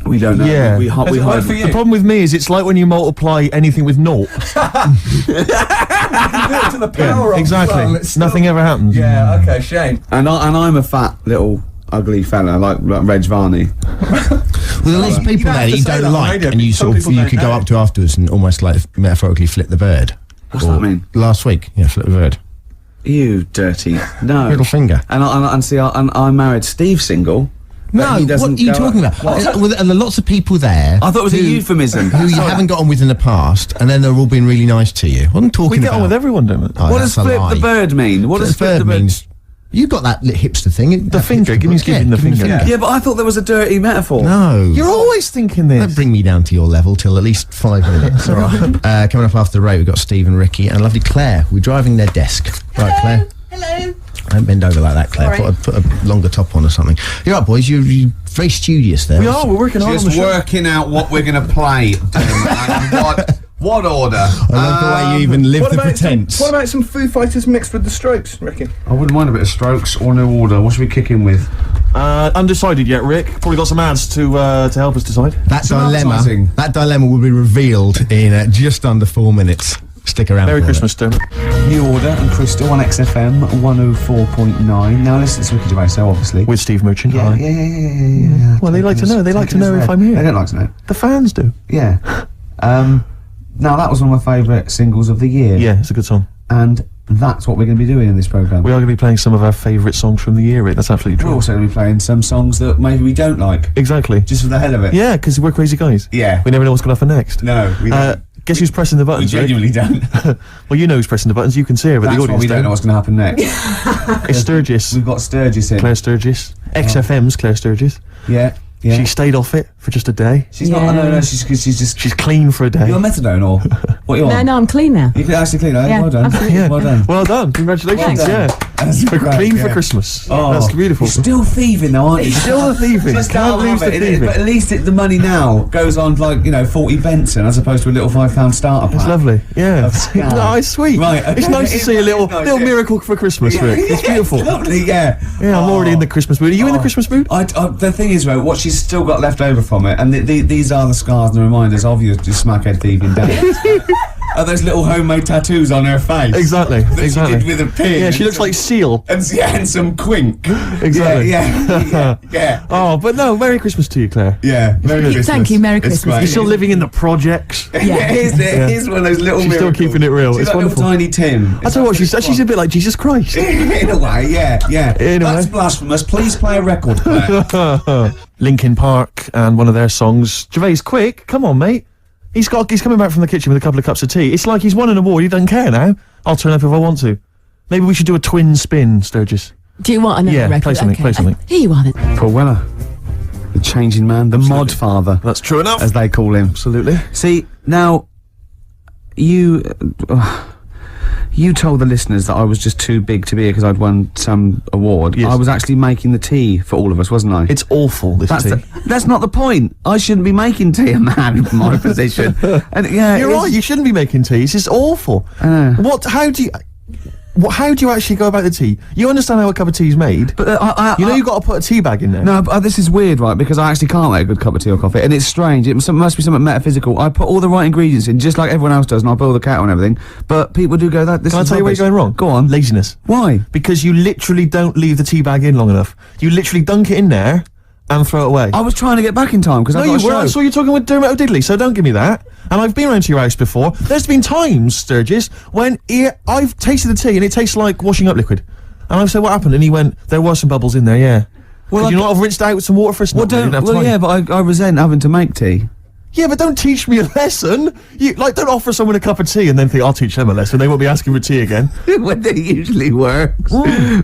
We don't know. Yeah. We hide. The problem with me is it's like when you multiply anything with naught. To the power of exactly. well, Nothing ever happens. Yeah, okay, shame. And I'm a fat little ugly fella like Reg Varney. Well, there's people there that you don't like, and you Some sort of people you could go up to afterwards and almost like metaphorically flip the bird. What's that mean? Last week, yeah, flip the bird. You dirty Middle finger. And see, I married Steve single. No, he doesn't what are you go talking about? Well, there are lots of people there. I thought it was a euphemism. Who you haven't got on with in the past, and then they're all being really nice to you. What I'm talking We get about. on with everyone, don't we? Oh, What does that's a flip lie. the bird mean? What does flip the bird means? You got that hipster thing. The finger, give me the finger. Yeah, but I thought there was a dirty metaphor. No. You're always thinking Don't this. bring me down to your level till at least 5 minutes. All right. Coming up after the break, we've got Steve and Ricky and lovely Claire. We're driving their desk. Right, Claire? Hello. Don't bend over like that, Claire. Put a longer top on or something. You're right, boys. You're very studious there. We are. We're working hard on the Just show. working out what we're going to play. And what order? I love the way you even live the pretense. What about some Foo Fighters mixed with the Strokes, Ricky? I wouldn't mind a bit of Strokes or New Order. What should we kick in with? Undecided yet, Rick. Probably got some ads to help us decide. That advertising. dilemma will be revealed in just under 4 minutes. Stick around. Merry for Christmas, Dermot. New Order and Crystal on XFM 104.9. Now listen, it's Ricky Gervais, obviously. With Steve Merchant. Yeah, Hi. yeah. Well, they like to know. They like to know if I'm They here. don't like to know. The fans do. Yeah. Now that was one of my favourite singles of the year. Yeah, it's a good song. And that's what we're going to be doing in this programme. We are going to be playing some of our favourite songs from the year, Rick. That's absolutely We're true. also going to be playing some songs that maybe we don't like, Exactly. just for the hell of it. Yeah, because we're crazy guys. Yeah. We never know what's going to happen next. No, we don't. Guess who's pressing the We buttons, Rick? genuinely don't. Well, you know who's pressing the buttons. You can see her, but That's the why audience we don't know what's going to happen next. It's Sturgis. We've got Sturgis in. Claire Sturgis. XFM's Claire Sturgis. Yeah. She stayed off it for just a day. She's not. No. She's just. She's clean for a day. You're on methadone or what? You on? No, I'm clean now. You can actually clean. Yeah, Well done. absolutely. Yeah. Well done. Well done. Congratulations. Well done. Yeah. That's We're great, clean yeah. for Christmas. Oh, That's beautiful. You're still thieving though, aren't you? Still thieving. Just Can't lose the thieving. But at least the money now goes on like 40 Benson as opposed to a little £5 starter pack. It's lovely. Yeah. Of scam. No, it's sweet. Right, okay. It's nice to It see a is little nice, little yeah. miracle for Christmas, Rick. It's beautiful. It's lovely, yeah. Yeah, I'm already in the Christmas mood. Are you in the Christmas mood? The thing is, right, what she's still got left over from it, and these are the scars and reminders of your smackhead thieving days. Are those little homemade tattoos on her face? Exactly. That Exactly. she did with a pin. Yeah, she looks like Seal. And some quink. Exactly. Yeah. Oh, but no, Merry Christmas to you, Claire. Yeah. Merry Christmas. Thank you, Merry It's Christmas. great. You're still living in the projects. Yeah, it is one of those little She's still miracles. keeping it real. She's It's like wonderful. little tiny Tim. I tell you what, she's a bit like Jesus Christ. In a way, yeah. In a That's way. blasphemous. Please play a record player. Linkin Park and one of their songs. Gervais, quick, come on, mate. He's coming back from the kitchen with a couple of cups of tea. It's like he's won an award. He doesn't care now. I'll turn up if I want to. Maybe we should do a twin spin, Sturgis. Do you want another Yeah, record? play something, Okay. play something. Here you are then. Paul Weller, the changing man, the mod father, That's true enough. as they call him. Absolutely. See, now, you told the listeners that I was just too big to be here because I'd won some award. Yes. I was actually making the tea for all of us, wasn't I? It's awful, this tea. That's not the point. I shouldn't be making tea, a man in my position. And yeah, You're right, you shouldn't be making tea. It's just awful. How do you actually go about the tea? You understand how a cup of tea is made, But you've got to put a tea bag in there. No, but this is weird, right? Because I actually can't make a good cup of tea or coffee, and it's strange. It must be something metaphysical. I put all the right ingredients in, just like everyone else does, and I boil the kettle and everything. But people do go that. This Can I is tell you where rubbish. you're going wrong? Go on. Laziness. Why? Because you literally don't leave the tea bag in long enough. You literally dunk it in there and throw it away. I was trying to get back in time because No, I got you a were. I show. saw you talking with Dermot O'Diddley, so don't give me that. And I've been around to your house before. There's been times, Sturgis, when I've tasted the tea and it tastes like washing up liquid. And I've said, what happened? And he went, there were some bubbles in there, yeah. Well, Could you not have rinsed out with some water first? Well, yeah, but I resent having to make tea. Yeah, but don't teach me a lesson. Don't offer someone a cup of tea and then think, I'll teach them a lesson. They won't be asking for tea again. When it usually works.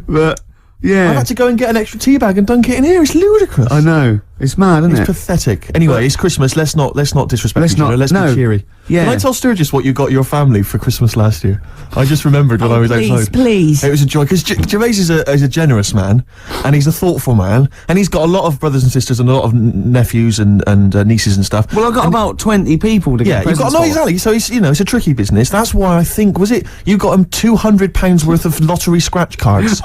But yeah, I've had to go and get an extra tea bag and dunk it in here. It's ludicrous. I know. It's mad, isn't It's it? pathetic. Anyway, it's Christmas. Let's not disrespect Let's each other. not- Let's no. be cheery. Yeah. Can I tell Sturgis what you got your family for Christmas last year? I just remembered when I was outside. Please. It was a joy because Gervais is a generous man, and he's a thoughtful man, and he's got a lot of brothers and sisters and a lot of nephews and nieces and stuff. Well, I've got about 20 people to Yeah, get you've got presents for. exactly. So it's a tricky business. That's why I think you got him £200 worth of lottery scratch cards.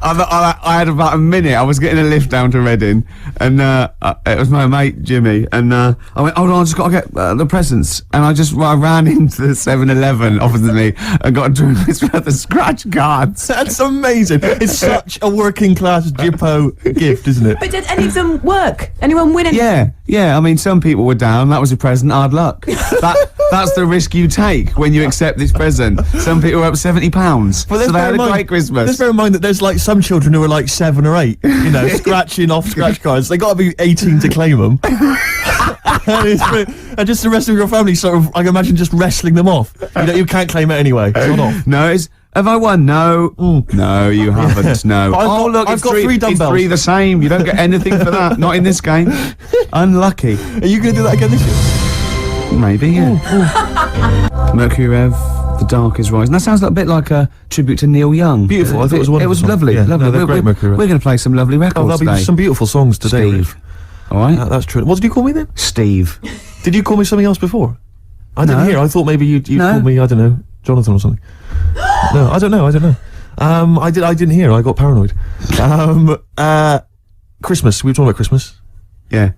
I had about a minute. I was getting a lift down to Reading, and it was my mate Jimmy, and I went, hold on, I just got to get the presents, and I ran into the 7-Eleven opposite me and got £2 worth of scratch cards. That's amazing. It's such a working class Jippo gift, isn't it? But did any of them work? Anyone win anything? Yeah. I mean, some people were down. That was a present. Hard luck. That's the risk you take when you accept this present. Some people were up £70, so they had a great Christmas. Let's bear in mind that there's like some children who are like 7 or 8, you know, scratching off scratch cards. They got to be 18 to claim them. And just the rest of your family sort of, I can imagine, just wrestling them off. You can't claim it anyway. It's not off. No, have I won? No. No, you haven't. No. I've got 3 dumbbells. It's 3 the same. You don't get anything for that. Not in this game. Unlucky. Are you going to do that again this year? Maybe, yeah. Mercury Rev, The Dark is Rising. That sounds a bit like a tribute to Neil Young. Beautiful. I thought it was wonderful. It was song. lovely. Yeah, lovely. No, they're great, Mercury Rev. We're going to play some lovely records there'll today. be some beautiful songs today. Steve. All right? That's true. What did you call me then? Steve. Did you call me something else before? I didn't No. hear. I thought maybe you No. called me, I don't know, Jonathan or something. No, I don't know. I didn't hear. I got paranoid. Christmas. We were talking about Christmas. Yeah.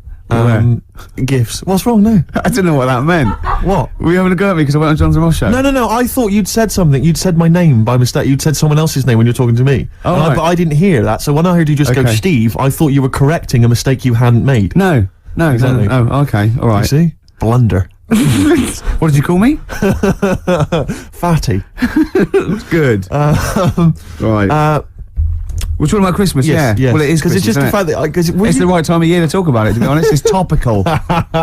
Gifts. What's wrong? No. I didn't know what that meant. What? Were you having a go at me because I went on Jonathan Ross show? No. I thought you'd said something. You'd said my name by mistake. You'd said someone else's name when you were talking to me. Oh, And right. but I didn't hear that. So when I heard you just go Okay. Steve, I thought you were correcting a mistake you hadn't made. No. Exactly. Oh, okay. All right. You see? Blunder. What did you call me? Fatty. Good. Right. We're talking about Christmas, Yes, yeah. yes. Well, it is because it's Christmas, just the isn't fact that it's the right time of year to talk about it, to be honest. It's topical.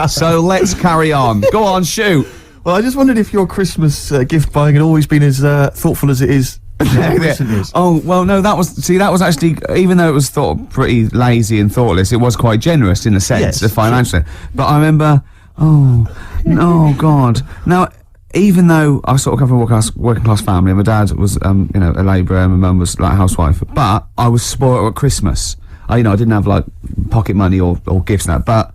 So let's carry on. Go on, shoot. Well, I just wondered if your Christmas gift buying had always been as thoughtful as it is in recent years. Oh, well, no, that was actually, even though it was thought pretty lazy and thoughtless, it was quite generous in a sense, Yes, financially. But I remember, oh, God. Now, even though I sort of come from a working class family, my dad was, a labourer, and my mum was like a housewife, but I was spoiled at Christmas. I didn't have like pocket money or gifts and that, but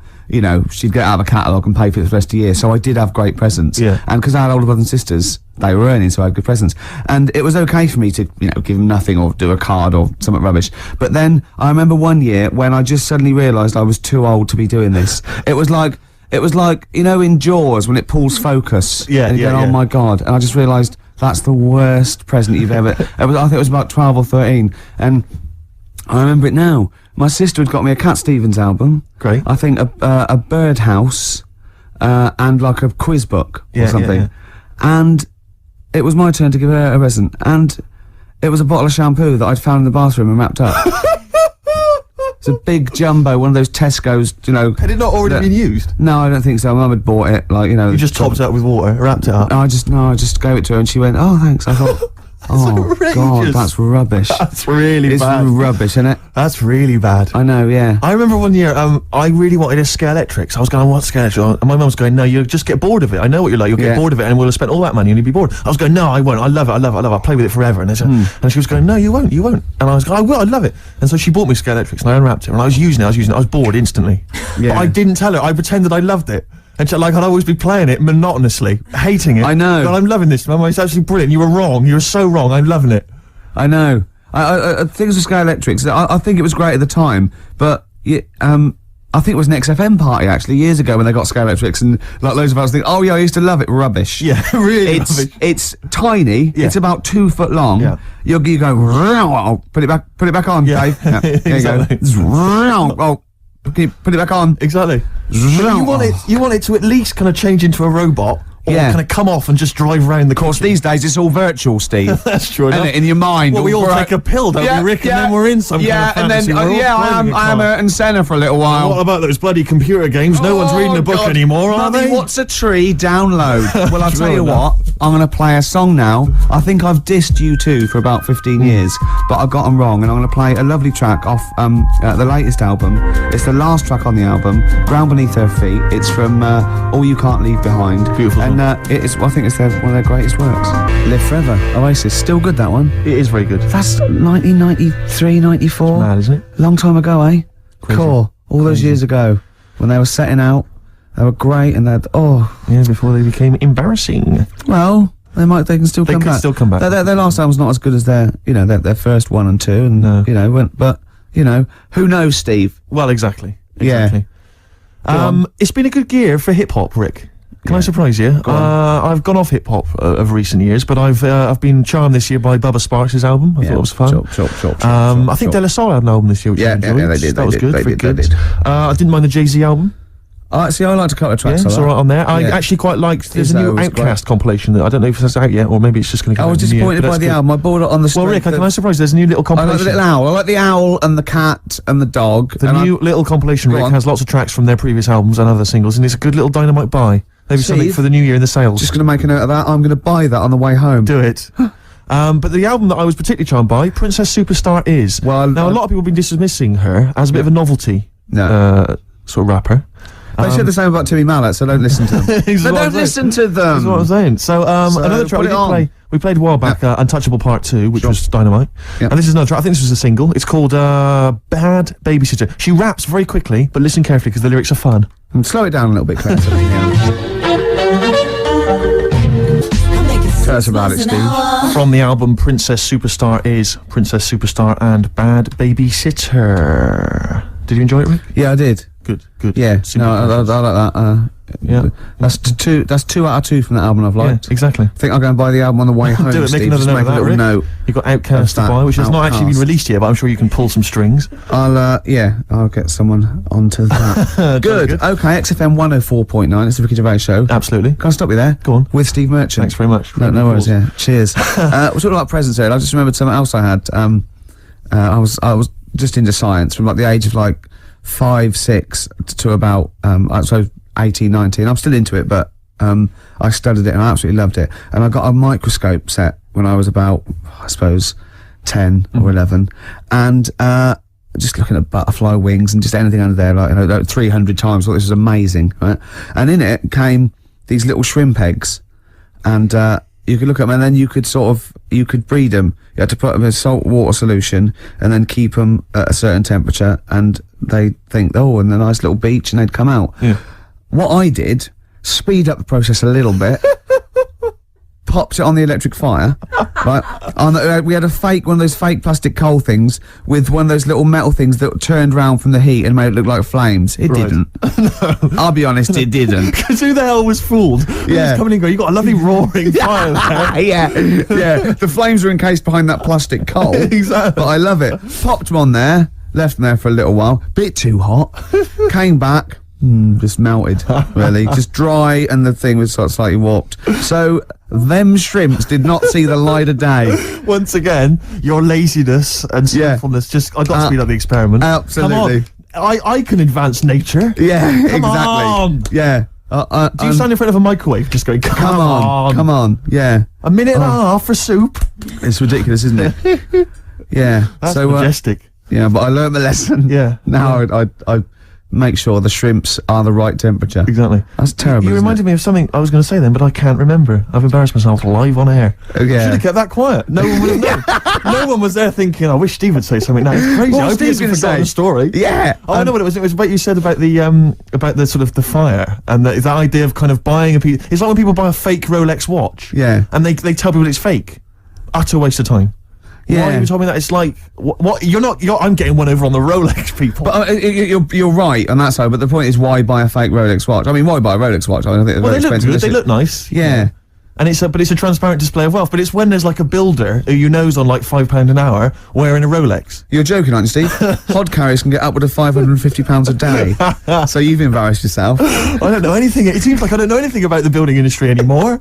she'd get out of a catalogue and pay for it for the rest of the year, so I did have great presents. Yeah. And because I had older brothers and sisters, they were earning, so I had good presents. And it was okay for me to, give them nothing or do a card or something rubbish. But then I remember one year when I just suddenly realised I was too old to be doing this. It was like, in Jaws when it pulls focus. Yeah, and you go, oh my God. And I just realised that's the worst present you've ever... I think it was about 12 or 13. And I remember it now. My sister had got me a Cat Stevens album. Great. I think a Birdhouse and like a quiz book or something. Yeah. And it was my turn to give her a present. And it was a bottle of shampoo that I'd found in the bathroom and wrapped up. It's a big jumbo, one of those Tesco's, Had it not already been used? No, I don't think so. Mum had bought it, You just topped it up with water, wrapped it up. I just gave it to her and she went, oh, thanks. I thought, oh, outrageous. God, that's rubbish. That's really It's bad. rubbish, isn't it? That's really bad. I know, yeah. I remember one year, I really wanted a Scale Electric. So I was going, I want Scale Electric. And my mum was going, no, you'll just get bored of it. I know what you're like. You'll get bored of it and we'll have spent all that money and you'll be bored. I was going, no, I won't. I love it. I'll play with it forever. And, and she was going, no, you won't. And I was going, I will. I love it. And so she bought me Scale Electrics and I unwrapped it. And I was using it. I was bored instantly. Yeah. But I didn't tell her. I pretended I loved it. And so, I'd always be playing it monotonously, hating it. I know. But I'm loving this, Mum. It's absolutely brilliant. You were wrong. You were so wrong. I'm loving it. I know. I think it was Sky Electrics. I think it was great at the time, but I think it was an XFM party actually years ago when they got Sky Electrics and like loads of us think, oh yeah, I used to love it. Rubbish. Yeah, really. It's tiny. Yeah. It's about 2 foot long. Yeah. You go put it back on, Yeah. Dave. Yeah, there Exactly. you go. Oh, can you put it back on? Exactly. But you want it to at least kind of change into a robot, or Yeah. kind of come off and just drive around the Of course, these days it's all virtual, Steve. That's true Isn't enough. it? In your mind. Well, we all Right. take a pill, don't we, Rick? And then we're in some kind of fantasy and then world, driving a I am car. Ayrton Senna for a little while. What about those bloody computer games? No one's reading a book God. anymore, are Mummy, they? What's a tree? Download. Well, I'll tell True you enough. what. I'm going to play a song now. I think I've dissed U2 for about 15 years, but I got them wrong, and I'm going to play a lovely track off the latest album. It's the last track on the album, Ground Beneath Her Feet. It's from All You Can't Leave Behind. Beautiful And I think it's one of their greatest works. Live Forever, Oasis. Still good, that one. It is very good. That's 1993, 94. Mad, isn't it? Long time ago, eh? Crazy. Cool. All those years ago, when they were setting out, they were great, and they'd, Yeah, before they became embarrassing. well, They can still come back. They could still come back. Their last album's not as good as their first 1 and 2, and No. but who knows, Steve? Well, exactly. Yeah. Exactly. It's been a good year for hip hop, Rick. Can I Yeah. surprise you? I've gone off hip hop of recent years, but I've been charmed this year by Bubba Sparks' album. I thought it was fun. Sure. I think De La Soul had an album this year, which I enjoyed. they did. That was good. They Very did. good. I didn't mind the Jay-Z album. I liked a couple of Yeah, tracks. it's all right on there. I actually quite liked. There's a Izzo new was Outkast compilation that I don't know if it's out yet, or maybe it's just going to. I was disappointed by the album. I bought it on the. Well, Rick, can I surprise? There's a new little I like compilation. the little owl. I like the owl and the cat and the dog. The new little compilation, Go Rick, on. has lots of tracks from their previous albums and other singles, and it's a good little dynamite buy. Maybe something Steve? for the new year in the sales. Just going to make a note of that. I'm going to buy that on the way home. Do it. But the album that I was particularly charmed by, Princess Superstar is. Well, now, a lot of people have been dismissing her as a bit of a novelty sort of rapper. They said the same about Timmy Mallet, so don't listen to them. That's So what I'm don't saying. listen to them. That's what I'm saying. So, another track put it on. we played a while back, Untouchable Part 2, which Sure. was dynamite. Yep. And this is another track. I think this was a single. It's called Bad Babysitter. She raps very quickly, but listen carefully because the lyrics are fun. Slow it down a little bit, Claire. Tell us about it, Steve. From the album Princess Superstar is Princess Superstar and Bad Babysitter. Did you enjoy it, Rick? Yeah, I did. Good. Yeah, Super no, I Princess. like that. Yeah. That's two out of 2 from that album I've Yeah, liked. exactly. I think I'll go and buy the album on the way home. Do it, make Steve. another Just note make of a that, little Rick. note. You've got Outkast to Of that buy, which has not actually been Outkast. released yet, but I'm sure you can pull some strings. I'll get someone onto that. Good. good. Okay, XFM 104.9. It's the Ricky Gervais show. Absolutely. Can I stop you there? Go on. With Steve Merchant. Thanks very much. No worries. Yeah. Cheers. We're talking about presents here. I just remembered something else I had. I was just into science from like the age of like 5, 6 to about so 18, 19. I'm still into it, but I studied it and I absolutely loved it. And I got a microscope set when I was about, I suppose, 10 or 11, and just looking at butterfly wings and just anything under there, like 300 times. I thought this was amazing, right? And in it came these little shrimp eggs, and you could look at them, and then you could breed them. You had to put them in a salt water solution and then keep them at a certain temperature, and they think, in a nice little beach, and they'd come out. Yeah. What I did, speed up the process a little bit, popped it on the electric fire, right? We had one of those fake plastic coal things with one of those little metal things that turned round from the heat and made it look like flames. It Right. didn't. I'll be honest, it didn't. Because who the hell was fooled? Yeah. Just coming in and going, you got a lovely roaring fire there. yeah. The flames were encased behind that plastic coal. Exactly. But I love it. Popped them on there, left them there for a little while. Bit too hot. Came back. Just melted, really. Just dry, and the thing was sort of slightly warped. So, them shrimps did not see the light of day. Once again, your laziness and sinfulness I got to speed up the experiment. Absolutely. Come on. I can advance nature. Yeah, Come exactly. on. Yeah. Do you stand in front of a microwave just going, come on. Yeah. A minute and a half for soup? It's ridiculous, isn't it? Yeah. That's majestic. Yeah, but I learned the lesson. Yeah. Now I make sure the shrimps are the right temperature. Exactly. That's terrible. You isn't reminded me of something I was going to say then, but I can't remember. I've embarrassed myself live on air. Yeah. Should have kept that quiet. No one would have known. No one was there thinking, I wish Steve would say something now. It's crazy. What I was hope he Steve hasn't gonna forgotten say? the story. Yeah. Oh, I know what it was. It was about you said about the sort of the fire and the idea of kind of buying a piece. It's like when people buy a fake Rolex watch. Yeah. And they tell people it's fake. Utter waste of time. Yeah. Why you told me that? It's like what? I'm getting one over on the Rolex people. But you're right on that side. But the point is, why buy a fake Rolex watch? I mean, why buy a Rolex watch? I think they're well, very they look expensive. good. They look nice. Yeah. And it's a transparent display of wealth. But it's when there's like a builder who you know's on like £5 an hour wearing a Rolex. You're joking, aren't you, Steve? Hod carriers can get upward of £550 a day. So you've embarrassed yourself. I don't know anything. It seems like I don't know anything about the building industry anymore.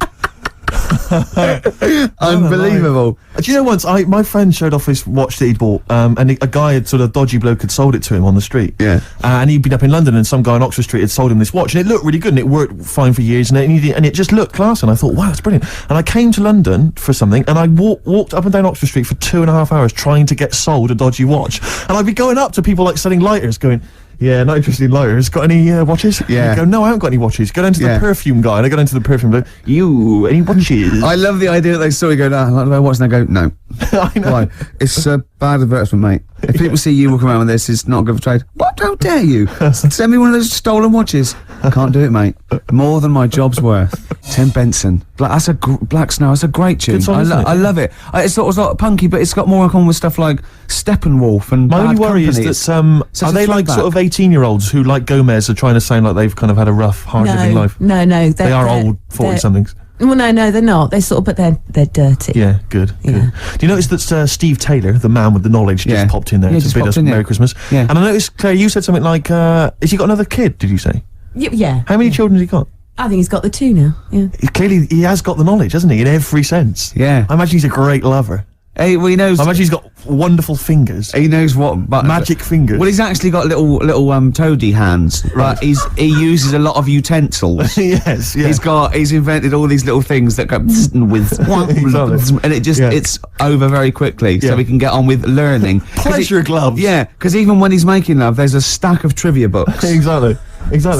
Unbelievable. Do you know once my friend showed off his watch that he'd bought, and a guy had sort of dodgy bloke had sold it to him on the street. Yeah. And he'd been up in London, and some guy on Oxford Street had sold him this watch, and it looked really good, and it worked fine for years, and it just looked class, and I thought, wow, that's brilliant. And I came to London for something, and I walked up and down Oxford Street for 2.5 hours trying to get sold a dodgy watch, and I'd be going up to people like selling lighters, going, yeah, not interested in lighters. Got any watches? Yeah. I go, no, I haven't got any watches. Go down to Yeah. the perfume guy, and I go down to the perfume guy. You, any watches? I love the idea that they saw you go, no, I like the way I watch, and they go, no. I know. Why? It's Bad advertisement, mate. If people see you walking around with this, it's not good for trade. What? How dare you? Send me one of those stolen watches. Can't do it, mate. More than my job's worth. Tim Benson. That's Black Snow. That's a great tune. Good song, isn't it? I love it. It's sort of punky, but it's got more in common with stuff like Steppenwolf and My Bad only worry Company. is that such are a they like throwback. sort of 18-year-olds who, like Gomez, are trying to sound like they've kind of had a rough, hard-living life? No. They are old 40-somethings. Well, no, they're not. They're sort of, but they're dirty. Yeah, good. Do you notice that Steve Taylor, the man with the knowledge, just popped in there to just bid popped us in, Merry Christmas? Yeah. And I noticed, Claire, you said something like, has he got another kid, did you say? Yeah. How many children has he got? I think he's got the 2 now. Yeah. Clearly, he has got the knowledge, hasn't he, in every sense? Yeah. I imagine he's a great lover. Hey, well, he knows. I imagine he's got wonderful fingers. He knows what Magic fingers. Well, he's actually got little toady hands, but he uses a lot of utensils. Yes, yeah. He's invented all these little things that go with Exactly. and it's over very quickly, so Yeah. we can get on with learning. Pleasure gloves. Yeah, because even when he's making love, there's a stack of trivia books. Exactly.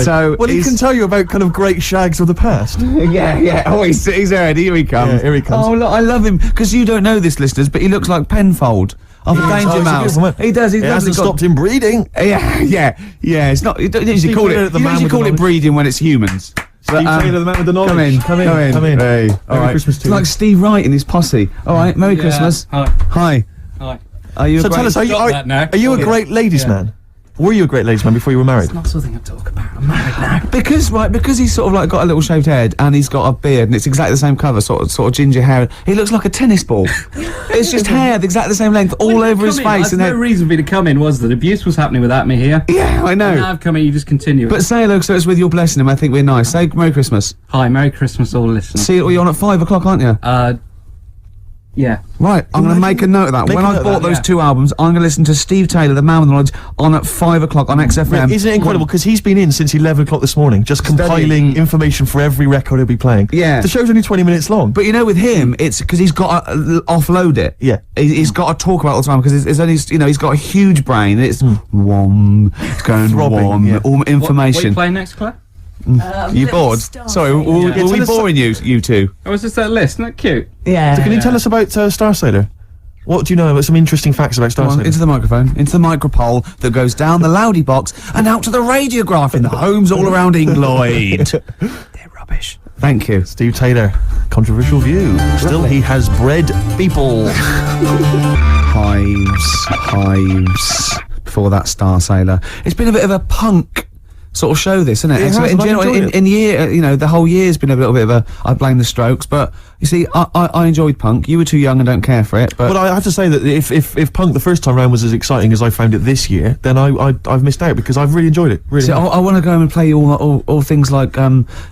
So well, he he's- can tell you about kind of great shags of the past. Yeah. Oh, he's heard. Here he comes. Yeah, here he comes. Oh, look, I love him because you don't know this, listeners, but he looks like Penfold of Danger he's a Mouse. beautiful man. He does. He's It lovely. hasn't stopped him breeding. Yeah. It's not. You don't usually Steve call Taylor, it. the You man usually with the call it knowledge. breeding when it's humans. Steve Taylor, the man with the knowledge. Come in. Hey. All right. Christmas to It's you. like Steve Wright and his posse. All right. Merry Christmas. Hi. Hi. Are you? So a great, tell us, are you a great ladies' man? Were you a great ladies' man before you were married? Not something I talk about. I'm married now. because he's sort of like got a little shaved head and he's got a beard and it's exactly the same colour, sort of ginger hair. He looks like a tennis ball. It's just hair exactly the same length all over his face. And no then, reason for me to come in was that abuse was happening without me here. yeah, I Now know. I've come in, you just continue. But say hello, so it's with your blessing him. I think we're nice. Say Merry Christmas. Hi, Merry Christmas, all listeners. See, you're on at 5 o'clock, aren't you? Yeah. Right, I'm going to make a note of that. Make When a I note of bought that, those yeah. 2 albums, I'm going to listen to Steve Taylor, the man with the knowledge, on at 5 o'clock on XFM. Isn't it incredible? Because he's been in since 11 o'clock this morning, just compiling information for every record he'll be playing. Yeah. The show's only 20 minutes long. But you know, with him, it's because he's got to offload it. Yeah. He's got to talk about it all the time because it's only, he's got a huge brain. It's it's going Throbbing, yeah. all What are you information. playing next, Claire? You bored? Sorry, were tell we us- boring you two? Oh, is this that list? Isn't that cute? Yeah. Can you tell us about Star Sailor? What do you know about some interesting facts about Star Come on, Sailor? into the microphone, into the micropole that goes down the loudy box and out to the radiograph in the homes all around England. They're rubbish. Thank you. Steve Taylor, controversial view. Still, he has bred people. Hives. Before that, Star Sailor. It's been a bit of a punk sort of show, this, isn't it? It So has, in and I've general, enjoyed it. in year, the whole year's been a little bit of a. I blame the Strokes, but you see, I enjoyed punk. You were too young and don't care for it, but. But I have to say that if punk the first time round was as exciting as I found it this year, then I've missed out because I've really enjoyed it. Really. See, I want to go and play all things like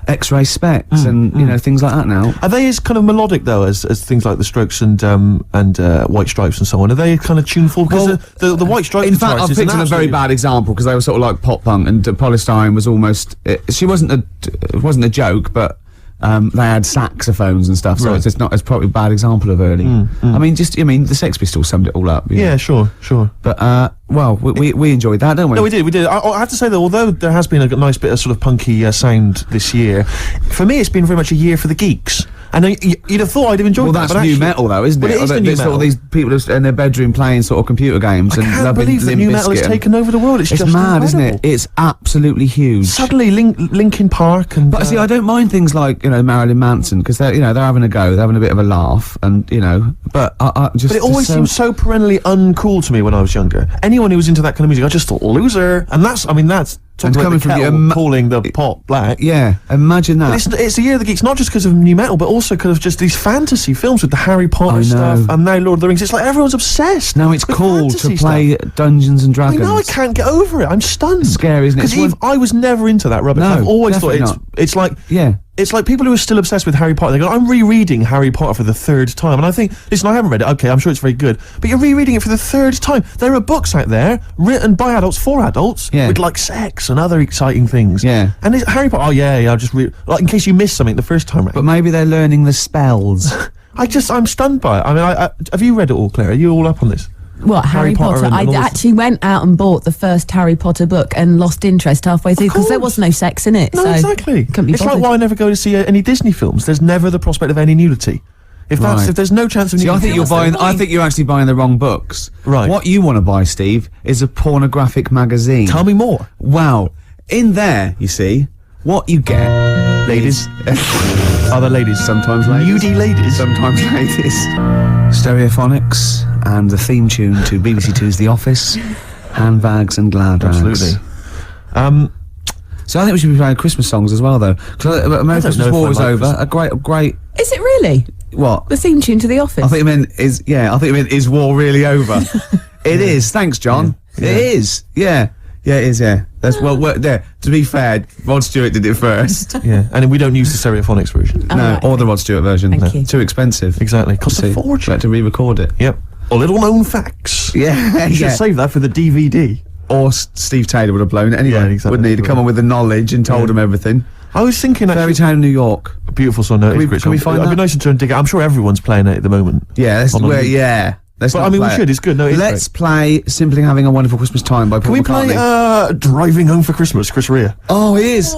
X-ray specs and things like that now. Are they as kind of melodic though as things like the Strokes and White Stripes and so on? Are they kind of tuneful? Because the White Stripes. In fact, guitarist I've is an picked on a very absolute- bad example because they were sort of like pop punk, and Polystyrene was almost. She wasn't a joke, but they had saxophones and stuff, so Right. it's just not. It's probably a bad example of early. I mean, the Sex Pistols summed it all up. you know. Yeah, sure. But well, we enjoyed that, don't we? No, we did. I have to say that although there has been a nice bit of sort of punky sound this year, for me it's been very much a year for the geeks. And you'd have thought I'd have enjoyed Well, that. that's but new actually- metal, though, isn't it? Well, it is the There's new sort of metal. these people just in their bedroom playing sort of computer games and I can't loving believe that Limp new metal has Bizkit. taken over the world. It's It's just mad, isn't incredible. it? It's absolutely huge. Suddenly, Linkin Park and. But see, I don't mind things like Marilyn Manson because they're they're having a go, they're having a bit of a laugh, and But I just. But it always seemed so perennially uncool to me when I was younger. Anyone who was into that kind of music, I just thought loser. And that's And talking coming about the from kettle calling the pot black. Yeah, imagine that. But it's the year of the geeks, not just because of new metal, but also because of just these fantasy films with the Harry Potter I know. stuff and now Lord of the Rings. It's like everyone's obsessed. Now it's with cool to fantasy play stuff. Dungeons and I Dragons. know, I can't get over it. I'm stunned. Scary, isn't it? It's Because I was never into that rubbish. No, I've always thought definitely it's like Yeah. it's like people who are still obsessed with Harry Potter. They go, I'm rereading Harry Potter for the 3rd time, and I think, listen, I haven't read it. Okay, I'm sure it's very good, but you're rereading it for the 3rd time. There are books out there written by adults for adults Yeah. with like sex and other exciting things. Yeah. And it's Harry Potter. Oh yeah, I'll just read like in case you missed something the first time round. But maybe they're learning the spells. I'm stunned by it. I mean, have you read it all, Claire? Are you all up on this? What, Harry Potter? and I all this- actually went out and bought the first Harry Potter book and lost interest halfway through because there course. was no sex in it. No, so exactly. Couldn't be It's like bothered. why I never go to see any Disney films. There's never the prospect of any nudity. If Right. there's no chance of See, I think you're What's the buying. I point? think you're actually buying the wrong books. Right. What you want to buy, Steve, is a pornographic magazine. Tell me more. Wow. In there, you see, what you get, Ladies. Other ladies. sometimes ladies, Nudie ladies. sometimes ladies, Stereophonics, and the theme tune to BBC Two's The Office, handbags and glad rags. Absolutely. So I think we should be playing Christmas songs as well, though. Because know America's if War I was like over. Christmas. A great. Is it really? What? The theme tune to The Office? I think it meant is. Yeah, I think it meant is war really over? It is. Thanks, John. Yeah. It is. Yeah. Yeah, it is. Yeah. That's well. There. To be fair, Rod Stewart did it first. Yeah, and we don't use the Stereophonics version. Oh, No, right, or the Rod Stewart version. Thank you. Too expensive. Exactly. Cost a See, fortune. we had to re-record it. Yep. Or little known facts. Yeah. You should yeah. save that for the DVD. Or Steve Taylor would have blown it anyway. Yeah, exactly. Wouldn't he? To come on with the knowledge and told Yeah. him everything. I was thinking Fairy actually, Town, New York. a beautiful song. No, Can we- it's a great can we song. find It'd be that? nice to try and dig it. I'm sure everyone's playing it at the moment. Yeah. That's On a where. loop. Yeah. Let's But not I mean, we play it. should. It's good. No, it is Let's great. play "Simply Having a Wonderful Christmas Time" by Can Paul we play McCartney. Driving Home for Christmas, Chris Rea? Oh, he is.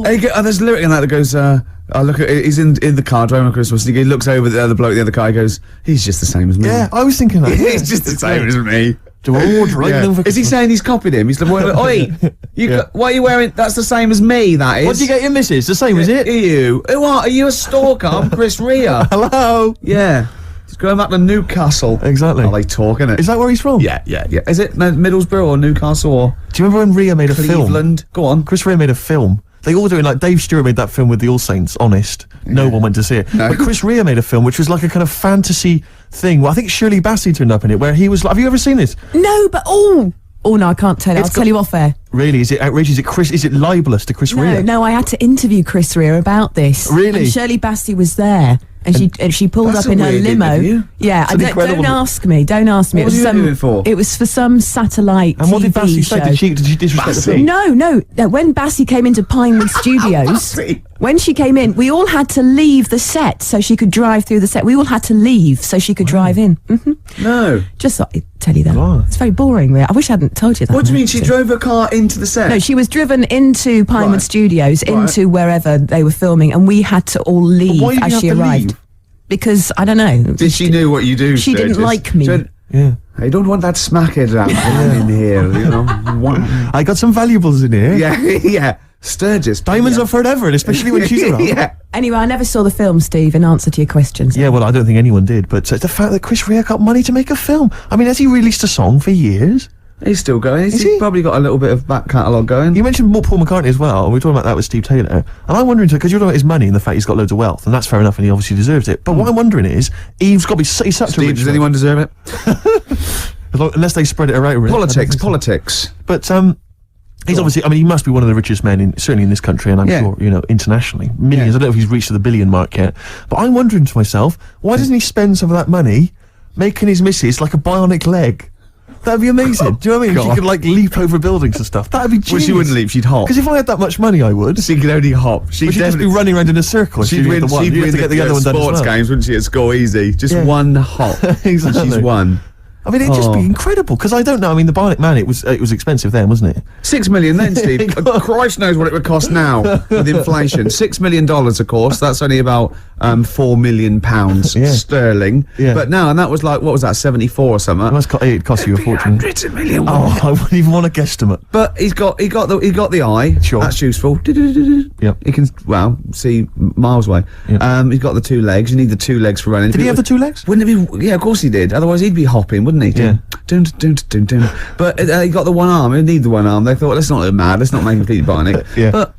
There's a lyric in that that goes, I look at, he's in the car driving on Christmas, and he looks over at the other bloke in the other car, he goes, he's just the same as me. Yeah, I was thinking that. He's just the same as me. Oh, Driving Home for Is he Christmas. saying he's copied him? He's like, oi, Yeah. what are you wearing? That's the same as me, that is. What did you get your missus? The same, is Are it? you? Who are you a stalker? I'm Chris Rea. Hello. Yeah. He's going back to Newcastle. Exactly. Are they talking it? Is that where he's from? Yeah. Is it Middlesbrough or Newcastle or Do you remember when Rea made a film? Cleveland? Go on. Chris Rea made a film. They all do it, like Dave Stewart made that film with the All Saints, Honest. No one went to see it. No. But Chris Rea made a film which was like a kind of fantasy thing. Well, I think Shirley Bassey turned up in it, where he was like, have you ever seen this? No, but no, I can't tell you. I'll tell you off air. Really? Is it outrageous? Is it libelous to Chris Rea? No, I had to interview Chris Rea about this. Really? And Shirley Bassey was there, and she pulled That's up in a her weird limo. interview. Yeah, It's an incredible- don't ask me. Don't ask me. What was you interviewing for? It was for some satellite And what did TV Bassey show. say? Did she disrespect the Bassey? film? No. When Bassey came into Pinewood Studios, Bassey? when she came in, we all had to leave the set so she could drive through the set. We all had to leave so she could drive in. No. Just thought I'd tell you that. Wow. It's very boring, really. I wish I hadn't told you that. What do you mean? She drove her car into the set? No, she was driven into Pinewood Right. Studios, Right. into wherever they were filming, and we had to all leave why did you as have she to arrived. leave? Because, I don't know. Did she knew what you do? She didn't Sturgis? like me. She went, Yeah. I don't want that smackhead around in here, you know. I got some valuables in here. yeah. Sturgis. Diamonds are forever, and especially when she's around. Yeah. Anyway, I never saw the film, Steve, in answer to your questions. Yeah, well, I don't think anyone did, but it's the fact that Chris Rea got money to make a film. I mean, has he released a song for years? He's still going. He's Is he? probably got a little bit of back catalogue going. You mentioned Paul McCartney as well, and we were talking about that with Steve Taylor. And I'm wondering, because you're talking about his money and the fact he's got loads of wealth, and that's fair enough, and he obviously deserves it. But what I'm wondering is, he's got to be he's such a Steve, rich does man. anyone deserve it? Unless they spread it around. really. Politics. But he's obviously, I mean, he must be one of the richest men, certainly in this country, and I'm Yeah. sure, internationally. Millions. Yeah. I don't know if he's reached the billion mark yet. But I'm wondering to myself, why doesn't he spend some of that money making his missus like a bionic leg? That'd be amazing. Do you know what I mean? She God. could like leap over buildings and stuff. That'd be genius. Well, she wouldn't leap, she'd hop. Because if I had that much money, I would. She could only hop. She'd She'd just be definitely running around in a circle. if She'd you win, get the one. she'd You have win to get the other one done as sports well. games, wouldn't she, at school easy? Just Yeah. one hop. Exactly. And she's won. I mean, it'd just be Oh. incredible. Because I don't know. I mean, the Bionic Man, it was expensive then, wasn't it? 6 million then, Steve. Christ knows what it would cost now with inflation. $6 million, of course. That's only about £4 million Yeah. sterling. Yeah. But now, and that was like, what was that, 74 or something? It cost you a fortune. Hundreds of million. Oh, I wouldn't even want to guesstimate. But he got the eye. Sure. That's useful. Yep. He can see miles away. Yep. He's got the 2 legs. You need the 2 legs for running. Did he have the 2 legs? Wouldn't it be? Yeah, of course he did. Otherwise, he'd be hopping, wouldn't he? Yeah. Dun, dun, dun, dun, dun. But he got the 1 arm. He didn't need the 1 arm. They thought, let's not look mad. Let's not make him completely bionic. Yeah. But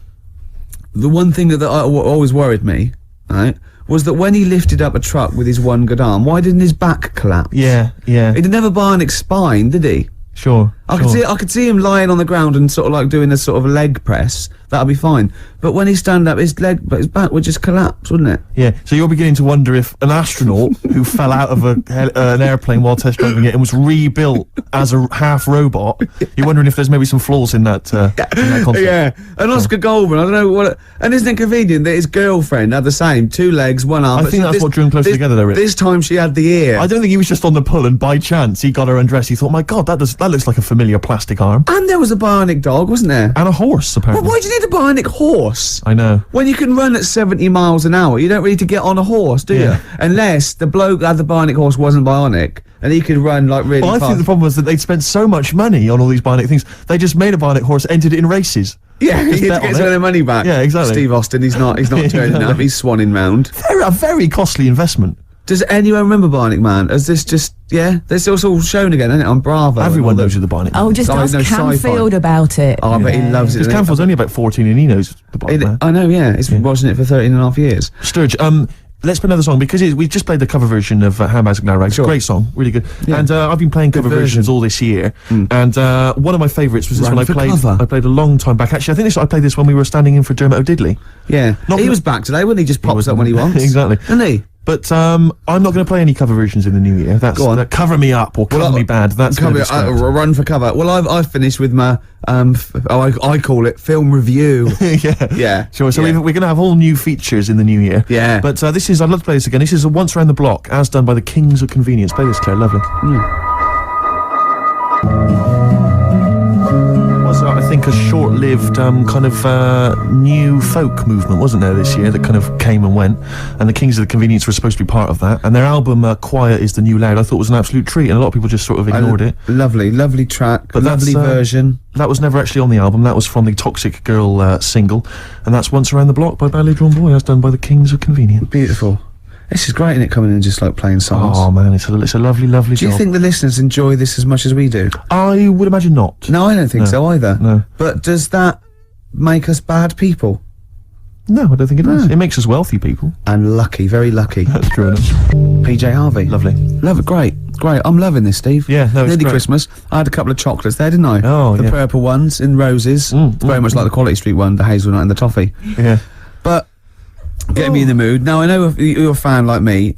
the one thing that always worried me, right, was that when he lifted up a truck with his 1 good arm, why didn't his back collapse? Yeah. He didn't have a bionic spine, did he? Sure. I could see him lying on the ground and sort of like doing a sort of leg press. That'd be fine. But when he stand up, his back would just collapse, wouldn't it? Yeah. So you're beginning to wonder if an astronaut who fell out of an airplane while test driving it and was rebuilt as a half robot, you're wondering if there's maybe some flaws in that concept. Yeah, and Oscar Goldman, I don't know what. And isn't it convenient that his girlfriend had the same 2 legs, 1 arm? I but think that's what drew them closer together, though, really. This time she had the ear. I don't think he was just on the pull and by chance he got her undressed. He thought, my God, that looks like a familiar plastic arm. And there was a bionic dog, wasn't there? And a horse, But apparently. why do you need a bionic horse? I know. When you can run at 70 miles an hour, you don't need to get on a horse, do Yeah. you? Unless the bloke that had the bionic horse wasn't bionic, and he could run like really Well, I fast. think the problem was that they'd spent so much money on all these bionic things, they just made a bionic horse, entered it in races. Yeah, he Just had bet to get on some it. of their money back. Yeah, exactly. Steve Austin, he's not turning Exactly. up, he's swanning round. A very costly investment. Does anyone remember Bionic Man? Is this just, this is all shown again, isn't it, on Bravo? Everyone and all knows the- who the bionic Oh, just I ask know sci-fi. Camfield about it. Oh, I bet he loves it. Because Camfield's only about 14 and he knows the bionic man. I know, yeah. He's been watching it for 13 and a half years. Sturge, let's play another song because we just played the cover version of Handbags and Rags. Sure. Great song, really good. Yeah. And I've been playing cover Good versions version. all this year. And one of my favourites was this Run one for I cover. played a long time back. Actually, I think I played this when we were standing in for Dermot O'Diddley. Yeah. Not he gonna- was back today, wasn't he? Just pops was- up when he wants. Exactly. Isn't he? But I'm not going to play any cover versions in the new year. That's Go on. Cover Me Up or Cover Me Bad. That's Cover, going to be scrapped. run for cover. Well, I've finished with my, I call it film review. Yeah. Yeah. Sure. So Yeah. we're going to have all new features in the new year. Yeah. But this is, I'd love to play this again. This is a Once Around the Block, as done by the Kings of Convenience. Play this, Claire. Lovely. Was, I think, a short-lived kind of new folk movement, wasn't there, this year, that kind of came and went. And the Kings of the Convenience were supposed to be part of that. And their album, Quiet is the New Loud, I thought was an absolute treat. And a lot of people just sort of ignored it. Lovely track. But lovely that's, version. That was never actually on the album. That was from the Toxic Girl single. And that's Once Around the Block by Badly Drawn Boy, as done by the Kings of Convenience. Beautiful. This is great, isn't it, coming in and just like playing songs? Oh man, it's a lovely Do you job. think the listeners enjoy this as much as we do? I would imagine not. No, I don't think No. so either. No. But does that make us bad people? No, I don't think it does. It makes us wealthy people. And lucky, very lucky. That's true enough. PJ Harvey. Lovely. Love it, great. I'm loving this, Steve. Yeah, no, it's Nearly great. Christmas. I had a couple of chocolates there, didn't I? Oh, the yeah. purple ones in roses. Very much like the Quality Street one, the hazelnut and the toffee. Yeah. But getting me in the mood. Now, I know if you're a fan like me,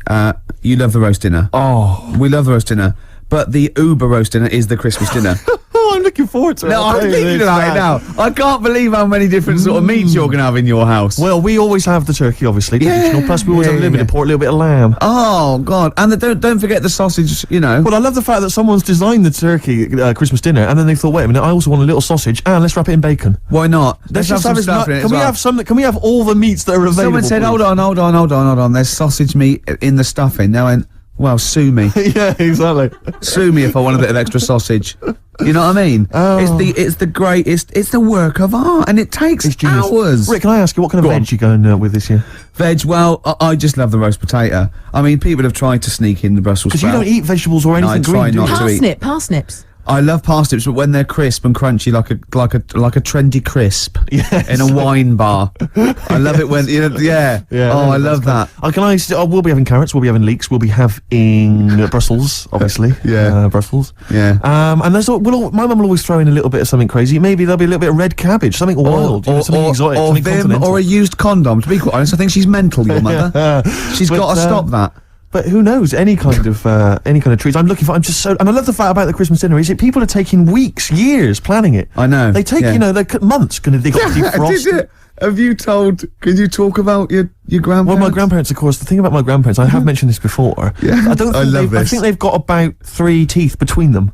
you love the roast dinner. Oh. We love the roast dinner. But the Uber roast dinner is the Christmas dinner. Oh, I'm looking forward to it. No, I'll I'm tell you thinking this, about it man. now. I can't believe how many different sort of meats you're going to have in your house. Well, we always have the turkey, obviously, Yeah. traditional. Plus, we always Yeah, have a little bit yeah. of pork, a little bit of lamb. Oh, God. And don't forget the sausage, you know. Well, I love the fact that someone's designed the turkey Christmas dinner, and then they thought, wait a minute, I also want a little sausage, and let's wrap it in bacon. Why not? Let's have just have some stuff in it Can as we well. have some? Can we have all the meats that are available? Someone said, please? hold on. There's sausage meat in the stuffing. Now, well, sue me. Yeah, exactly. Sue me if I want a bit of extra sausage. You know what I mean? Oh. It's the work of art, and it takes It's genius. hours. Rick, can I ask you what kind of Go on. veg you going with this year? Veg, well, I just love the roast potato. I mean, people have tried to sneak in the Brussels Because you sprout. don't eat vegetables or No, I anything try green, do you? not to eat. Parsnips. I love parsnips, but when they're crisp and crunchy, like a trendy crisp Yes. in a wine bar. I love it when yeah. Yeah, Oh, I that's love that. We'll be having carrots, we'll be having leeks, we'll be having Brussels, obviously. Yeah. Brussels. Yeah. And my mum will always throw in a little bit of something crazy. Maybe there'll be a little bit of red cabbage, something wild, something exotic, or something Vim, continental. or a used condom. To be quite honest, I think she's mental, your mother. She's But, got to stop that. But who knows? Any kind of treats. I'm just so, and I love the fact about the Christmas dinner is that people are taking weeks, years planning it. I know. They take yeah. they months. They got defrost. Did it? Have you told? Can you talk about your grandparents? Well, my grandparents, of course. The thing about my grandparents, I have mentioned this before. Yeah, I don't. I Think love I this. think they've got about 3 teeth between them.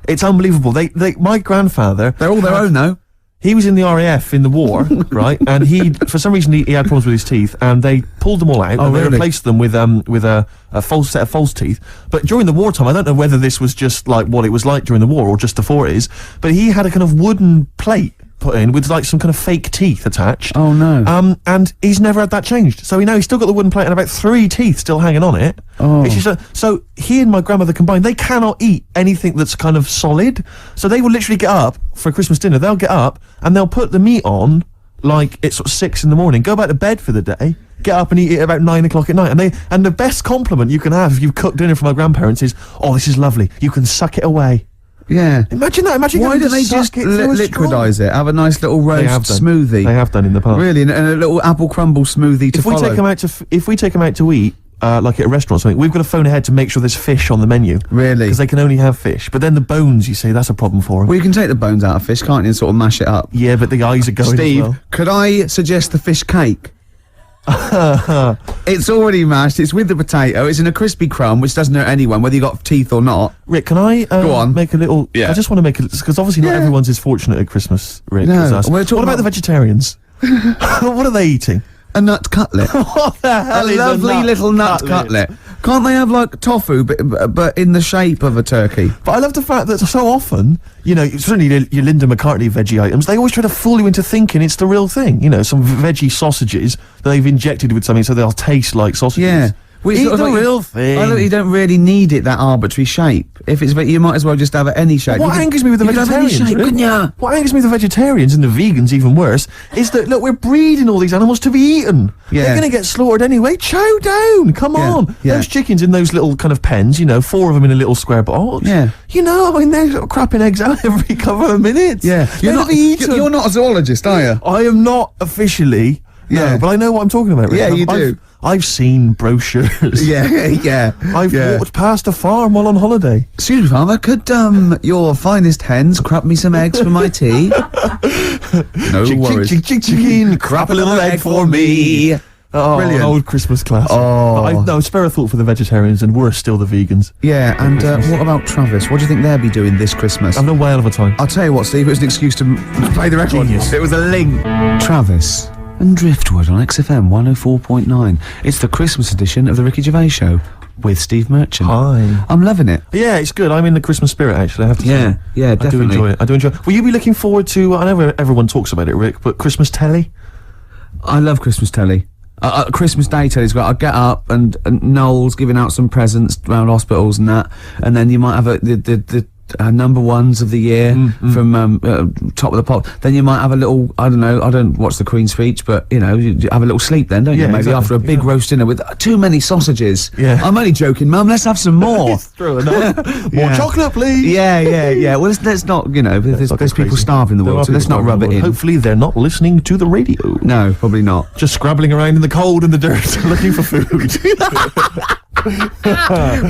It's unbelievable. My grandfather. They're all their own, though. He was in the RAF in the war, right? And for some reason, he had problems with his teeth, and they pulled them all out, and they really? replaced them with a false set of false teeth. But during the wartime, I don't know whether this was just like what it was like during the war or just before it is, but he had a kind of wooden plate put in with like some kind of fake teeth attached. Oh no. And he's never had that changed. So he's still got the wooden plate and about 3 teeth still hanging on it. Oh. It's just so he and my grandmother combined, they cannot eat anything that's kind of solid. So they will literally get up for Christmas dinner. They'll get up and they'll put the meat on like it's sort of 6 a.m, go back to bed for the day, get up and eat it about 9 o'clock at night. And the best compliment you can have if you've cooked dinner for my grandparents is, oh, this is lovely. You can suck it away. Yeah. Imagine that. Imagine Why having don't to they suck just it through a straw. liquidize it? Have a nice little They have roast done. smoothie. They have done in the past. Really, and a little apple crumble smoothie to If we follow. take them out to eat, like at a restaurant or something, we've got to phone ahead to make sure there's fish on the menu. Really? Because they can only have fish. But then the bones, you see, that's a problem for them. Well, you can take the bones out of fish, can't you, and sort of mash it up. Yeah, but the eyes are going Steve, as well. could I suggest the fish cake? It's already mashed. It's with the potato. It's in a crispy crumb, which doesn't hurt anyone, whether you got teeth or not. Rick, can I Go on. make a little... Yeah. I just want to make a... Because obviously not everyone's as fortunate at Christmas, Rick, No, as us. we're What talking about the vegetarians? What are they eating? A nut cutlet. What the hell A is lovely little nut cutlet. Can't they have like tofu, but in the shape of a turkey? But I love the fact that so often, you know, certainly your Linda McCartney veggie items, they always try to fool you into thinking it's the real thing. You know, some veggie sausages that they've injected with something so they'll taste like sausages. Yeah. Well, it's Eat sort of the like real thing. I know you don't really need it that arbitrary shape. If it's, you might as well just have it any shape. What angers me with the you could have any vegetarians, shape, Rick? couldn't ya? What angers me with the vegetarians and the vegans, even worse, is that, look, we're breeding all these animals to be eaten. Yeah. They're going to get slaughtered anyway. Chow down. Come Yeah, on. yeah. Those chickens in those little kind of pens, you know, 4 of them in a little square box. Yeah. You know, I mean, they're sort of crapping eggs out every couple of minutes. Yeah. They're to be eaten. You're not a zoologist, are you? I am not officially. Yeah. No, but I know what I'm talking about. Rick. Yeah, you I've- do. I've seen brochures. Yeah, yeah. I've yeah. walked past a farm while on holiday. Excuse me, Father, could your finest hens crap me some eggs for my tea? No worries. Chicken, crap a little egg for me. Oh, Brilliant. an old Christmas classic. Oh. No, spare a thought for the vegetarians, and we're still the vegans. Yeah, and what about Travis? What do you think they'll be doing this Christmas? Having a whale of a time. I'll tell you what, Steve, it was an excuse to play the record. Genius. It was a link. Travis and Driftwood on XFM 104.9. It's the Christmas edition of the Ricky Gervais Show with Steve Merchant. Hi. I'm loving it. Yeah, it's good. I'm in the Christmas spirit, actually, I have to Yeah, say. yeah, I do definitely. enjoy it. I do enjoy it. Will you be looking forward to, I know everyone talks about it, Rick, but Christmas telly? I love Christmas telly. Christmas Day telly's great. I get up and Noel's giving out some presents around hospitals and that, and then you might have the number ones of the year from Top of the Pop. Then you might have a little, I don't know, I don't watch the Queen's speech, but you know, you have a little sleep then, don't you? Yeah, Maybe exactly. after a big roast dinner with too many sausages. Yeah. I'm only joking, Mum. Let's have some more. True enough. More Yeah. chocolate, please. Yeah. Well, let's not, you know, there's not go people crazy. starving in the There world, are so let's people not starving rub in it the in. world. Hopefully they're not listening to the radio. No, probably not. Just scrabbling around in the cold and the dirt looking for food.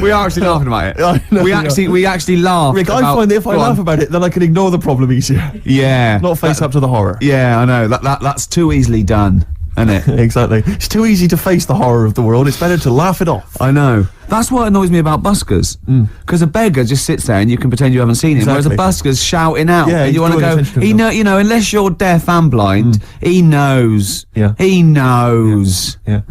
We are actually laughing about it. I know We actually laugh. Rick, I about- find that if I Go on. laugh about it, then I can ignore the problem easier. Yeah. Not face up to the horror. Yeah, I know. That's too easily done, isn't it? Exactly. It's too easy to face the horror of the world. It's better to laugh it off. I know. That's what annoys me about buskers. Because a beggar just sits there and you can pretend you haven't seen him, whereas a Exactly. busker's shouting out. Yeah, and he's you want to drawing go, attention to he know, you know, unless you're deaf and blind, he knows. Yeah. He knows. Yeah.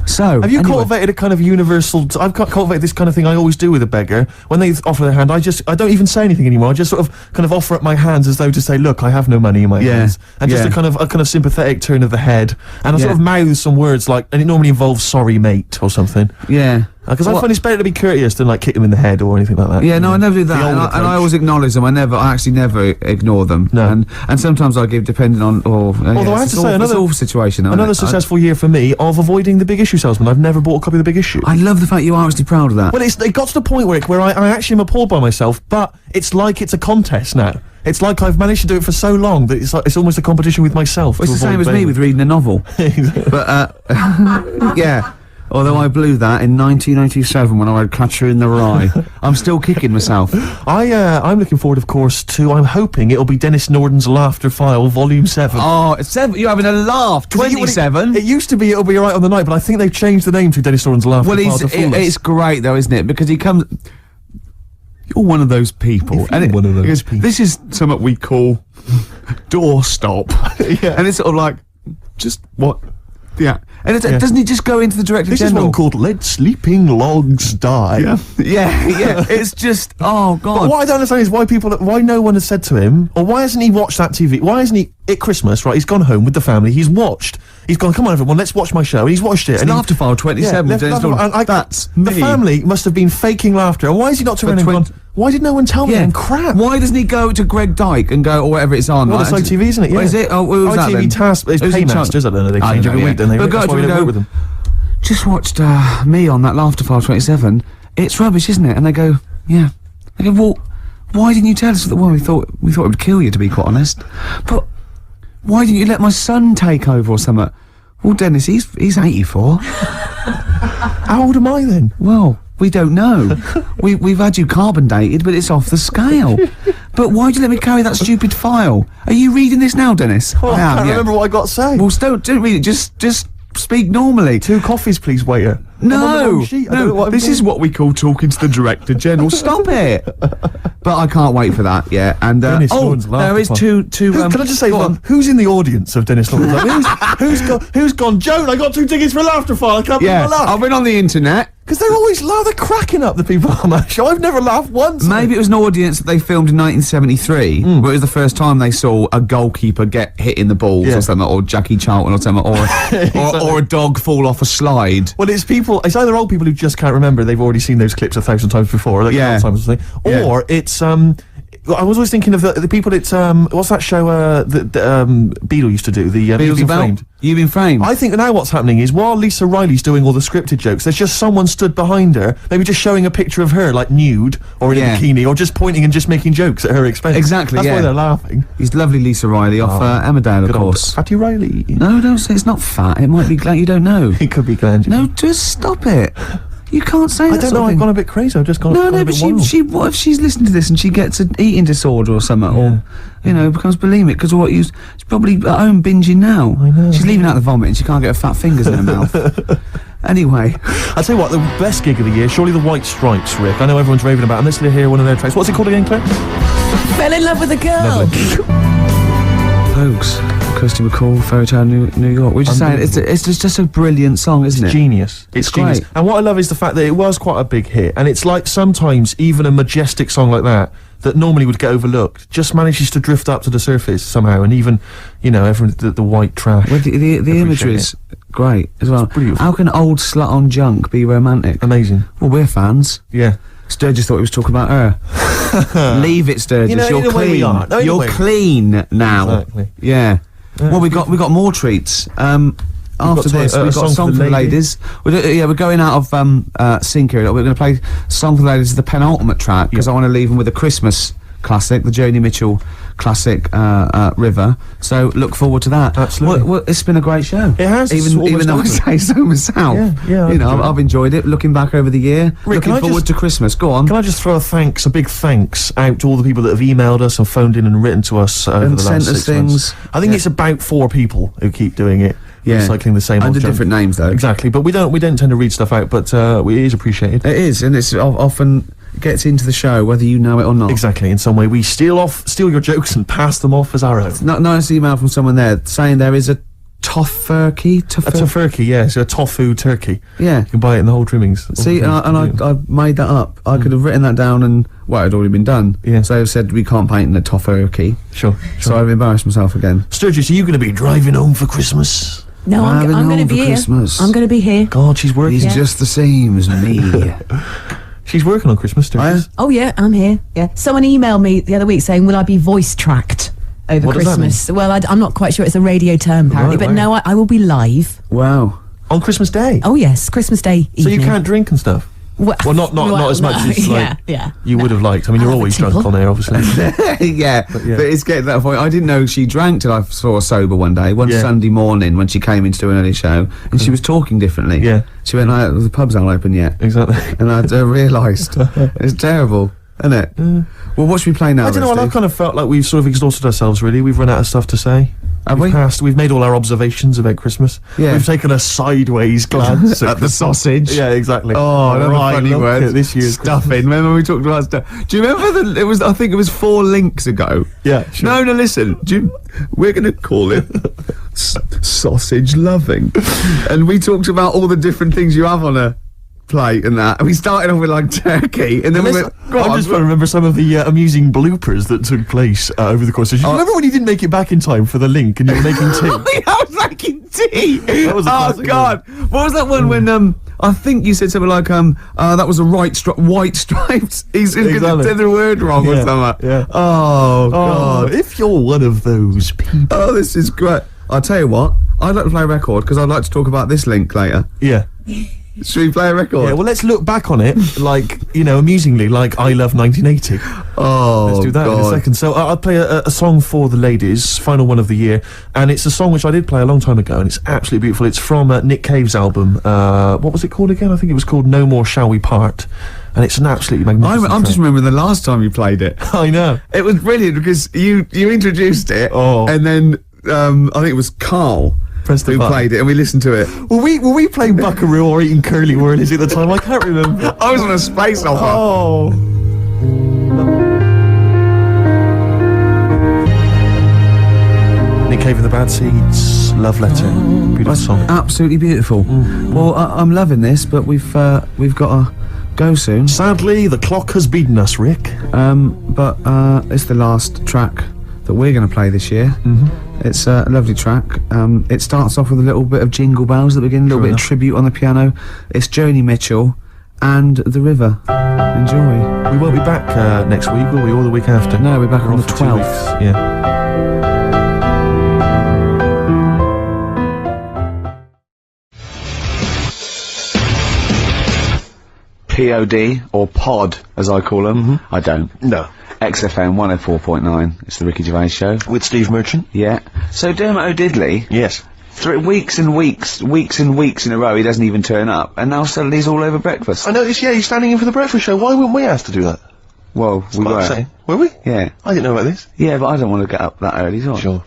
So, Have you anyway, cultivated a kind of universal... I've cultivated this kind of thing I always do with a beggar. When they offer their hand, I don't even say anything anymore. I just sort of kind of offer up my hands as though to say, look, I have no money in my hands. And just Yeah. a kind of sympathetic turn of the head. And I sort of mouth some words like, and it normally involves sorry mate or something. Yeah. Because I Well- find it's better to be courteous than like kick them in the head or anything like that. Yeah, no, I never do that, The old and I approach. always acknowledge them. I actually never ignore them. No. and sometimes I give, depending on. Although I have to say, it's all situation. isn't Another it? successful year for me of avoiding the Big Issue salesman. I've never bought a copy of the Big Issue. I love the fact you are actually proud of that. Well, it got to the point where I actually am appalled by myself, but it's like it's a contest now. It's like I've managed to do it for so long that it's almost a competition with myself. It's to the same avoid as me with reading a novel. But yeah. Although I blew that in 1987 when I read Catcher in the Rye. I'm still kicking myself. I'm looking forward, of course, to. I'm hoping it'll be Dennis Norden's Laughter File, Volume 7. Oh, it's 7. You're having a laugh. 27. It used to be It'll Be Alright on the Night, but I think they've changed the name to Dennis Norden's Laughter Well, File to fool us. it's great though, isn't it? Because he comes. You're one of those people. If you're one of those he goes, people. This is something we call doorstop. Yeah. And it's sort of like, just what? Yeah. And doesn't he just go into the Director This is General? one called Let Sleeping Logs Die. Yeah. It's just, oh God. But what I don't understand is why no one has said to him, or why hasn't he watched that TV? Why hasn't he, at Christmas, right, he's gone home with the family, he's gone, come on everyone, let's watch my show, and he's watched it. It's and Laughter File 27 with Dennis Norton. That's me. The family must have been faking laughter, and why is he not turned around and gone, why did no one tell me then? Crap. Why doesn't he go to Greg Dyke and go, or whatever it's on? Well, like, it's ITV, isn't it? Yeah. Oh, is it? Oh, who's that then? ITV Task is Who's in charge? Paymasters, I don't know, they change every know, week, don't they? But That's go why we to don't go, work with them. just watched me on that Laughter File 27. It's rubbish, isn't it? And they go, yeah. They go, well, why didn't you tell us that? Well, we thought it would kill you, to be quite honest. But why didn't you let my son take over or something? Well, Dennis, he's 84. How old am I then? Well, we don't know. We've had you carbon dated, but it's off the scale. But why'd you let me carry that stupid file? Are you reading this now, Dennis? Oh, I can't remember what I got to say. Well, don't read it. Just speak normally. 2 coffees, please, waiter. I'm on the No, wrong sheet. I don't know no, what I'm this doing. is what we call talking to the Director General. Stop it! But I can't wait for that, yeah. And, Dennis Lawrence there is laughter two, Can I just say, go on. who's in the audience of Dennis Lawrence? Like, who's gone, Joan, I got 2 tickets for Laughter File, I can't believe Yeah, my luck. I've been on the internet. Because they're always they're cracking up, the people on that show. I've never laughed once. Maybe it was an audience that they filmed in 1973, where it was the first time they saw a goalkeeper get hit in the balls Yeah. or something, or Jackie Charlton or something, or a dog fall off a slide. Well, it's either old people who just can't remember, they've already seen those clips 1,000 times before, like Yeah. Alzheimer's or something, or it's, I was always thinking of the people, it's, what's that show, Beadle used to do, the You've Been Framed. You've Been Framed. I think now what's happening is while Lisa Riley's doing all the scripted jokes, there's just someone stood behind her, maybe just showing a picture of her, like nude, or in Yeah. a bikini, or just pointing and just making jokes at her expense. Exactly, That's yeah. why they're laughing. He's lovely Lisa Riley off Emmerdale, of Good old course. Fatty Riley. No, don't say it's not fat. It might be glad you don't know. It could be gland. No, just stop it. You can't say that I don't sort know, of I've thing. gone a bit crazy, I've just gone, No, gone no, a but bit wild. what if she's listening to this and she gets an eating disorder or something, or, becomes bulimic because of what she's probably at home binging now. I know. She's leaving out the vomit and she can't get her fat fingers in her mouth. Anyway, I'll tell you what, the best gig of the year, surely the White Stripes, Rick. I know everyone's raving about them. Let's hear one of their tracks. What's it called again, Claire? Fell in love with a girl. folks, Kirsty McCall, Fairy Tale New York. We're just saying, it's just a brilliant song, isn't it? Genius. It's genius. great. And what I love is the fact that it was quite a big hit, and it's like sometimes even a majestic song like that normally would get overlooked just manages to drift up to the surface somehow, and even, everyone, the white trash. Well, the imagery is great as well. beautiful. How can old slut on junk be romantic? Amazing. Well, we're fans. Yeah. Sturgis thought he was talking about her. Leave it, Sturgis. In You're a way we clean. are. No, in a You're way. clean now. Exactly. Yeah. Well, we got more treats. After this, we've got a song for the ladies. We're going out of sync here. We're going to play "Song for the Ladies" as the penultimate track because I want to leave them with a Christmas classic, the Joni Mitchell classic "River." So look forward to that. Absolutely. Well, it's been a great show. It has. It's Even almost though I over. say so myself. Yeah, I've enjoyed it. Looking back over the year, Rick, can I looking forward just- to Christmas. Go on. Can I just throw a big thanks out to all the people that have emailed us and phoned in and written to us over And the sent last us 6 months. things. I think Yeah. it's about 4 people who keep doing it. Yeah. Recycling the same old Under junk. different names, though. Exactly, but we don't tend to read stuff out, but it is appreciated. It is, and it's often gets into the show whether you know it or not. Exactly, in some way we steal your jokes and pass them off as our own. Nice email from someone there saying there is a tofurkey. A tofurkey, yeah, so a tofu turkey. Yeah. You can buy it in the whole trimmings. See, I made that up. I could have written that down and, well, it had already been done. Yeah. So I've said we can't paint in a tofurkey. Sure. So I've embarrassed myself again. Sturgis, are you going to be driving home for Christmas? No, Driving I'm going to home be for here. Christmas. I'm going to be here. God, she's working. He's just the same as me. She's working on Christmas, Sturgis. Oh yeah, I'm here. Yeah. Someone emailed me the other week saying, "Will I be voice tracked over What does that Christmas?" Well, I'm not quite sure. It's a radio term apparently, Right, but no, I will be live. Wow. On Christmas Day. Oh yes, Christmas Day So evening. you can't drink and stuff. Well, not as much as yeah, yeah. you would have liked. I mean, I'll you're have a always drunk tipple. on air, obviously. yeah, but it's getting to that point. I didn't know she drank till I saw her sober one day, one Yeah. Sunday morning when she came in to do an early show, and she was talking differently. Yeah. She went, the pubs aren't open yet. Exactly. And I realised. It's terrible, isn't it? Well, what should we play now? I don't know. then, I Steve? kind of felt like we've sort of exhausted ourselves. Really, we've run out of stuff to say. Have we? We've made all our observations about Christmas. Yeah. We've taken a sideways glance At the sausage. Yeah, exactly. Oh, another Right, funny look word. at this year's stuffing. Remember we talked about stuff? Do you remember I think it was 4 links ago. Yeah, sure. No, listen. We're going to call it sausage loving. And we talked about all the different things you have on a plate and that. And we started off with like turkey, and then we went. Go I'm on. just trying to remember some of the amusing bloopers that took place over the course of. Remember when you didn't make it back in time for the link and you were making tea? I was making tea. That was a oh classic God! What was that one when I think you said something like that was a white stripes. He's going to Exactly. say the word wrong or Yeah, something. yeah. Oh God! If you're one of those people. Oh, this is great. I'll tell you what. I'd like to play a record because I'd like to talk about this link later. Yeah. Should we play a record? Yeah, well, let's look back on it, like, amusingly, like I Love 1980. oh, Let's do that in a God. second. So I'll play a song for the ladies, final one of the year, and it's a song which I did play a long time ago, and it's absolutely beautiful. It's from Nick Cave's album. What was it called again? I think it was called No More Shall We Part, and it's an absolutely magnificent I'm just track. remembering the last time you played it. I know. It was brilliant because you introduced it, Oh. and then I think it was Karl press the who button. played it, and we listened to it. Were we playing Buckaroo or eating curly whirlies at the time? I can't remember. I was on a space opera. Oh. Nick Cave and the Bad Seeds, Love Letter. Beautiful song. Absolutely beautiful. Well, I'm loving this, but we've got to go soon. Sadly, the clock has beaten us, Rick. But it's the last track that we're going to play this year. It's a lovely track. It starts off with a little bit of Jingle Bells at the beginning, a little bit of tribute on the piano. It's Joni Mitchell and The River. Enjoy. We won't be back next week, will we? Or the week after? No, we're back on the off for 2 12th. weeks. Yeah. POD, or Pod, as I call them. I don't. No. XFM 104.9. It's the Ricky Gervais Show. With Steve Merchant? Yeah. So Dermot O'Diddley, Yes. 3 weeks and weeks in a row, he doesn't even turn up, and now suddenly he's all over breakfast. I noticed, yeah, he's standing in for the breakfast show. Why wouldn't we ask to do that? Well, we What I'm were. saying. Were we? Yeah. I didn't know about this. Yeah, but I don't want to get up that early, do I? Sure.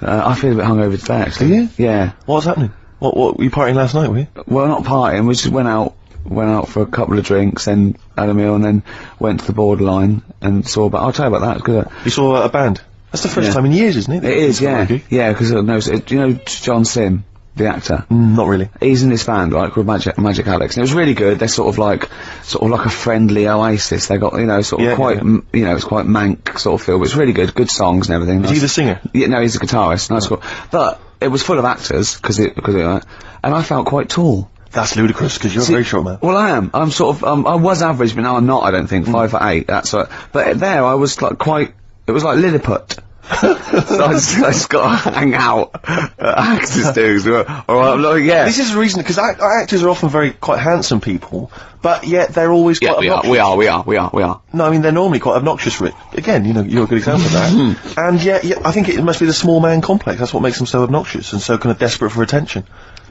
I feel a bit hungover today, actually. Do you? Yeah. What's happening? What were you partying last night, were you? Well, not partying, we just went out for a couple of drinks, then had a meal, and then went to the Borderline and saw about. I'll tell you about that. It's good. You saw a band? That's the first Yeah. time in years, isn't it? It is, yeah, Okay. yeah. Because no, do you know John Sim, the actor? Not really. He's in this band, right, called Magic Alex, and it was really good. They're sort of like a friendly Oasis. They got, sort of Yeah, quite, yeah. it's quite mank sort of feel, but it's really good songs and everything. Is he the singer? Yeah, no, he's a guitarist. Nice, cool. But it was full of actors because of that, and I felt quite tall. That's ludicrous, because you're a very short man. Well, I am. I'm sort of. I was average, but now I'm not. I don't think 5'8". That's what. But there, I was like quite. It was like Lilliput. So I just got to hang out at actors do. Or I'm like, yeah. This is the reason, because actors are often quite handsome people, but yet they're always quite obnoxious. We are. No, I mean, they're normally quite obnoxious, Rick. Again, you're a good example of that. And yet, I think it must be the small man complex. That's what makes them so obnoxious and so kind of desperate for attention.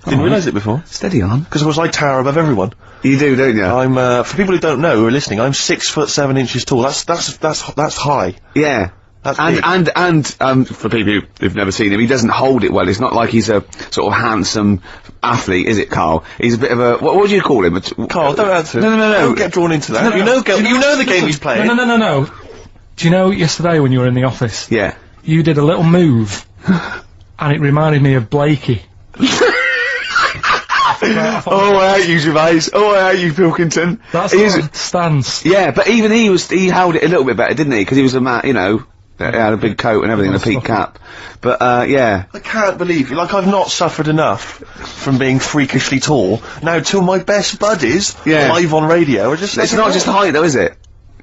Didn't realise it before. Steady on. Because, of course, I tower above everyone. You do, don't you? I'm, for people who don't know, who are listening, I'm 6'7" tall. That's high. Yeah. That's big. And for people who've never seen him, he doesn't hold it well. It's not like he's a sort of handsome athlete, is it, Carl? He's a bit of a, what do you call him? Carl, don't answer. No. Don't get drawn into that. You know the game he's playing. No. Do you know yesterday when you were in the office? Yeah. You did a little move, and it reminded me of Blakey. Oh, I hate you, Gervais. Oh, I hate you, Pilkington. That's He's- the stance. Yeah, but even he held it a little bit better, didn't he? Because he was a man, he had a big coat and everything, and a peak cap. But, yeah. I can't believe, I've not suffered enough from being freakishly tall. Now, two of my best buddies, Yeah. live on radio, are just... It's not just the height, though, is it?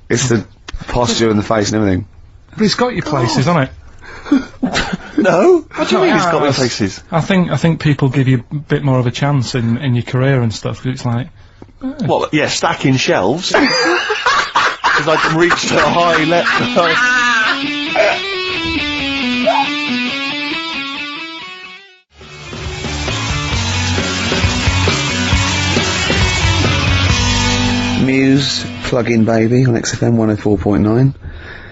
It's the posture and the face and everything. But it's got your places, hasn't it? No? What do you mean it's got my Yes. places? I think people give you a bit more of a chance in your career and stuff. 'Cause it's like, Well, yeah, stacking shelves. Because I can reach to a high level. Muse, Plug-in Baby on XFM 104.9.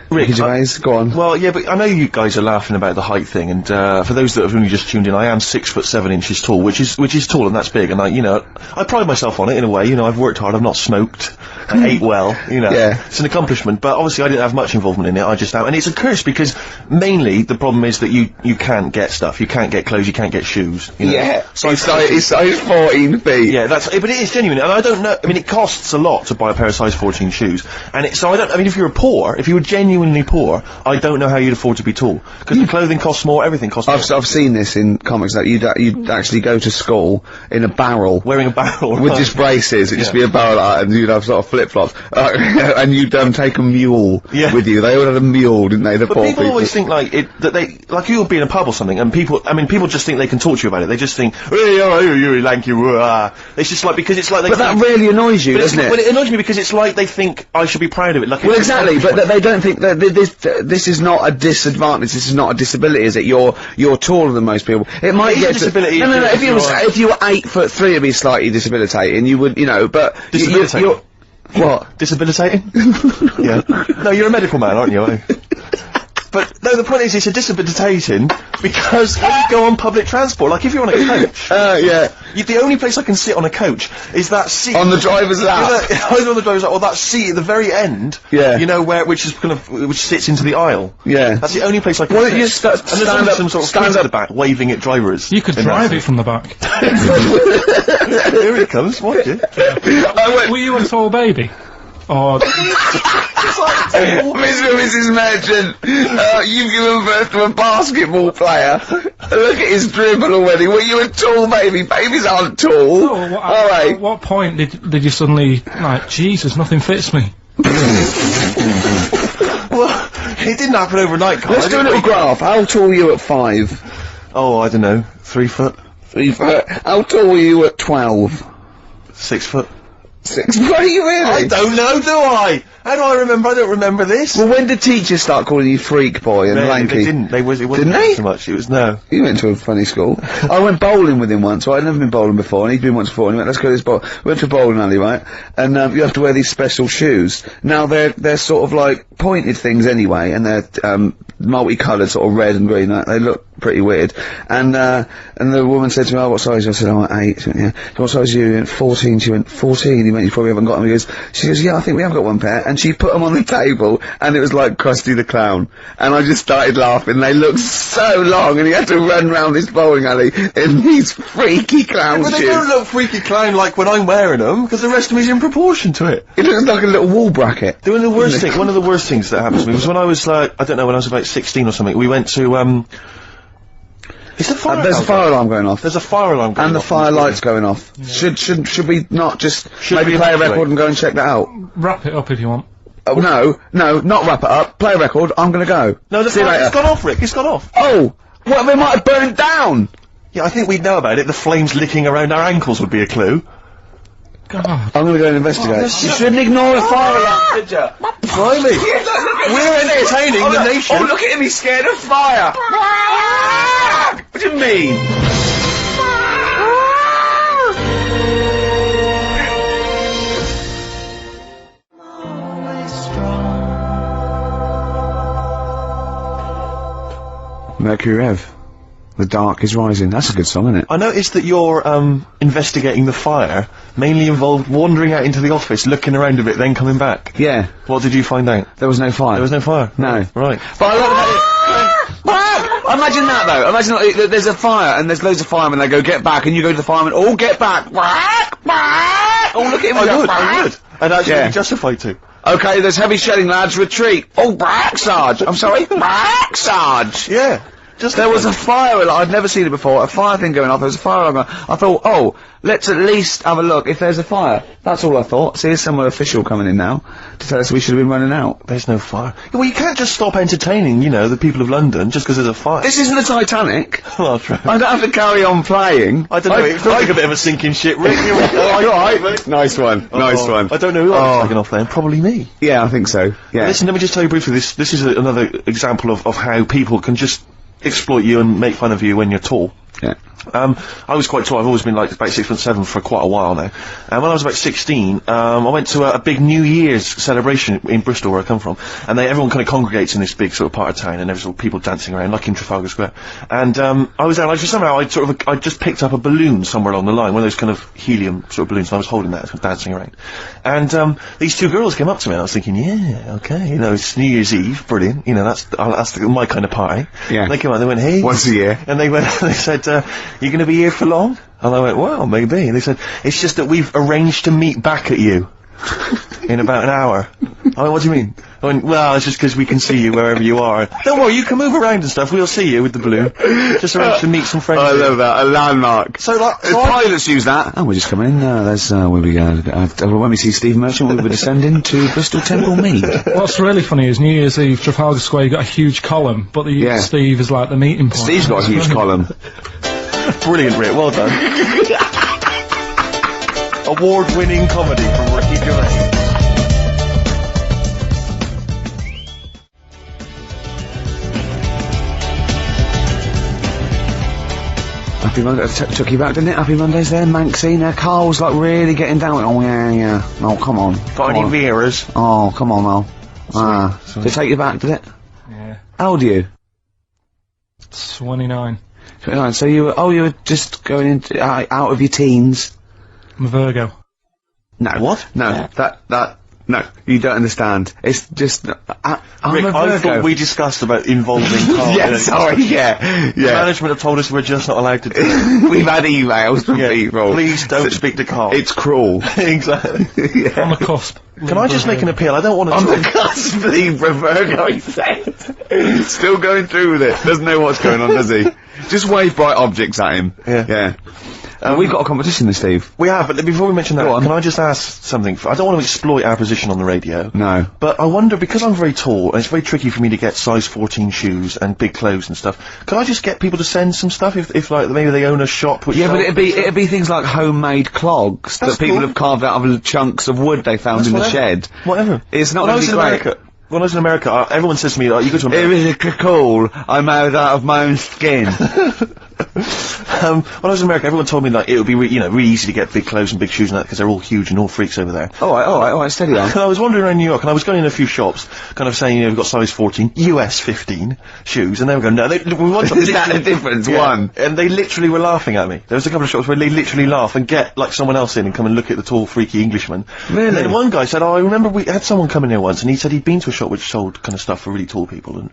Rick, Ricky Gervais, go on. Well, yeah, but I know you guys are laughing about the height thing, and for those that have only just tuned in, I am 6'7" tall, which is tall, and that's big. And I pride myself on it in a way. I've worked hard, I've not smoked, I ate well. Yeah. It's an accomplishment. But obviously, I didn't have much involvement in it. I just am, and it's a curse because mainly the problem is that you can't get stuff, you can't get clothes, you can't get shoes. Yeah, So it's 14 feet. yeah, but it is genuine, and I don't know. I mean, it costs a lot to buy a pair of size 14 shoes, and so I don't. I mean, if you were genuinely poor, I don't know how you'd afford to be tall because the clothing costs more, everything costs more. I've seen this in comics that you'd actually go to school in a barrel Wearing a barrel with just braces. It'd just Yeah. be a barrel like that, and you'd have sort of flip flops, and you'd take a mule Yeah. with you. They all had a mule, didn't they? The But poor people always think you'll be in a pub or something, and people just think they can talk to you about it. They just think, hey, oh, you lanky, it's just like, because it's like they But that think, really annoys you, but doesn't But it? it annoys me because it's like they think I should be proud of it. Like, Well, it's exactly, but accomplishment. they don't think that this is not a disadvantage. This is not a disability, is it? You're taller than most people. It might It is a get disability No. if you're- If you were 8'3", it'd be slightly debilitating. You would, but Debilitating? What? Disabilitating? Yeah. No, you're a medical man, aren't you? But no, the point is, it's a debilitating because when you go on public transport, like if you're on a coach, Yeah. the only place I can sit on a coach is that seat On the driver's lap. Either on the driver's lap or that seat at the very end. Yeah. You know which sits into the aisle. Yeah. That's the only place I can. Well, sit. you stand and there's always up- some sort of stand kids up- at the back waving at drivers. You could drive it from the back. Here he comes. Watch it. Were you a tall baby? Or Mr. and Mrs. Merchant, you've given birth to a basketball player. Look at his dribble already. Were you a tall baby? Babies aren't tall. at what point did you suddenly like, Jesus, nothing fits me? Well, it didn't happen overnight, Carl. Let's do a little graph. How tall were you at 5? Oh, I don't know. 3 foot, 3 foot. How tall were you at 12? 6 foot. 6 foot, are you really? I don't know, do I? How do I remember? I don't remember this. Well, when did teachers start calling you freak boy and No, lanky? they didn't. It wasn't Didn't they? so much. It was no. You went to a funny school. I went bowling with him once. So I'd never been bowling before, and he'd been once before. And he went, "Let's go to this bowl." We went to a bowling alley, right? And you have to wear these special shoes. Now they're sort of like pointed things anyway, and they're multicoloured, sort of red and green. They look pretty weird. And the woman said to me, "Oh, what size?" I said, "Oh, 8." She went, "Yeah." "What size are you?" He went, 14. She went, 14. He went, "You probably haven't got them." She goes, "Yeah, I think we have got one pair." And she put them on the table, and it was like Krusty the Clown. And I just started laughing. They looked so long, and he had to run round this bowling alley in these freaky clown But they shoes. don't look freaky clown like when I'm wearing them, because the rest of me's in proportion to it. It looks like a little wall bracket. One of the worst things that happened to me was when I was like, I don't know, when I was about 16 or something, we went to, is the fire There's a alarm fire going? alarm going off. There's a fire alarm going And the off. fire light's going off. Should we not just maybe we play a evacuate? record and go and check that out? Wrap it up if you want. Oh, no, not wrap it up. Play a record. I'm gonna go. No, the See you fire, later. it's gone off, Rick, it's gone off. Oh, well, they might have burned down. Yeah, I think we'd know about it. The flames licking around our ankles would be a clue. God. I'm gonna go and investigate. You shouldn't ignore a fire alarm, should you? Blimey. We're entertaining the nation. Oh, look at him, he's scared of fire. What do you mean? Mercury Rev. The dark is rising. That's a good song, isn't it? I noticed that you're investigating the fire mainly involved wandering out into the office, looking around a bit, then coming back. Yeah. What did you find out? There was no fire. There was no fire. No. Right. But I love that. Imagine that though. Imagine like, there's a fire and there's loads of firemen. They go get back, and you go to the firemen. All get back. Oh, look at him. I would. I'd actually Yeah. be justified to. Okay, there's heavy shelling, lads. Retreat. Oh, back, Sarge. I'm sorry. Back, Sarge. Yeah. There was a fire alarm. I'd never seen it before. A fire thing going off. There was a fire alarm going. I thought, oh, let's at least have a look if there's a fire. That's all I thought. See, there's someone official coming in now to tell us we should have been running out. There's no fire. Well, you can't just stop entertaining, you know, the people of London just because there's a fire. This isn't the Titanic. Well, true. I don't have to carry on playing. I don't know, it feels like a bit of a sinking ship, Rick. Oh, you alright? Nice one. Nice one. I don't know who I was taking off then. Probably me. Yeah, I think so. Yeah. Listen, let me just tell you briefly, this is another example of how people can just exploit you and make fun of you when you're tall. Yeah. I was quite tall. I've always been like about 6'7" for quite a while now. And when I was about 16, I went to a big New Year's celebration in Bristol, where I come from. And everyone kind of congregates in this big sort of part of town, and there's all people dancing around, like in Trafalgar Square. And I was there, like, somehow I just picked up a balloon somewhere along the line, one of those kind of helium sort of balloons, and I was holding that, dancing around. And these two girls came up to me, and I was thinking, yeah, okay, you know, it's New Year's Eve, brilliant, you know, that's my kind of party. Yeah. And they came up, they went, hey. Once a year. And they went, they said, you going to be here for long? And I went, well, maybe. And they said, it's just that we've arranged to meet back at you in about an hour. I went, what do you mean? I went, well, it's just because we can see you wherever you are. Don't worry, you can move around and stuff. We'll see you with the balloon. Just arranged to meet some friends. I love that. A landmark. So, like, The pilots use that. Oh, we're just coming in. There's, where we go. When we see Steve Merchant, we'll be descending to Bristol Temple Mead. What's really funny is New Year's Eve, Trafalgar Square, you got a huge column, but Yeah. Steve is like the meeting point. Steve's got a huge column. Brilliant, Rick. Well done. Award-winning comedy from Ricky Gervais. Happy Monday. Took you back, didn't it? Happy Monday's there. Manxine there. Carl's like really getting down. Oh, yeah. Oh, come on. Got Come any on. Vieras? Oh, come on now. Did it take you back, did it? Yeah. Yeah. How old are you? 29. 29. So you were just going into out of your teens. I'm a Virgo. No. What? No. No. You don't understand. It's just. I'm Rick, a I Virgo. thought we discussed about involving Karl. Yeah, sorry, yeah. Management have told us we're just not allowed to do it. We've had emails from people. Please don't speak to Karl. It's cruel. Exactly. On the cusp. Can I just make an appeal? I don't want to... On the cusp, the Virgo, he said. Still going through with it. Doesn't know what's going on, does he? Just wave bright objects at him. Yeah. We've got a competition, Steve. We have, but before we mention that, Go on. can I just ask something? I don't want to exploit our position on the radio. No. But I wonder, because I'm very tall, and it's very tricky for me to get size 14 shoes and big clothes and stuff, can I just get people to send some stuff if like, maybe they own a shop which... Yeah, but it'd be things like homemade clogs That's that people cool. have carved out of chunks of wood they found in the shed. Whatever. It's not When I going was to in be great. America, when I was in America, everyone says to me, like, you go to It America... was a cool. I made out of my own skin. When I was in America, everyone told me like it would be really easy to get big clothes and big shoes and that because they're all huge and all freaks over there. all right, steady on. And I was wandering around New York and I was going in a few shops, kind of saying, we've got size 14, US 15 shoes, and they were going, no, we want something. Is that the difference? One. And they literally were laughing at me. There was a couple of shops where they literally laugh and get like someone else in and come and look at the tall, freaky Englishman. Really? And then one guy said, I remember we had someone come in here once, and he said he'd been to a shop which sold kind of stuff for really tall people,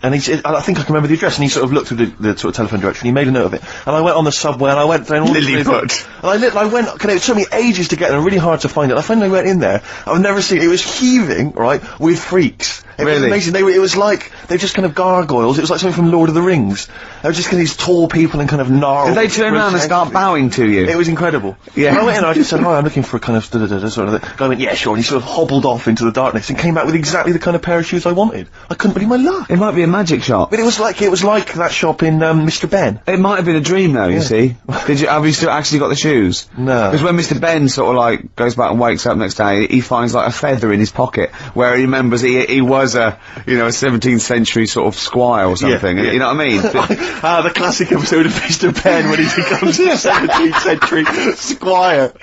and he said, I think I can remember the address, and he sort of looked through the sort of telephone directory, and he made a note of it. And I went on the subway, and I went down all Lilliput. And I went, it took me ages to get there, and really hard to find it. I finally went in there, I've never seen it was heaving, right, with freaks. It was Really? amazing. It was like, they're just kind of gargoyles, it was like something from Lord of the Rings. They were just kind of these tall people and kind of gnarled. Did they turn around and start bowing to you? It was incredible. Yeah. When I went in, I just said, hi, I'm looking for a kind of da-da-da-da sort of thing. Guy went, yeah, sure, and he sort of hobbled off into the darkness and came back with exactly the kind of pair of shoes I wanted. I couldn't believe my luck. It might be a magic shop. But it was like that shop in, Mr. Ben. It might have been a dream, though. You see. Have you still actually got the shoes? No. Because when Mr. Ben sort of like goes back and wakes up next day, he finds like a feather in his pocket where he remembers he was a 17th century sort of squire or something. Yeah. You know what I mean? The classic episode of Mr. Ben when he becomes a 17th century squire.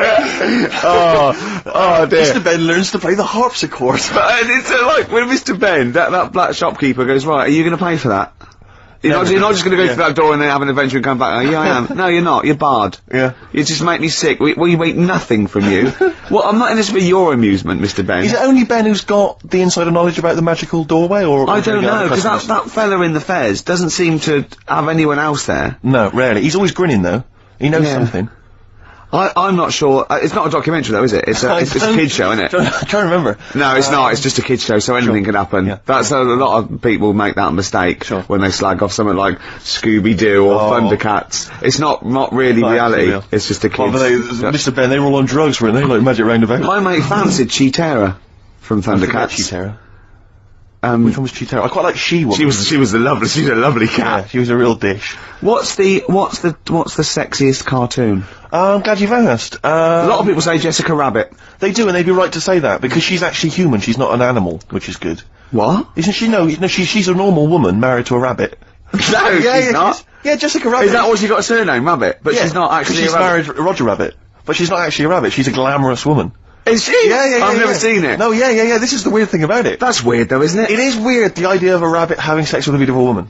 oh dear. Mr. Ben learns to play the harpsichord. But it's like when Mr. Ben, that black shopkeeper goes, right, are you going to pay for that? You're not just going to go through that door and then have an adventure and come back. Oh, yeah, I am. No, you're not. You're barred. Yeah. You just make me sick. We wait nothing from you. Well, I'm not in this for your amusement, Mr. Ben. Is it only Ben who's got the insider knowledge about the magical doorway, or... I don't know, because that fella in the fez doesn't seem to have anyone else there. No, rarely. He's always grinning, though. He knows something. I'm not sure. It's not a documentary, though, is it? It's a kid's show, isn't it? I'm trying to remember. No, it's not. It's just a kid's show, so anything can happen. Yeah. That's a lot of people make that mistake when they slag off something like Scooby-Doo or Thundercats. It's not really reality. Real. It's just a kid's... Mr. Ben, they were all on drugs, weren't they? Like Magic Roundabout. My mate fancied Cheetara from Thundercats. Cheetara. Which one was Cheetara? I quite like She-Woman. She was a lovely cat. Yeah, she was a real dish. What's the sexiest cartoon? I'm glad you've asked. A lot of people say Jessica Rabbit. They do, and they'd be right to say that, because she's actually human, she's not an animal, which is good. What? Isn't she? No, she's a normal woman married to a rabbit. No, she's not. Yeah, Jessica Rabbit. Is that what she got a surname, Rabbit? But she's not actually she's a rabbit. married Roger Rabbit. But she's not actually a rabbit, she's a glamorous woman. Is she? Yeah. I've never seen it. No, yeah, this is the weird thing about it. That's weird though, isn't it? It is weird, the idea of a rabbit having sex with a beautiful woman.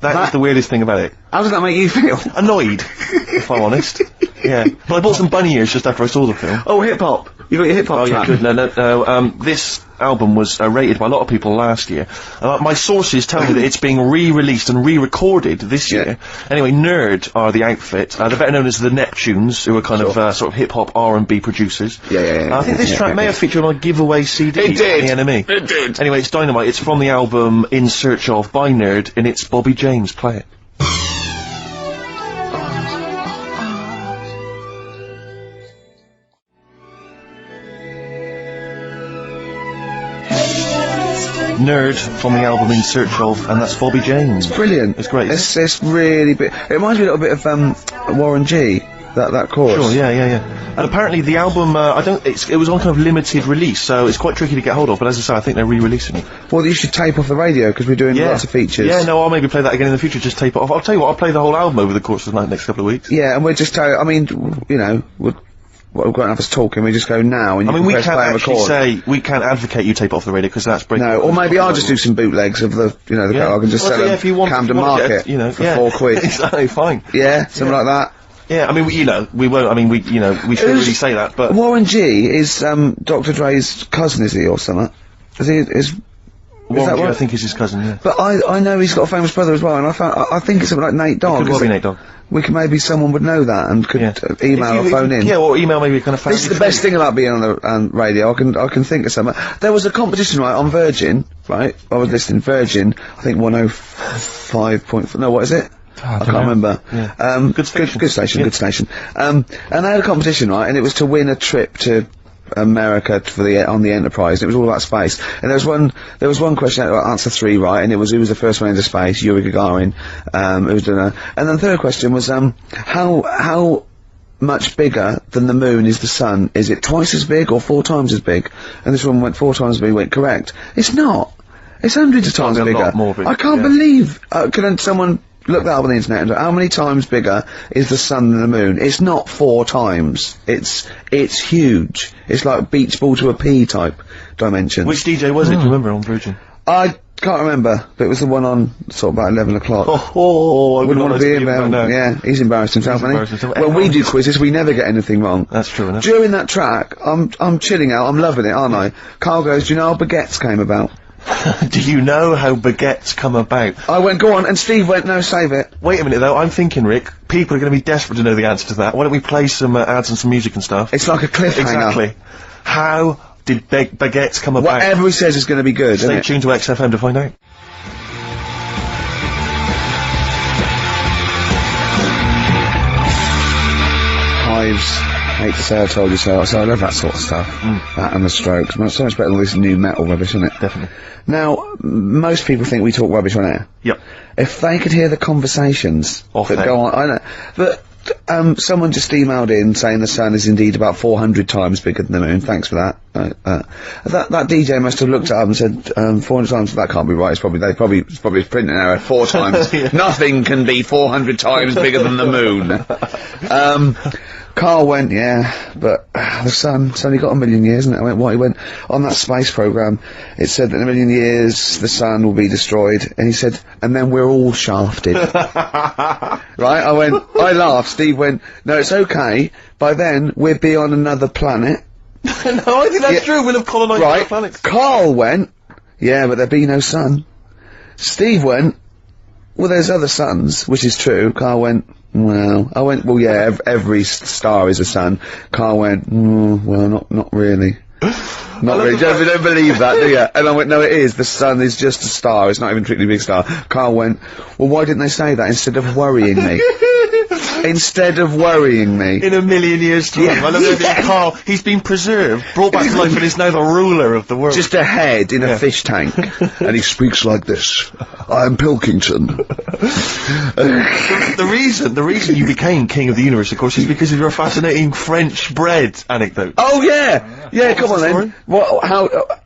That is the weirdest thing about it. How does that make you feel? Annoyed, if I'm honest. Yeah. But I bought some bunny ears just after I saw the film. Oh, hip-hop. You got your hip-hop track? Good. No. This album was rated by a lot of people last year. My sources tell me that it's being re-released and re-recorded this year. Anyway, Nerd are the outfit. They're better known as the Neptunes, who are kind of sort of hip-hop R&B producers. Yeah. I think this track may have featured on a giveaway CD. It did. The Enemy. It did. Anyway, it's Dynamite. It's from the album In Search Of by Nerd, and it's Bobby James. Play it. Nerd from the album In Search Of, and that's Bobby James. Brilliant. It's great. It's really big. It reminds me a little bit of Warren G. That chorus. Sure, yeah. And apparently the album, it was on kind of limited release, so it's quite tricky to get hold of, but as I say, I think they're re-releasing it. Well, you should tape off the radio, because we're doing lots of features. Yeah, no, I'll maybe play that again in the future, just tape it off. I'll tell you what, I'll play the whole album over the course of the next couple of weeks. Yeah, and we'll just tell you, I mean, we'll we've got enough of us talking, we just go now, and I you mean, can we press can't play and actually record. say, we can't advocate you tape it off the radio, because that's breaking... No, or maybe I'll just do some bootlegs of the, you know, the catalogue and just Well, sell them if you want, Camden if you want to Market get, you know, for yeah. £4. Exactly, fine. Yeah, something like that. Yeah, I mean, you know, we won't, I mean, we shouldn't really say that, but... Warren G is, Dr. Dre's cousin, is he, or something? Is Warren that G, right? I think is his cousin, yeah. But I know he's got a famous brother as well, and I think it's something like Nate Dogg. Could well be Nate Dogg. We could maybe someone would know that and could email or phone in. Yeah, or email maybe kind of... This is the best thing about being on the radio. I can think of something. There was a competition, right, on Virgin, right? I was listening Virgin. I think 105.4. No, what is it? I can't remember. Yeah. Good station. Good station. Yeah. Good station. And they had a competition, right? And it was to win a trip to America on the Enterprise. It was all about space. And there was one question, answer 3 right, and it was who was the first one into space? Yuri Gagarin. Who was doing that. And then the third question was how much bigger than the moon is the sun? Is it twice as big or 4 times as big? And this one went 4 times as big. Went correct. It's not. It's hundreds of times a bigger. lot more big, I can't believe. Can someone look that up on the internet and how many times bigger is the sun than the moon? It's not 4 times. It's huge. It's like beach ball to a pea type dimensions. Which DJ was it, do you remember, on Virgin? I can't remember, but it was the one on sort of about 11 o'clock. I Wouldn't want to be him. Yeah, he's embarrassed himself, isn't he? embarrassed himself. When we do quizzes, we never get anything wrong. That's true enough. During that track, I'm chilling out, I'm loving it, aren't I? Carl goes, do you know how baguettes came about? Do you know how baguettes come about? I went, go on, and Steve went, no, save it. Wait a minute though, I'm thinking, Rick, people are going to be desperate to know the answer to that. Why don't we play some ads and some music and stuff? It's like a cliffhanger. Exactly. How did baguettes come about? Whatever he says is going to be good, isn't Stay it? tuned to XFM to find out. Hives, hate to say I told you so, so I love that sort of stuff. That and the Strokes. It's so much better than all this new metal rubbish, isn't it? Definitely. Now, most people think we talk rubbish on air. Yep. If they could hear the conversations Off that air. go on, I know, but someone just emailed in saying the sun is indeed about 400 times bigger than the moon. Thanks for that. That DJ must have looked it up and said 400 times. That can't be right. It's probably a printing error. 4 times. Nothing can be 400 times bigger than the moon. Carl went, yeah, but the sun's only got 1 million years, isn't it? I went, what? He went, on that space program, it said that in 1 million years the sun will be destroyed, and he said, and then we're all shafted. Right? I went, I laughed. Steve went, no, it's okay. By then, we'll be on another planet. No, I think that's true. We'll have colonised other Right? planets. Carl went, yeah, but there'd be no sun. Steve went, well, there's other suns, which is true. Carl went, well, I went, well, yeah, every star is a sun. Carl went, well, not really. Not really. Don't believe that, do you? And I went, no, it is. The sun is just a star. It's not even a particularly big star. Carl went, well, why didn't they say that instead of worrying me? Instead of worrying me. In 1 million years' time. Yeah. I love that Carl, he's been preserved, brought back to life, and is now the ruler of the world. Just a head in a fish tank. And he speaks like this. I'm Pilkington. The reason you became king of the universe, of course, is because of your fascinating French bread anecdote. Oh yeah, yeah. Come on the story? then. What?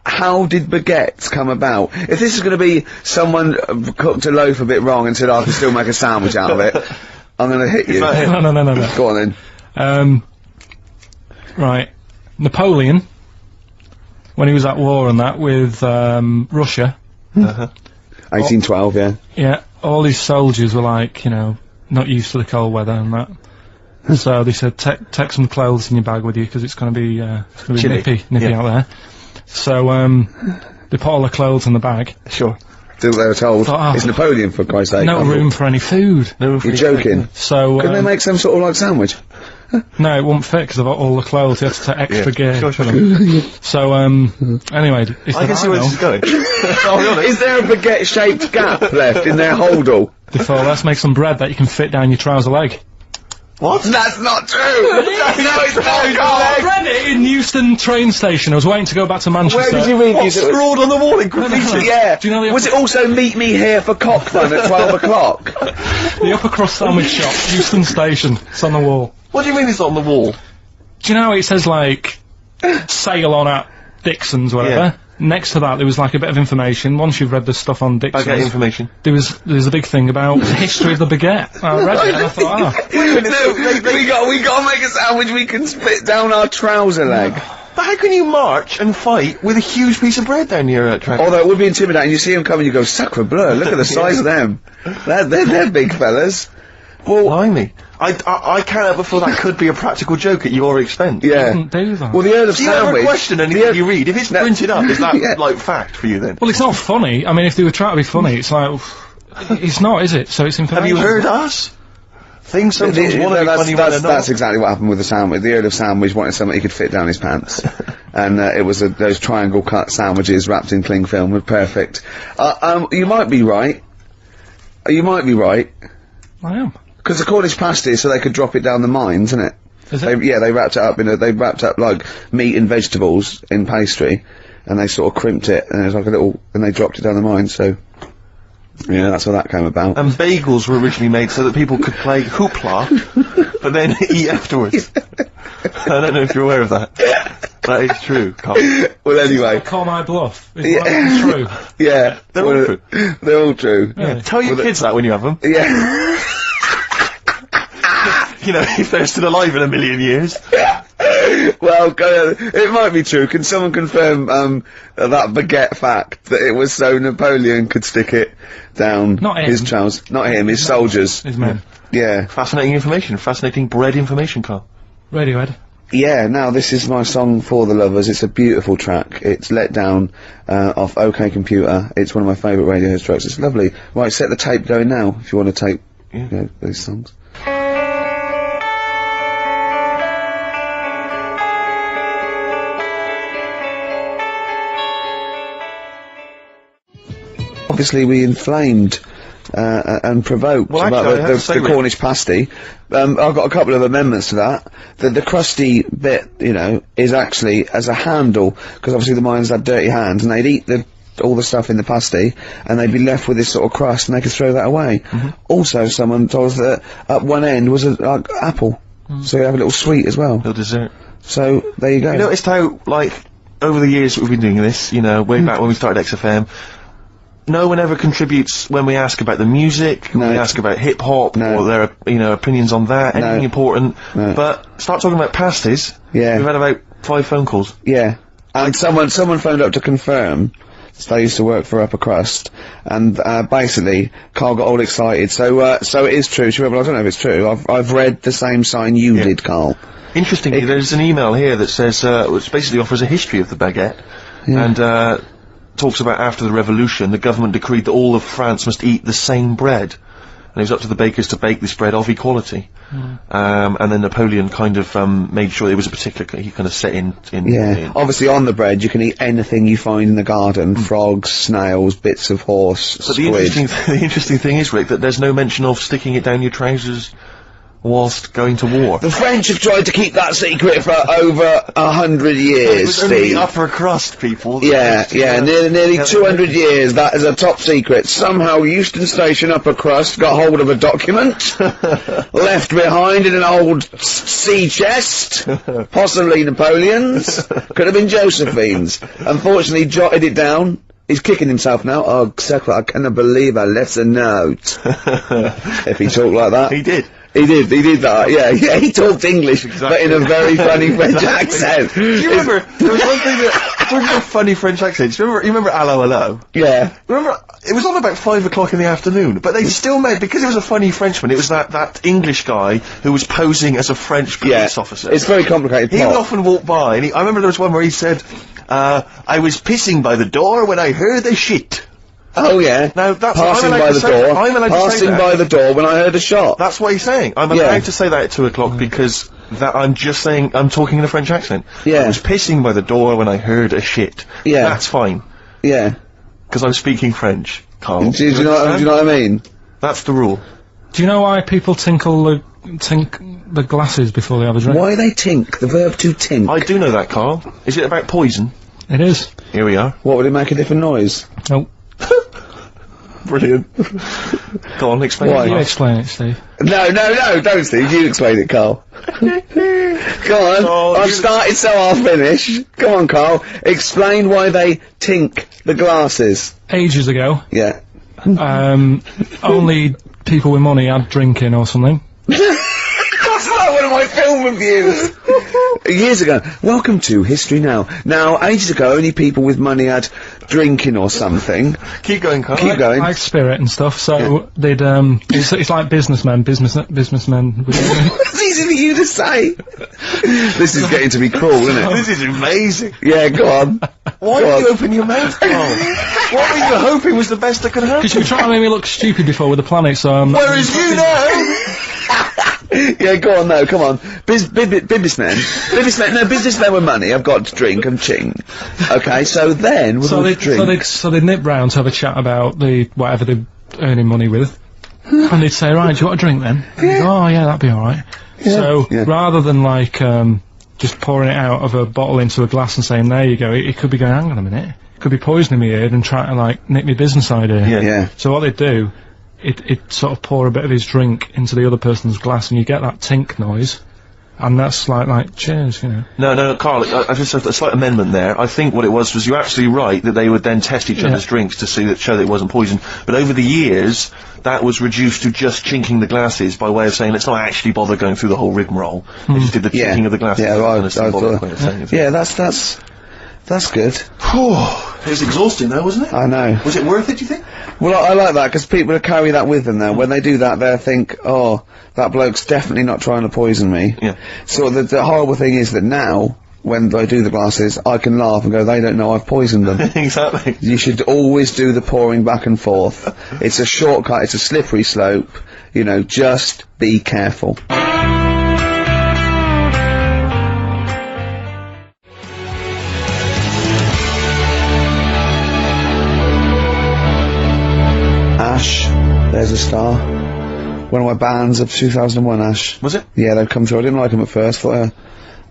How did baguettes come about? If this is going to be someone cooked a loaf a bit wrong and said, I can still make a sandwich out of it, I'm going to hit you. No. Go on then. Right. Napoleon, when he was at war and that with Russia, 1812. Yeah. yeah, all his soldiers were like, you know, not used to the cold weather and that. So they said, take some clothes in your bag with you because it's going to be Chilly. nippy out there. So they put all the clothes in the bag. Sure. They were told. Oh. It's Napoleon, for Christ's sake. No room for any food. No, You're joking. So Couldn't they make some sort of like sandwich? no, it wouldn't fit because of all the clothes. You had to take extra gear. Sure. For them. So anyway, I can see where this is going. I'll be honest. Is there a baguette-shaped gap left in their holdall? They thought, let's make some bread that you can fit down your trouser leg. What? That's not true. No, it's not. I read it in Euston train station. I was waiting to go back to Manchester. Where did you read What, these? scrawled on the wall in graffiti? Yeah. Do you know the Was it also meet me here for cock fun at 12 o'clock? The upper crust sandwich shop, Euston Station. It's on the wall. What do you mean it's on the wall? Do you know how it says like sail on at Dixon's, whatever? Yeah. next to that there was like a bit of information. Once you've read the stuff on Dixon's, Baguette information. there was a big thing about the history of the baguette. I read it and I thought, we got to make a sandwich we can spit down our trouser leg. But how can you march and fight with a huge piece of bread down your track? Although it would be intimidating. You see them coming, you go, sacre bleu, look at the size of them. They're big fellas. Well, blimey. I can't help but feel that could be a practical joke at your expense. Yeah. didn't do that. Well, the Earl of Do you ever Sandwich... question anything you read? If it's printed up, is that, Yeah. like, fact for you then? Well, it's not funny. I mean, if they were trying to be funny, it's like, it's not, is it? So it's information. Have you heard us? Things sometimes want to be funny when they're not. That's exactly what happened with the sandwich. The Earl of Sandwich wanted something he could fit down his pants. And it was those triangle cut sandwiches wrapped in cling film were perfect. You might be right. You might be right. I am. Because the Cornish pasty, so they could drop it down the mines, isn't it? Is it? They wrapped it up they wrapped up like meat and vegetables in pastry, and they sort of crimped it, and it was like and they dropped it down the mine, so... Yeah, that's how that came about. And bagels were originally made so that people could play hoopla, but then eat afterwards. I don't know if you're aware of that. That is true, Carl. Well, anyway. Call my bluff. Is one of them true? Yeah. They're all true. They're all true. Yeah. Tell your kids that when you have them. Yeah. You know, if they're still alive in a million years. Well, it might be true. Can someone confirm that baguette fact that it was so Napoleon could stick it down Not him. his trousers? Not him, his soldiers. His men. Yeah. Fascinating information. Fascinating bread information, Carl. Radiohead. Yeah, now this is my song for the lovers. It's a beautiful track. It's Let Down off OK Computer. It's one of my favourite Radiohead tracks. It's lovely. Right, set the tape going now if you want to tape these songs. Obviously, we inflamed and provoked Well, about actually, I have to say the Cornish pasty. I've got a couple of amendments to that. The crusty bit, you know, is actually as a handle, because obviously the mines had dirty hands, and they'd eat all the stuff in the pasty, and they'd be left with this sort of crust, and they could throw that away. Also, someone told us that at one end was like apple, so you have a little sweet as well. Little dessert. So there you go. You noticed how, like, over the years we've been doing this, you know, way back when we started XFM, no one ever contributes when we ask about the music, when we ask about hip-hop, or their, you know, opinions on that, anything important. But start talking about pasties. Yeah. We've had about 5 phone calls. Yeah. And someone phoned up to confirm. They used to work for Upper Crust, and basically Carl got all excited. So it is true. She went, well, I don't know if it's true. I've read the same sign you did, Carl. Interestingly, there's an email here that says, which basically offers a history of the baguette, and talks about after the revolution, the government decreed that all of France must eat the same bread, and it was up to the bakers to bake this bread of equality. And then Napoleon kind of made sure it was a particular, he kind of set in Obviously on the bread you can eat anything you find in the garden, frogs, snails, bits of horse, But squid. the interesting thing is, Rick, that there's no mention of sticking it down your trousers whilst going to war. The French have tried to keep that secret for over 100 years, It was only Steve. the upper crust people. Yeah, nearly 200 years, that is a top secret. Somehow Euston Station Upper Crust got hold of a document, left behind in an old sea chest, possibly Napoleon's, could have been Josephine's. Unfortunately, jotted it down. He's kicking himself now. Oh, exactly, I cannot believe I left a note. If he talked like that. He did. He did that, yeah, he talked English, but in a very funny French accent. Do you remember, there was one thing that, talking about funny French accents, you remember Allo Allo? Yeah. Remember, it was on about 5 o'clock in the afternoon, but they still made, because it was a funny Frenchman, it was that English guy who was posing as a French police officer. It's very complicated He plot. would often walk by, and I remember there was one where he said, I was pissing by the door when I heard a shit. Oh yeah. Now, that's passing I'm by allowed the to say door. that. I'm allowed to say Passing that. by the door when I heard a shot. That's what he's saying. I'm allowed to say that at 2 o'clock because I'm just saying I'm talking in a French accent. Yeah. I was pissing by the door when I heard a shit. Yeah. That's fine. Yeah. Because I'm speaking French, Carl. Do you know what I mean? That's the rule. Do you know why people tink the glasses before they have a drink? Why they tink? The verb to tink. I do know that, Carl. Is it about poison? It is. Here we are. What would it make a different noise? Oh. Brilliant. Go on, explain Why? it. You explain it, Steve. No, don't, Steve. You explain it, Carl. Go on. Oh, I've started, so I'll finish. Come on, Carl. Explain why they tink the glasses. Ages ago, Yeah. only people with money had drinking or something. That's like one of my film reviews. Years ago. Welcome to History Now. Now, ages ago, only people with money had drinking or something. Keep going, Carl. Keep going. Like spirit and stuff, so they'd, it's like businessmen with It's easy for you to say. This is getting to be cruel, isn't it? This is amazing. Yeah, go on. Why Go did you on. open your mouth, Carl? What were you hoping was the best that could happen? Because you were trying to make me look stupid before with the planet, so I'm not... Whereas you know... Yeah, go on, no, come on. Businessmen with money, I've got to drink and ching. Okay, so then, with all the drink... So they'd nip round to have a chat about the whatever they're earning money with, and they'd say, right, do you want a drink then? And they'd go, oh yeah, that'd be alright. So, Yeah. rather than like, just pouring it out of a bottle into a glass and saying, there you go, it could be going, hang on a minute, it could be poisoning me here and trying to like nick my business idea. Yeah. So what they'd do, it sort of pour a bit of his drink into the other person's glass and you get that tink noise, and that's like cheers, you know. No, Carl, I just have a slight amendment there. I think what it was you're absolutely right that they would then test each other's drinks to show that it wasn't poison. But over the years, that was reduced to just chinking the glasses by way of saying, let's not actually bother going through the whole rigmarole. They just did the Yeah. chinking of the glasses. Yeah, rather right, than a symbolic way of saying it. Yeah, that's good. It was exhausting though, wasn't it? I know. Was it worth it, do you think? Well, I like that, because people carry that with them now. When they do that, they think, oh, that bloke's definitely not trying to poison me. Yeah. So the horrible thing is that now, when I do the glasses, I can laugh and go, they don't know I've poisoned them. Exactly. You should always do the pouring back and forth. It's a shortcut, it's a slippery slope. You know, just be careful. Ash, there's a star. One of my bands of 2001, Ash. Was it? Yeah, they've come through. I didn't like them at first. Thought,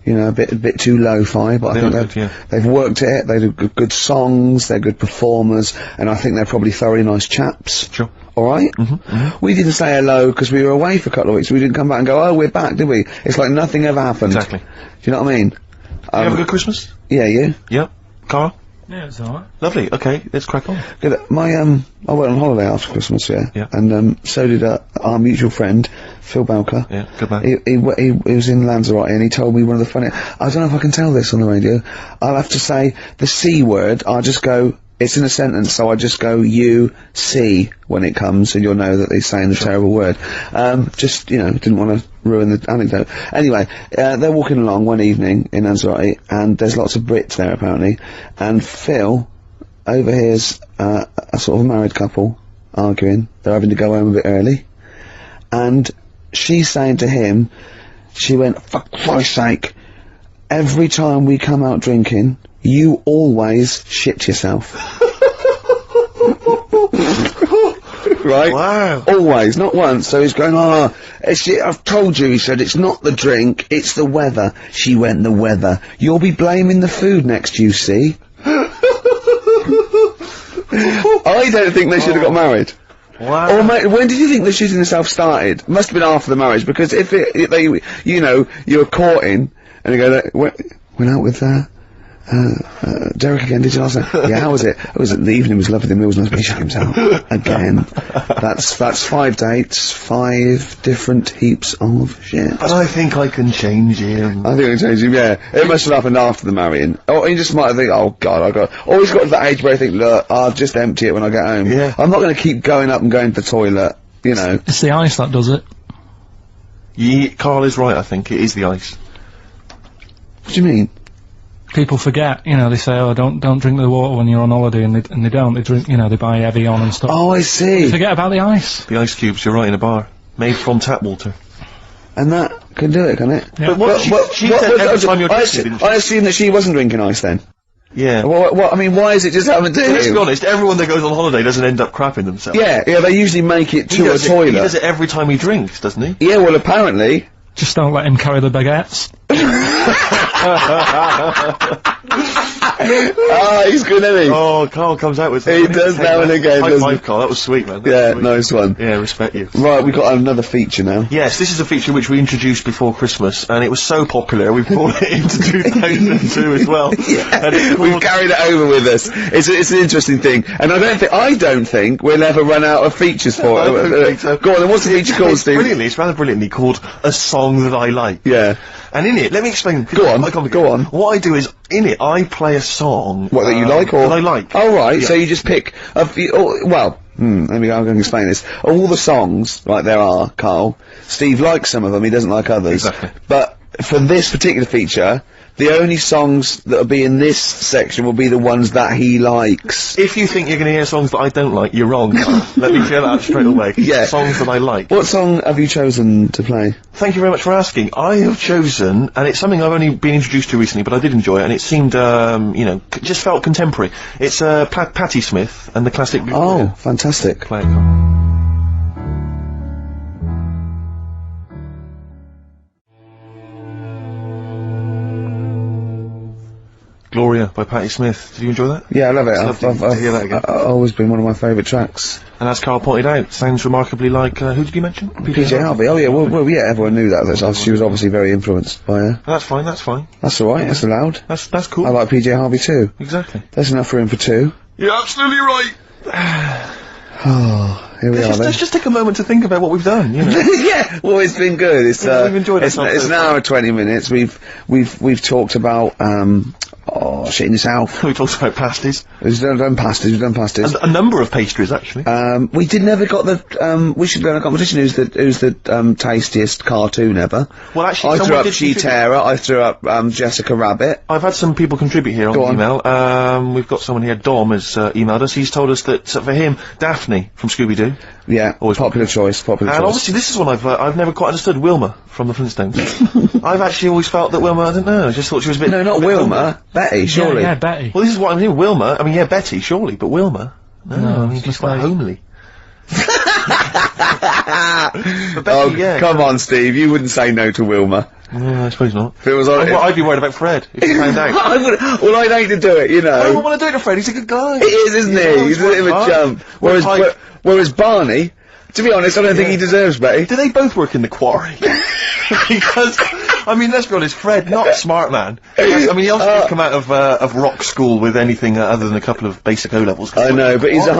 you know, a bit too lo-fi, but I They think were good, they've worked it. They do good songs. They're good performers, and I think they're probably thoroughly nice chaps. Sure. All right. We didn't say hello because we were away for a couple of weeks. We didn't come back and go, oh, we're back, did we? It's like nothing ever happened. Exactly. Do you know what I mean? You have a good Christmas? Yeah, you. Yep. Carl? Yeah, it's alright. Lovely. Okay, let's crack on. Good. I went on holiday after Christmas, Yeah. and so did our mutual friend Phil Balker. Yeah, good man. He was in Lanzarote and he told me one of the funny. I don't know if I can tell this on the radio. I'll have to say the C word. I'll just go. It's in a sentence, so I just go you see when it comes, and you'll know that they're saying the terrible word. Just, you know, didn't want to ruin the anecdote. Anyway, they're walking along one evening in Lanzarote, and there's lots of Brits there apparently, and Phil overhears a sort of married couple arguing. They're having to go home a bit early, and she's saying to him, she went, for Christ's sake, every time we come out drinking, you always shit yourself. Right? Wow. Always, not once. So he's going, I've told you, he said, it's not the drink, it's the weather. She went, the weather. You'll be blaming the food next, you see. I don't think they should have got married. Wow. Or mate, when did you think the shooting itself started? Must have been after the marriage, because if they, you know, you were courting, and you go, went out with, Derek again, did you last night? Yeah, how was it? The evening was lovely, the meal was nice, but he shut himself. Again. That's 5 dates, 5 different heaps of shit. But I think I can change him. I think I changed him, yeah. It must have happened after the marrying. Or he just might have think, oh god, always got to that age where I think, look, I'll just empty it when I get home. Yeah. I'm not going to keep going up and going to the toilet, you know. It's the ice that does it. Carl is right, I think. It is the ice. What do you mean? People forget, you know, they say, oh, don't drink the water when you're on holiday, and they don't. They drink, you know, they buy Evian and stuff. Oh, I see. Forget about the ice. The ice cubes, you're right, in a bar. Made from tap water. And that can do it, can it? Yeah. But what she said every time you're drinking, didn't she? I assume that she wasn't drinking ice then. Yeah. What, I mean, why is it just happened to Let's him? be honest, everyone that goes on holiday doesn't end up crapping themselves. Yeah, they usually make it He to a does toilet. He does it every time he drinks, doesn't he? Yeah, well, apparently. Just don't let him carry the baguettes. Ah, he's good, isn't he? Oh, Carl comes out with. He does now and again, High doesn't five, he? Carl. That was sweet, man. That Yeah, was sweet. nice one. Yeah, respect you. Right, we've got another feature now. Yes, this is a feature which we introduced before Christmas, and it was so popular we've brought it into 2002 as well. And it's We've called- carried it over with us. It's an interesting thing, and I don't think we'll ever run out of features for I it. don't think so. Go on, then what's the feature called, Steve? It's rather brilliantly called A Song That I Like. Yeah. And in it, let me explain. Go on, go on. What I do is, in it, I play a song. What, that you like, or? That I like. Oh, right, Yeah. so you just pick a few, let me go, I'm going to explain this. All the songs, like there are, Carl, Steve likes some of them, he doesn't like others. Exactly. But for this particular feature, the only songs that'll be in this section will be the ones that he likes. If you think you're going to hear songs that I don't like, you're wrong. Let me clear that out straight away. Yeah. Songs that I like. What song have you chosen to play? Thank you very much for asking. I have chosen, and it's something I've only been introduced to recently, but I did enjoy it, and it seemed, just felt contemporary. It's Patti Smith and the classic. Oh, fantastic. Play it, Carl. Gloria by Patti Smith. Did you enjoy that? Yeah, I love it. It's lovely to hear that again. I've always been one of my favourite tracks. And as Carl pointed out, sounds remarkably like, who did you mention? PJ Harvey. Oh yeah, well, yeah, everyone knew that. She was obviously very influenced by her. That's fine, that's fine. That's alright, that's allowed. That's cool. I like PJ Harvey too. Exactly. There's enough room for two. You're absolutely right. Oh, here we are then. Let's just take a moment to think about what we've done, you know. Yeah, well, it's been good. It's we've enjoyed it's ourselves. an hour and 20 minutes. We've talked about shitting yourself. We talked about pasties. We've done pasties. A number of pastries, actually. We never got the we should run a competition. Who's the tastiest cartoon ever? Well, actually, I threw someone up did contribute. She-Terror. I threw up Jessica Rabbit. I've had some people contribute here on Go on. email. We've got someone here, Dom, has emailed us. He's told us that, for him, Daphne from Scooby-Doo. Yeah, Always popular choice. And obviously this is one I've never quite understood, Wilma from the Flintstones. I've actually always felt that Wilma, I don't know, I just thought she was a bit... No, not Wilma. Betty, surely. Yeah, Betty. Well, this is what I mean, Wilma, I mean, yeah, Betty, surely, but Wilma? No, I mean, just like homely. But Betty, yeah. Come on, Steve. You wouldn't say no to Wilma. I suppose not. If it was on... I'd be worried about Fred, if he found out. I would... Well, I'd hate to do it, you know. I don't want to do it to Fred, he's a good guy. He is, isn't he? He's a bit of a jump. Whereas Barney, to be honest, I don't think he deserves Betty. Do they both work in the quarry? Because, I mean, let's be honest, Fred, not a smart man. I mean, he also didn't come out of rock school with anything other than a couple of basic O-levels. I know, but he's a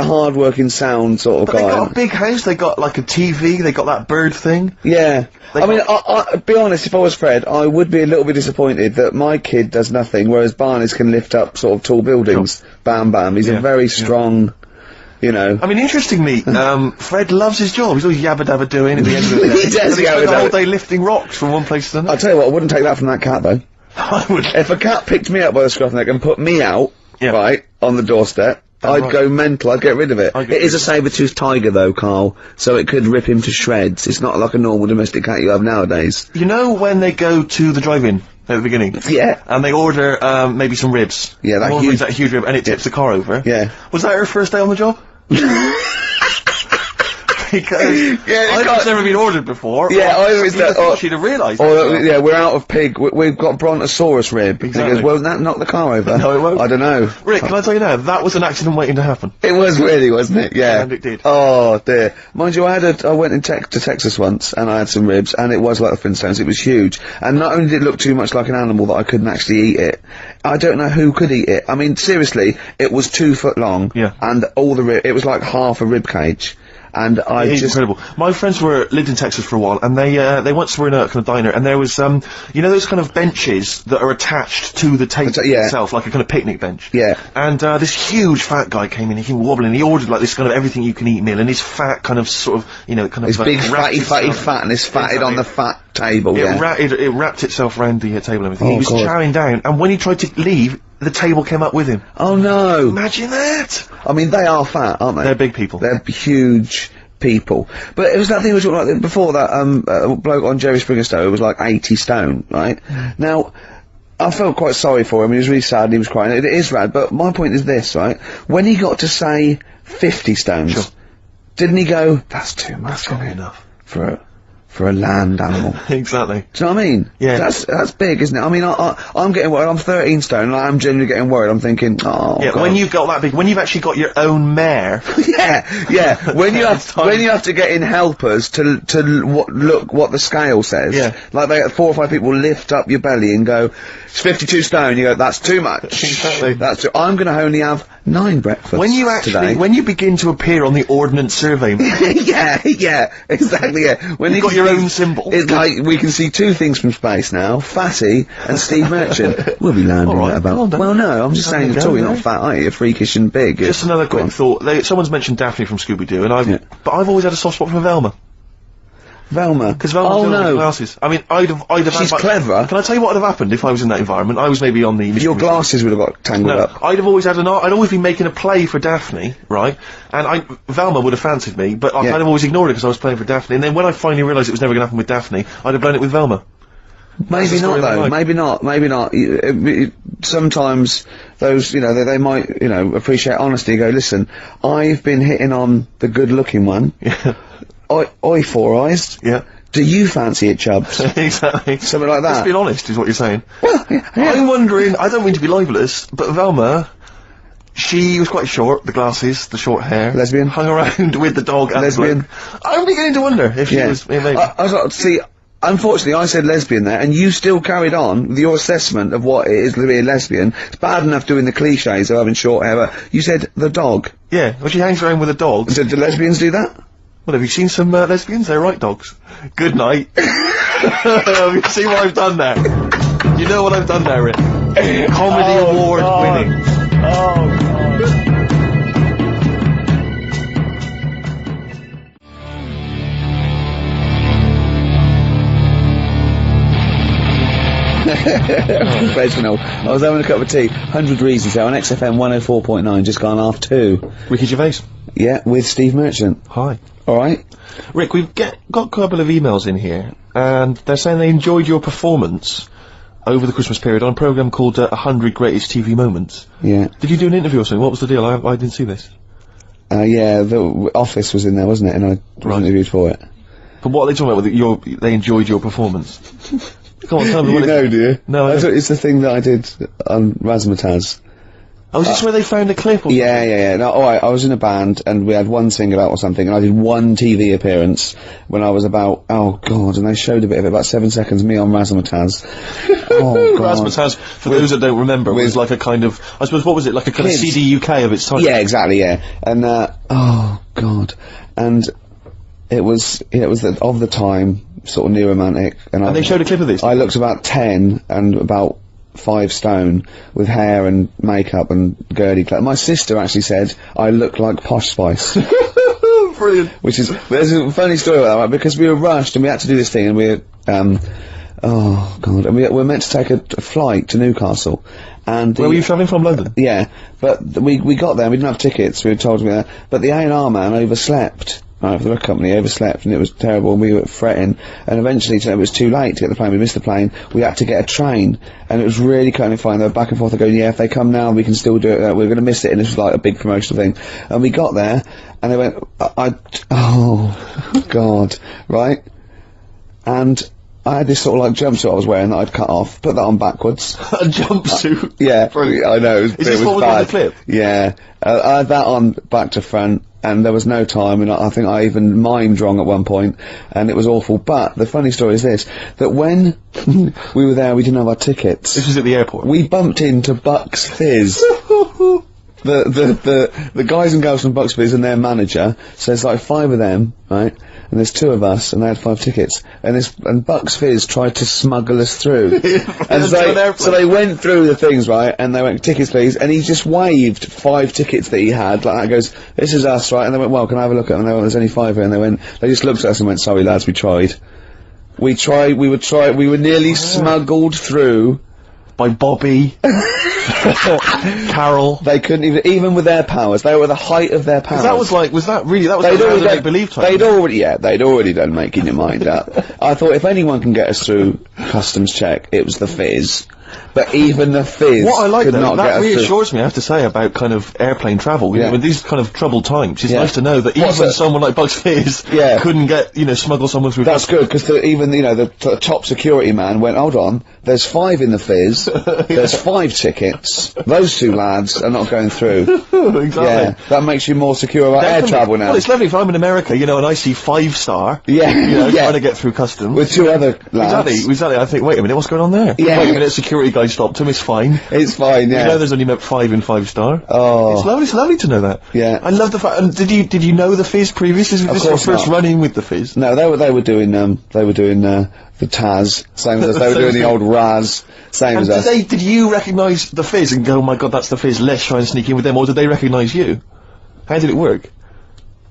hard-working, sound sort of But guy. they got a big house, they got like a TV, they got that bird thing. Yeah. I mean, I be honest, if I was Fred, I would be a little bit disappointed that my kid does nothing, whereas Barney's can lift up sort of tall buildings. Sure. Bam, bam. He's a very strong... You know. I mean, interestingly, Fred loves his job. He's always yabba dabba doing at the end of the day. He does He spends yabba the whole dabba. day lifting rocks from one place to another. I'll tell you what, I wouldn't take that from that cat, though. I would. If a cat picked me up by the scruff neck and put me out, right, on the doorstep, I'd go mental, I'd get rid of it. It is a saber-toothed tiger, though, Carl, so it could rip him to shreds. It's not like a normal domestic cat you have nowadays. You know when they go to the drive-in at the beginning? Yeah. And they order, maybe some ribs. Yeah, that huge rib, and it tips the car over. Yeah. Was that her first day on the job? Because I've never been ordered before. Yeah, I always thought she'd have realised. Yeah, we're out of pig. We've got Brontosaurus rib. Exactly. And he goes, well, that knock the car over. No, it won't. I don't know. Rick, can I tell you now? That was an accident waiting to happen. It was really, wasn't it? Yeah. And it did. Oh dear. Mind you, I went to Texas once, and I had some ribs, and it was like the Flintstones. It was huge, and not only did it look too much like an animal that I couldn't actually eat it. I don't know who could eat it. I mean, seriously, it was 2 foot long. Yeah. And it was like half a rib cage. And It's incredible. My friends lived in Texas for a while, and they once were in a kind of diner, and there was, you know those kind of benches that are attached to the table itself, like a kind of picnic bench? Yeah. And, this huge fat guy came in, he came wobbling, he ordered like this kind of everything you can eat meal, and his fat kind of sort of, you know, kind of... His big wrapped fatty itself- fat, and it's fatted on the fat table, It, yeah. it wrapped itself around the table and everything. Oh, He was God. chowing down, and when he tried to leave, the table came up with him. Oh no! Imagine that! I mean, they are fat, aren't they? They're big people. They're huge people. But it was that thing we were talking about before, that bloke on Jerry Springer Show who was like 80 stone, right? Now, I felt quite sorry for him. He was really sad and he was crying. It is rad, but my point is this, right? When he got to say 50 stones, didn't he go, that's too much, That's not enough. for for a land animal. Exactly. Do you know what I mean? Yeah. That's big, isn't it? I mean, I'm getting worried. I'm 13 stone, and I'm genuinely getting worried. I'm thinking, oh, Yeah, God. when you've got that big, when you've actually got your own mare. yeah. When you have to get in helpers to look what the scale says. Yeah. Like 4 or 5 people lift up your belly and go, it's 52 stone. You go, that's too much. Exactly. I'm going to only have 9 breakfasts When you actually, today. when you begin to appear on the Ordnance Survey, yeah, exactly, yeah. When you've got your own symbol. It's like, we can see 2 things from space now, Fatty and Steve Merchant. We'll be landing All right, at about... well done. Well, no, I'm just saying at all, you're not fat, are you? You're freakish and big. Just another Go on. quick thought. Someone's mentioned Daphne from Scooby-Doo, and but I've always had a soft spot for Velma. Velma. Because Velma Oh, was no. glasses. I mean, I'd have She's had clever. Can I tell you what would have happened if I was in that environment? I was maybe on the... Your glasses would have got tangled No, up. I'd have always had I'd always been making a play for Daphne, right? And Velma would have fancied me, but I Yeah. kind of always ignored it because I was playing for Daphne. And then when I finally realised it was never going to happen with Daphne, I'd have blown it with Velma. Maybe the not, story of my though. life. Maybe not. Sometimes those, you know, they might, you know, appreciate honesty. Go, listen, I've been hitting on the good-looking one. Yeah. Oi, Four Eyes. Yeah. Do you fancy it, Chubbs? Exactly. Something like Let's that. be honest, is what you're saying. Well, yeah. I'm wondering, I don't mean to be libelous, but Velma, she was quite short, the glasses, the short hair. Lesbian? Hung around with the dog and Lesbian? the bloke. I'm beginning to wonder if she was, maybe. I was like, see, unfortunately, I said lesbian there, and you still carried on with your assessment of what it is to be a lesbian. It's bad enough doing the cliches of having short hair, but you said the dog. Yeah, well she hangs around with a dog. So do lesbians do that? Well, have you seen some lesbians? They're right dogs. Good night. Have you seen what I've done there? You know what I've done there, Rick? Comedy award winning. Oh, God. Professional. I was having a cup of tea. 100 Reasons here on XFM 104.9, just gone half 2. Ricky Gervais. Yeah, with Steve Merchant. Hi. Alright? Rick, we've got a couple of emails in here, and they're saying they enjoyed your performance over the Christmas period on a programme called 100 Greatest TV Moments. Yeah. Did you do an interview or something? What was the deal? I didn't see this. Yeah, the Office was in there, wasn't it? And I was interviewed for it. But what are they talking about with they enjoyed your performance? Come on, tell me You what know, do you? No, I don't. It's the thing that I did on Razzmatazz. Oh, is this where they found a clip? Or Yeah. No, alright, I was in a band, and we had one single out or something, and I did one TV appearance when I was about, oh god, and they showed a bit of it, about 7 seconds, me on Razzmatazz. Oh god. Razzmatazz, for those that don't remember, was like a kind of, I suppose, what was it, like a kind of Kids. CD UK of its time? Yeah, exactly, yeah. And, oh god. And it was of the time, sort of new romantic, And they showed a clip of this? I looked about 10 and about 5 stone with hair and makeup and girly clothes. My sister actually said I look like Posh Spice. Brilliant. Which is, there's a funny story about that, right? Because we were rushed and we had to do this thing, and we oh god, and we were meant to take a flight to Newcastle. And Where were you travelling from? London? yeah, but we got there, we didn't have tickets, we were told to be there, but the A&R man overslept. Right, for the record company, overslept, and it was terrible, and we were fretting, and eventually it was too late to get the plane, we missed the plane, we had to get a train, and it was really kind of fine, they were back and forth, going, yeah, if they come now, we can still do it, we're going to miss it, and this was like a big promotional thing, and we got there, and they went, oh, god, right, and I had this sort of like jumpsuit I was wearing that I'd cut off, put that on backwards. A jumpsuit? Yeah, Brilliant. I know, Is it this was what was bad. on the clip? Yeah, I had that on back to front, and there was no time, and I think I even mimed wrong at one point, and it was awful. But the funny story is this, that when we were there, we didn't have our tickets. This was at the airport? We bumped into Bucks Fizz. The guys and girls from Bucks Fizz and their manager, so there's like 5 of them, right? And there's 2 of us, and they had 5 tickets. And Bucks Fizz tried to smuggle us through. And so they went through the things, right? And they went, tickets please, and he just waved 5 tickets that he had, like that, goes, this is us, right? And they went, well, can I have a look at them? And they went, there's only 5 here, and they just looked at us and went, sorry lads, we tried. We were nearly smuggled through. By Bobby. Carol. They couldn't even with their powers, they were the height of their powers. That was like make-believe type. They'd already done making your mind up. I thought if anyone can get us through customs check, it was the Fizz. but even the Fizz What I like could though, not that get us through. reassures me, I have to say, about kind of airplane travel. You Yeah. know, in these kind of troubled times, it's Yeah. nice to know that What's even that? someone like Bucks Fizz Yeah. couldn't get, smuggle someone through. That's good, because even, the top security man went, hold on, there's 5 in the Fizz, there's 5 tickets, those 2 lads are not going through. Exactly. Yeah, that makes you more secure about air Definitely. travel now. Well, it's lovely if I'm in America, and I see 5-star, Yeah, yeah. trying to get through customs. With 2 other lads. Exactly. I think, wait a minute, what's going on there? Yeah. Wait a minute, security guy stopped him, it's fine. It's fine, yeah. You know there's only about 5 in 5-star. Oh. It's lovely to know that. Yeah. I love the fact, and did you know the Fizz previously? This was your course first not. run-in with the Fizz? No, they were doing the Taz, same as us. They were doing the old Raz, same And as us. did you recognise the Fizz and go, oh my god, that's the Fizz, let's try and sneak in with them, or did they recognise you? How did it work?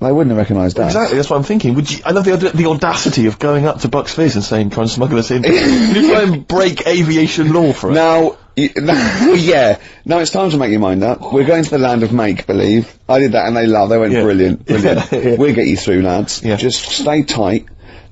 They wouldn't have recognised us. Exactly, that's what I'm thinking. I love the audacity of going up to Bucks Fizz and saying, try and smuggle us in. Can you try and break aviation law for us? Now, yeah. Now it's time to make your mind up. We're going to the land of make-believe. I did that and they laughed. They went, Yeah. brilliant. Yeah. We'll get you through, lads. Yeah. Just stay tight.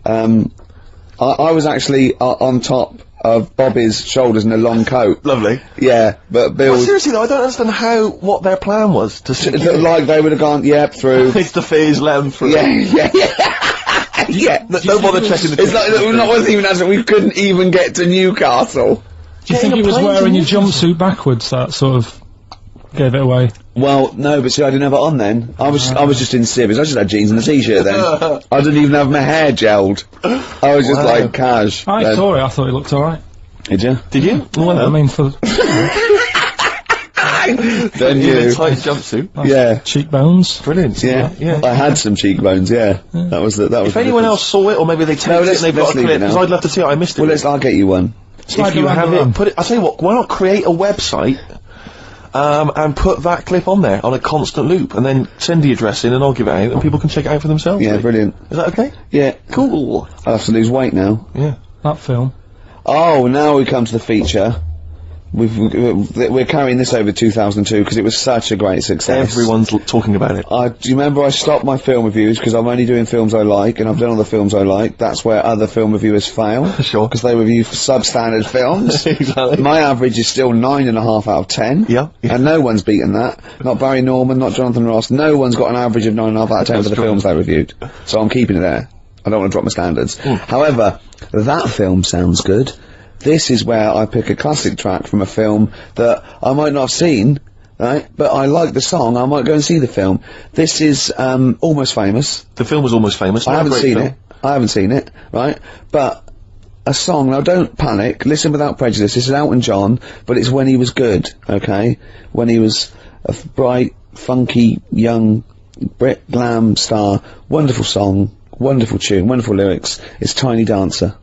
I was actually on top of Bobby's shoulders in a long coat. Lovely. Yeah, but Bill... Well, seriously though, I don't understand what their plan was to sneak in. like they would have gone, yep, through. It's the Fizz, let them through. yeah. Yeah. Don't bother checking the It's like, not wasn't even answering, we couldn't even get to Newcastle. Do you think Getting he a was plane wearing to your jumpsuit backwards that sort of gave it away? Well, no, but see, I didn't have it on then. I was just in civvies. I just had jeans and a t-shirt then. I didn't even have my hair gelled. I was just like cash. I then. saw it, I thought it looked alright. Did you? Did you? Well, I mean, for Then In you. a tight jumpsuit. Yeah. cheekbones. Brilliant. Yeah. Yeah. I had some cheekbones. Yeah. That was the. If anyone else saw it, or maybe they taped it let's- and they've got let's a leave clip, it now. because I'd love to see it, I missed it. Well, I'll get you one. If you have it, put it, I'll tell you what, why not create a website, and put that clip on there, on a constant loop, and then send the address in and I'll give it out, and people can check it out for themselves. Yeah, really. brilliant. Is that okay? Yeah. Cool. I'll have to lose weight now. Yeah. That film. Oh, now we come to the feature. We're carrying this over 2002 because it was such a great success. Everyone's talking about it. Do you remember I stopped my film reviews because I'm only doing films I like, and I've done all the films I like. That's where other film reviewers fail. Sure. Because they review substandard films. Exactly. My average is still 9.5 out of 10. Yeah. And no one's beaten that. Not Barry Norman, not Jonathan Ross. No one's got an average of 9.5 out of 10 for the true. films they reviewed. So I'm keeping it there. I don't want to drop my standards. However, that film sounds good. This is where I pick a classic track from a film that I might not have seen, right? But I like the song, I might go and see the film. This is, Almost Famous. The film was almost famous. I not a haven't great seen film. it. I haven't seen it, right? But a song, now don't panic, listen without prejudice. This is Elton John, but it's when he was good, okay? When he was a bright, funky, young Brit glam star. Wonderful song, wonderful tune, wonderful lyrics. It's Tiny Dancer.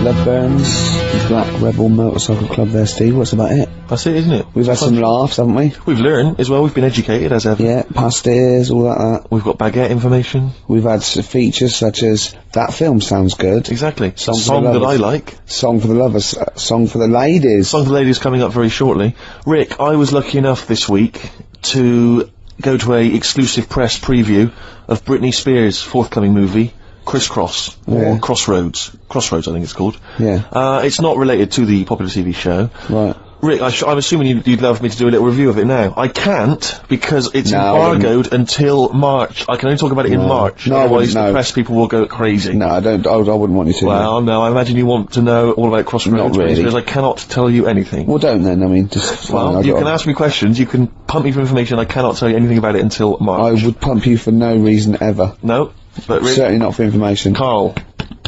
Love Burns, Black Rebel Motorcycle Club there, Steve. What's about it? That's it, isn't it? We've had some laughs, haven't we? We've learned as well, we've been educated as ever. Yeah, past ears, all that. We've got baguette information. We've had features such as That Film Sounds Good, Exactly. Song for Song the that lovers. I like. Song for the Lovers, Song for the Ladies. Song for the Ladies coming up very shortly. Rick, I was lucky enough this week to go to a exclusive press preview of Britney Spears' forthcoming movie, Crisscross, or Crossroads. Crossroads, I think it's called. Yeah. It's not related to the popular TV show. Right. Rick, I'm assuming you'd love me to do a little review of it now. I can't, because it's No, I wouldn't. embargoed until March. I can only talk about it in March. No, I otherwise wouldn't, the no. press people will go crazy. No, I wouldn't want you to. Well, no, I imagine you want to know all about Crossroads, Not really. because I cannot tell you anything. Well, don't then, I mean, just... Well, you can ask me questions, you can pump me for information, I cannot tell you anything about it until I March. would pump you for no reason ever. No, but Rick, Certainly not for information. Carl,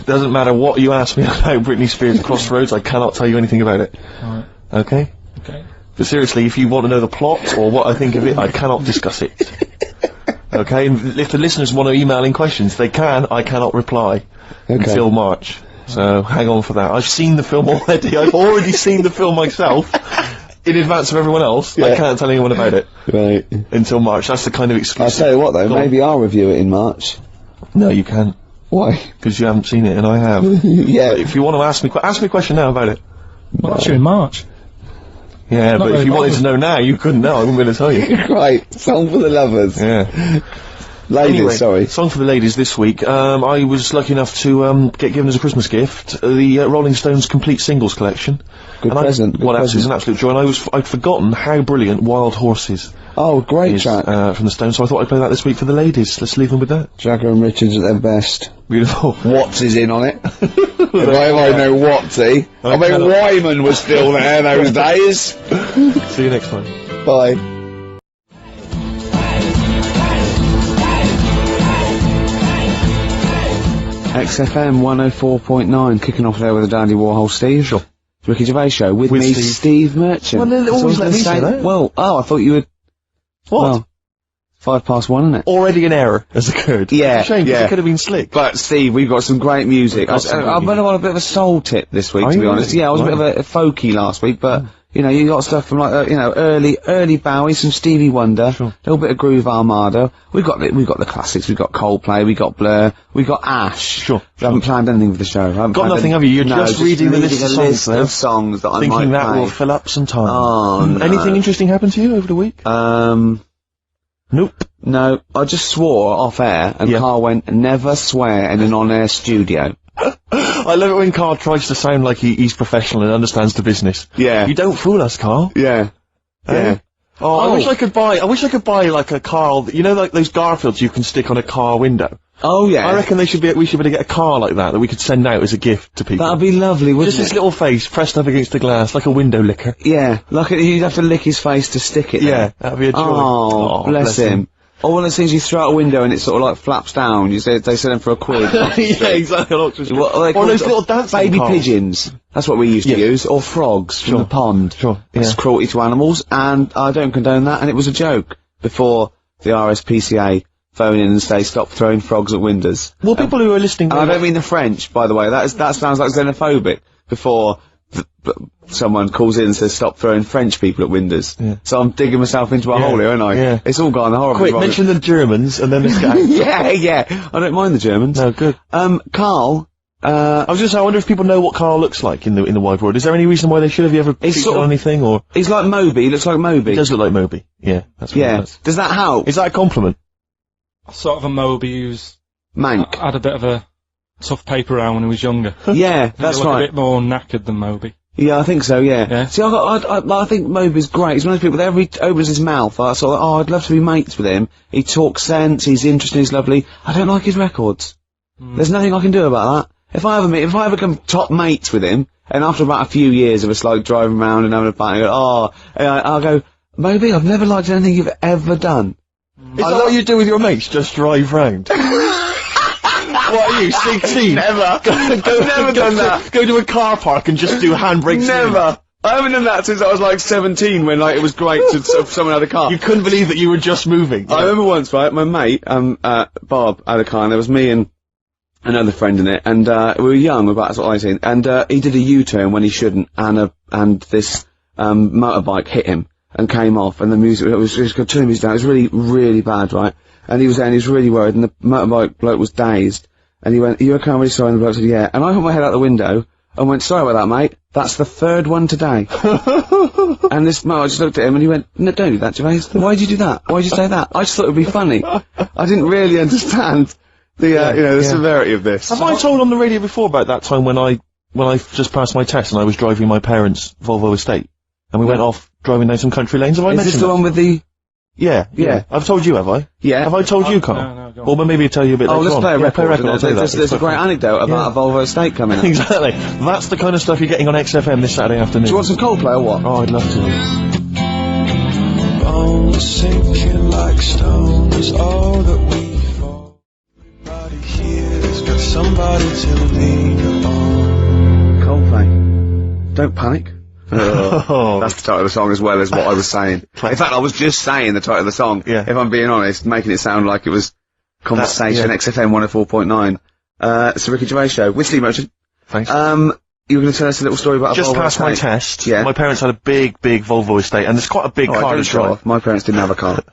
doesn't matter what you ask me about Britney Spears' Crossroads, I cannot tell you anything about it. Alright. Okay? Okay. But seriously, if you want to know the plot or what I think of it, I cannot discuss it. Okay? And if the listeners want to email in questions, they can, I cannot reply until March. So, hang on for that. I've seen the film already, I've already seen the film myself. In advance of everyone else, I can't tell anyone about it Right. until March. That's the kind of I'll exclusive. tell you what though, Go on. maybe I'll review it in March. No, you can't, Why? because you haven't seen it, and I have. Yeah. If you want to ask me a question now about it. Well, that's you in March. Yeah, Not but if very you wanted bothered. to know now, you couldn't know. I wouldn't be able to tell you. Right, song for the lovers. Yeah. Ladies, Anyway, sorry. song for the ladies this week. I was lucky enough to get given as a Christmas gift the Rolling Stones complete singles collection. Good And present, good Well, present. it's an absolute joy. And I'd forgotten how brilliant Wild Horses Oh, great is track. from the Stones, so I thought I'd play that this week for the ladies. Let's leave them with that. Jagger and Richards at their best. Beautiful. Watts is in on it. if I know Wattsy. I mean, cannot- Wyman was still there those days. See you next time. Bye. XFM 104.9, kicking off there with the Dandy Warhol Steve. Sure. Ricky Gervais show with With me, Steve. Steve Merchant. Well, they That's all always I let was me gonna say that. Well, I thought you would. What? Well, 1:05, isn't it? Already an error has occurred. Yeah, Shame, 'cause yeah. it could have been slick. But Steve, we've got some great music. got some I'm really- on a bit of a soul tip this week, Are to be you honest. really? Yeah, I was a bit of a folky last week, but you know, you got stuff from like early Bowie, some Stevie Wonder, a little bit of Groove Armada. We've got the classics. We've got Coldplay. We got Blur. We got Ash. Sure, We haven't planned anything for the show. I haven't Got planned nothing, any- have you? You're No, just reading the list a of songs list there. of songs that I Thinking might that play. will fill up some time. Oh, no. Anything interesting happened to you over the week? Nope. No, I just swore off air, and Yeah. Carl went, never swear in an on-air studio. I love it when Carl tries to sound like he's professional and understands the business. Yeah. You don't fool us, Carl. Yeah. Eh? Yeah. Oh, I wish I could buy like a Carl, you know, like those Garfields you can stick on a car window. Oh, yeah. I reckon we should be able to get a car like that we could send out as a gift to people. That'd be lovely, wouldn't Just it? his little face pressed up against the glass, like a window licker. Yeah, like you'd have to lick his face to stick it Yeah, there. that'd be a joy. Oh, bless him. Or one of those things you throw out a window and it sort of like flaps down. You say they sell them for a quid. Yeah, exactly. What are they Or called? those little dancing baby cars. pigeons. That's what we used to Yeah. use. Or frogs from Sure. the pond. Sure, That's yeah. cruelty to animals, and I don't condone that. And it was a joke before the RSPCA phone in and say stop throwing frogs at windows. Well, people who are listening... And I don't mean the French, by the way. That sounds like xenophobic. Before someone calls in and says stop throwing French people at windows. Yeah. So I'm digging myself into a Yeah, hole here, aren't I? yeah. It's all gone horribly Quick, wrong. mention the Germans and then let's go. yeah. I don't mind the Germans. No, good. Carl, I was just saying, I wonder if people know what Carl looks like in the wide world. Is there any reason why they should have you ever featured sort of- on anything, or... he's like Moby. He looks like Moby. He does look like Moby. Yeah, that's what Yeah. it does. Does that help? Is that a compliment? Sort of a Moby who's Mank. had a bit of a tough paper round when he was younger. Yeah, that's He looked right. a bit more knackered than Moby. Yeah, I think so, yeah. Yeah. See, I think Moby's great. He's one of those people that every he opens his mouth, I sort of, I'd love to be mates with him. He talks sense, he's interesting, he's lovely. I don't like his records. There's nothing I can do about that. If I ever become top mates with him, and after about a few years of us like driving around and having a party, I'll go, Moby, I've never liked anything you've ever done. Is that what you do with your mates? Just drive round? What are you, 16? Never. Never done that. Go to a car park and just do handbrakes. Never. I haven't done that since I was like 17 when like it was great to someone had a car. You couldn't believe that you were just moving. I remember once, right, my mate, Bob had a car, and there was me and another friend in it, and we were young, we were about sort of 18, and he did a U-turn when he shouldn't, and this motorbike hit him and came off, and the music, it was just turning music down. It was really, really bad, right? And he was there, and he was really worried, and the motorbike bloke was dazed, and he went, "Are you okay? I'm really sorry." And the bloke said, "Yeah." And I put my head out the window and went, "Sorry about that, mate. That's the third one today." And this motor just looked at him and he went, "No, don't do that, Gervais. Why'd you do that? Why'd you say that?" I just thought it would be funny. I didn't really understand the severity of this. Have I told on the radio before about that time when I just passed my test and I was driving my parents' Volvo estate, and we went off driving down some country lanes? Have I Is mentioned this the that? one with the... Yeah. I've told you, have I? Yeah. Have I told you, Carl? No, go on. Or well, maybe I'll tell you a bit Oh, later let's on. play a Yeah, record. play a record, I'll tell you that. There's a great anecdote about a Volvo estate coming up. Do Exactly. That's the kind of stuff you're getting on XFM this Saturday afternoon. you want some Coldplay or what? Oh, I'd love to. Bones sinking like stone is all that we fall. Everybody here's got somebody to lean on. Coldplay. Don't panic. Oh. That's the title of the song as well as what I was saying. In fact, I was just saying the title of the song, Yeah. if I'm being honest, making it sound like it was Conversation, yeah. XFM 104.9. It's the Ricky Gervais Show with Steve Merchant. Thanks. You were going to tell us a little story about a Just Volvo passed my estate. test. Yeah. My parents had a big Volvo estate, and it's quite a big Alright, car to don't show drive. off. My parents didn't have a car.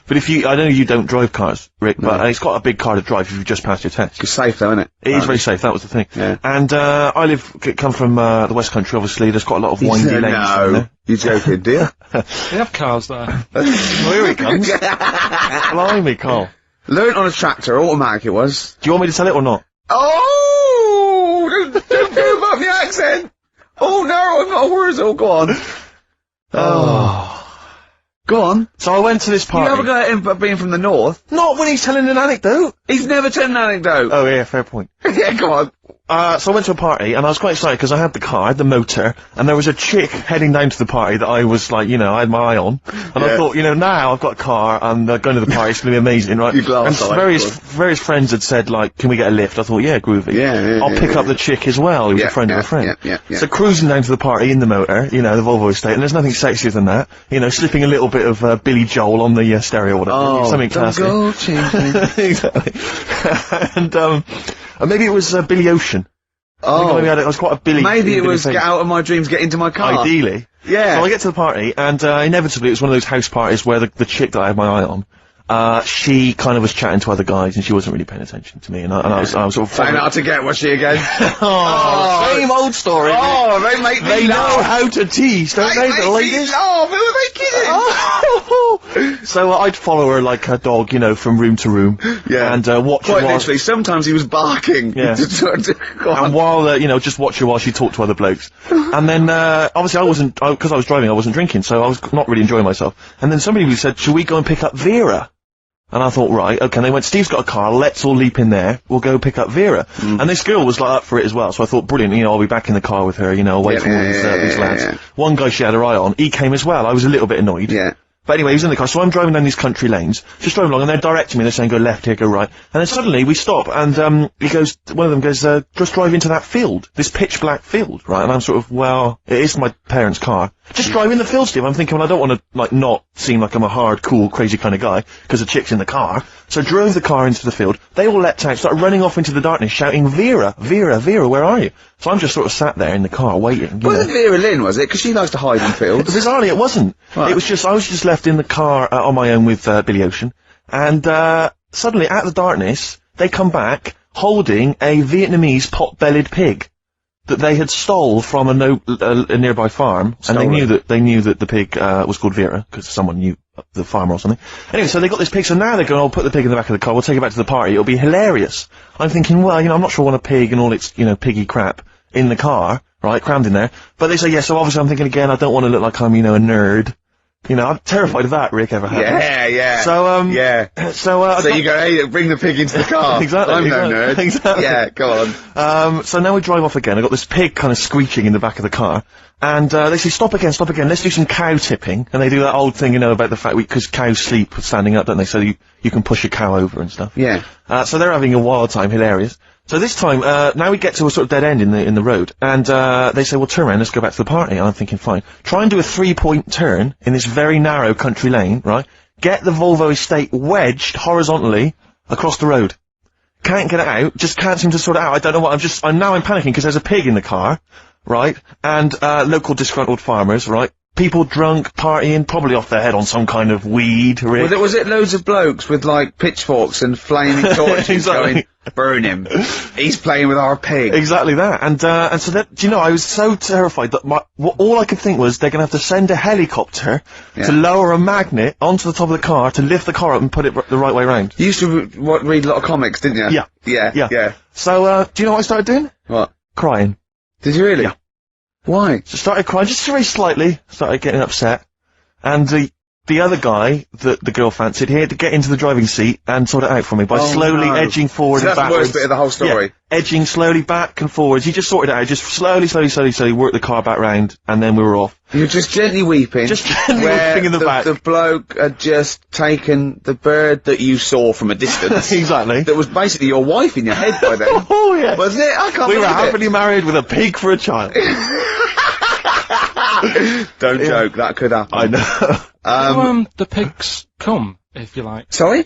But I know you don't drive cars, Rick, but it's got a big car to drive if you've just passed your test. It's safe though, isn't it? It is very safe, that was the thing. Yeah. And, come from, the West Country, obviously, there's quite a lot of windy lanes. No, you're joking, dear. They have cars there. Well, here he comes. Blimey, Carl. Learned on a tractor, automatic it was. Do you want me to tell it or not? Oh! Don't give up the accent! Oh no, I'm not a Wurzel, go on. Oh. Go on. So I went to this party. You have a go at him being from the north. Not when he's telling an anecdote. He's never told an anecdote. Oh yeah, fair point. Yeah, go on. So I went to a party, and I was quite excited because I had the car, I had the motor, and there was a chick heading down to the party that I was like, I had my eye on. And I thought, now I've got a car, and going to the party, it's going to be amazing, right? You glass and eye, various friends had said, like, can we get a lift? I thought, yeah, groovy. Yeah, I'll pick up the chick as well, who was a friend of a friend. Yeah. So cruising down to the party in the motor, the Volvo estate, and there's nothing sexier than that. Slipping a little bit of Billy Joel on the stereo or whatever. Oh, something classy. Go changing. Exactly. And maybe it was Billy Ocean. Oh, Maybe I was quite a Billy. maybe it was thing. get out of my dreams, get into my car. Ideally. Yeah. So I get to the party, and inevitably it was one of those house parties where the chick that I had my eye on, she kind of was chatting to other guys, and she wasn't really paying attention to me, and I was sort of Saying how to get, was she again? same old story. Oh, they make me They know laugh. how to tease, don't they, the ladies? Oh, who are they kidding? So I'd follow her like a dog, from room to room. Yeah. And watch her Quite while... literally, sometimes he was barking. Yeah. Go on. And while, just watch her while she talked to other blokes. And then, obviously because I was driving, I wasn't drinking, so I was not really enjoying myself. And then somebody said, shall we go and pick up Vera? And I thought, right, okay, and they went, Steve's got a car, let's all leap in there, we'll go pick up Vera. And this girl was, like, up for it as well, so I thought, brilliant, I'll be back in the car with her, I'll wait for all these lads. Yeah. One guy she had her eye on, he came as well, I was a little bit annoyed. Yeah. But anyway, he was in the car, so I'm driving down these country lanes, just driving along, and they're directing me, they're saying, go left here, go right. And then suddenly, we stop, and, one of them goes, just drive into that field, this pitch black field, right? And I'm sort of, well, it is my parents' car. Just drive in the field, Steve. I'm thinking, well, I don't want to, like, not seem like I'm a hard, cool, crazy kind of guy, because the chick's in the car. So drove the car into the field, they all leapt out, started running off into the darkness, shouting, Vera, Vera, Vera, where are you? So I'm just sort of sat there in the car, waiting, Wasn't Vera Lynn, was it? Because she likes to hide in fields. Bizarrely, it wasn't. Right. It was just, I was just left in the car on my own with Billy Ocean, and suddenly, out of the darkness, they come back holding a Vietnamese pot-bellied pig that they had stole from a nearby farm, and they knew that the pig was called Vera because someone knew the farmer or something. Anyway, so they got this pig, so now they're going, I'll put the pig in the back of the car, we'll take it back to the party, it'll be hilarious. I'm thinking, well, I'm not sure I want a pig and all its, piggy crap in the car, right, crammed in there. But they say, yeah, so obviously I'm thinking again, I don't want to look like I'm, a nerd. I'm terrified of that, Rick, ever happens. Yeah. So, yeah. So you go, hey, bring the pig into the car. Exactly. I'm no nerd. Exactly. Yeah, go on. So now we drive off again. I've got this pig kind of screeching in the back of the car. And, they say, stop again, let's do some cow tipping. And they do that old thing, about the fact because cows sleep standing up, don't they? So you can push a cow over and stuff. Yeah. So they're having a wild time, hilarious. So this time, now we get to a sort of dead end in the road, and they say, well, turn around, let's go back to the party. And I'm thinking, fine. Try and do a 3-point turn in this very narrow country lane, right? Get the Volvo estate wedged horizontally across the road. Can't get it out, just can't seem to sort it out. I don't know what, I'm panicking because there's a pig in the car, right? And, local disgruntled farmers, right? People drunk, partying, probably off their head on some kind of weed, Rick. Was it loads of blokes with, like, pitchforks and flaming torches Exactly. going, burn him. He's playing with our pig. Exactly that. And so that, I was so terrified that all I could think was they're gonna have to send a helicopter to lower a magnet onto the top of the car to lift the car up and put it the right way round. You used to read a lot of comics, didn't you? Yeah. Yeah. So, do you know what I started doing? What? Crying. Did you really? Yeah. Why? So started crying, just very slightly, started getting upset. And the other guy that the girl fancied, he had to get into the driving seat and sort it out for me by slowly edging forward So and that's the backwards. worst bit of the whole story. Yeah, edging slowly back and forwards. He just sorted it out, just slowly worked the car back round, and then we were off. You're just gently weeping. Just gently where weeping in the back. The bloke had just taken the bird that you saw from a distance. Exactly. That was basically your wife in your head by then. Oh, yeah. Wasn't it? I can't We were believe it. happily married with a pig for a child. Don't joke, that could happen. I know. The pigs come, if you like. Sorry?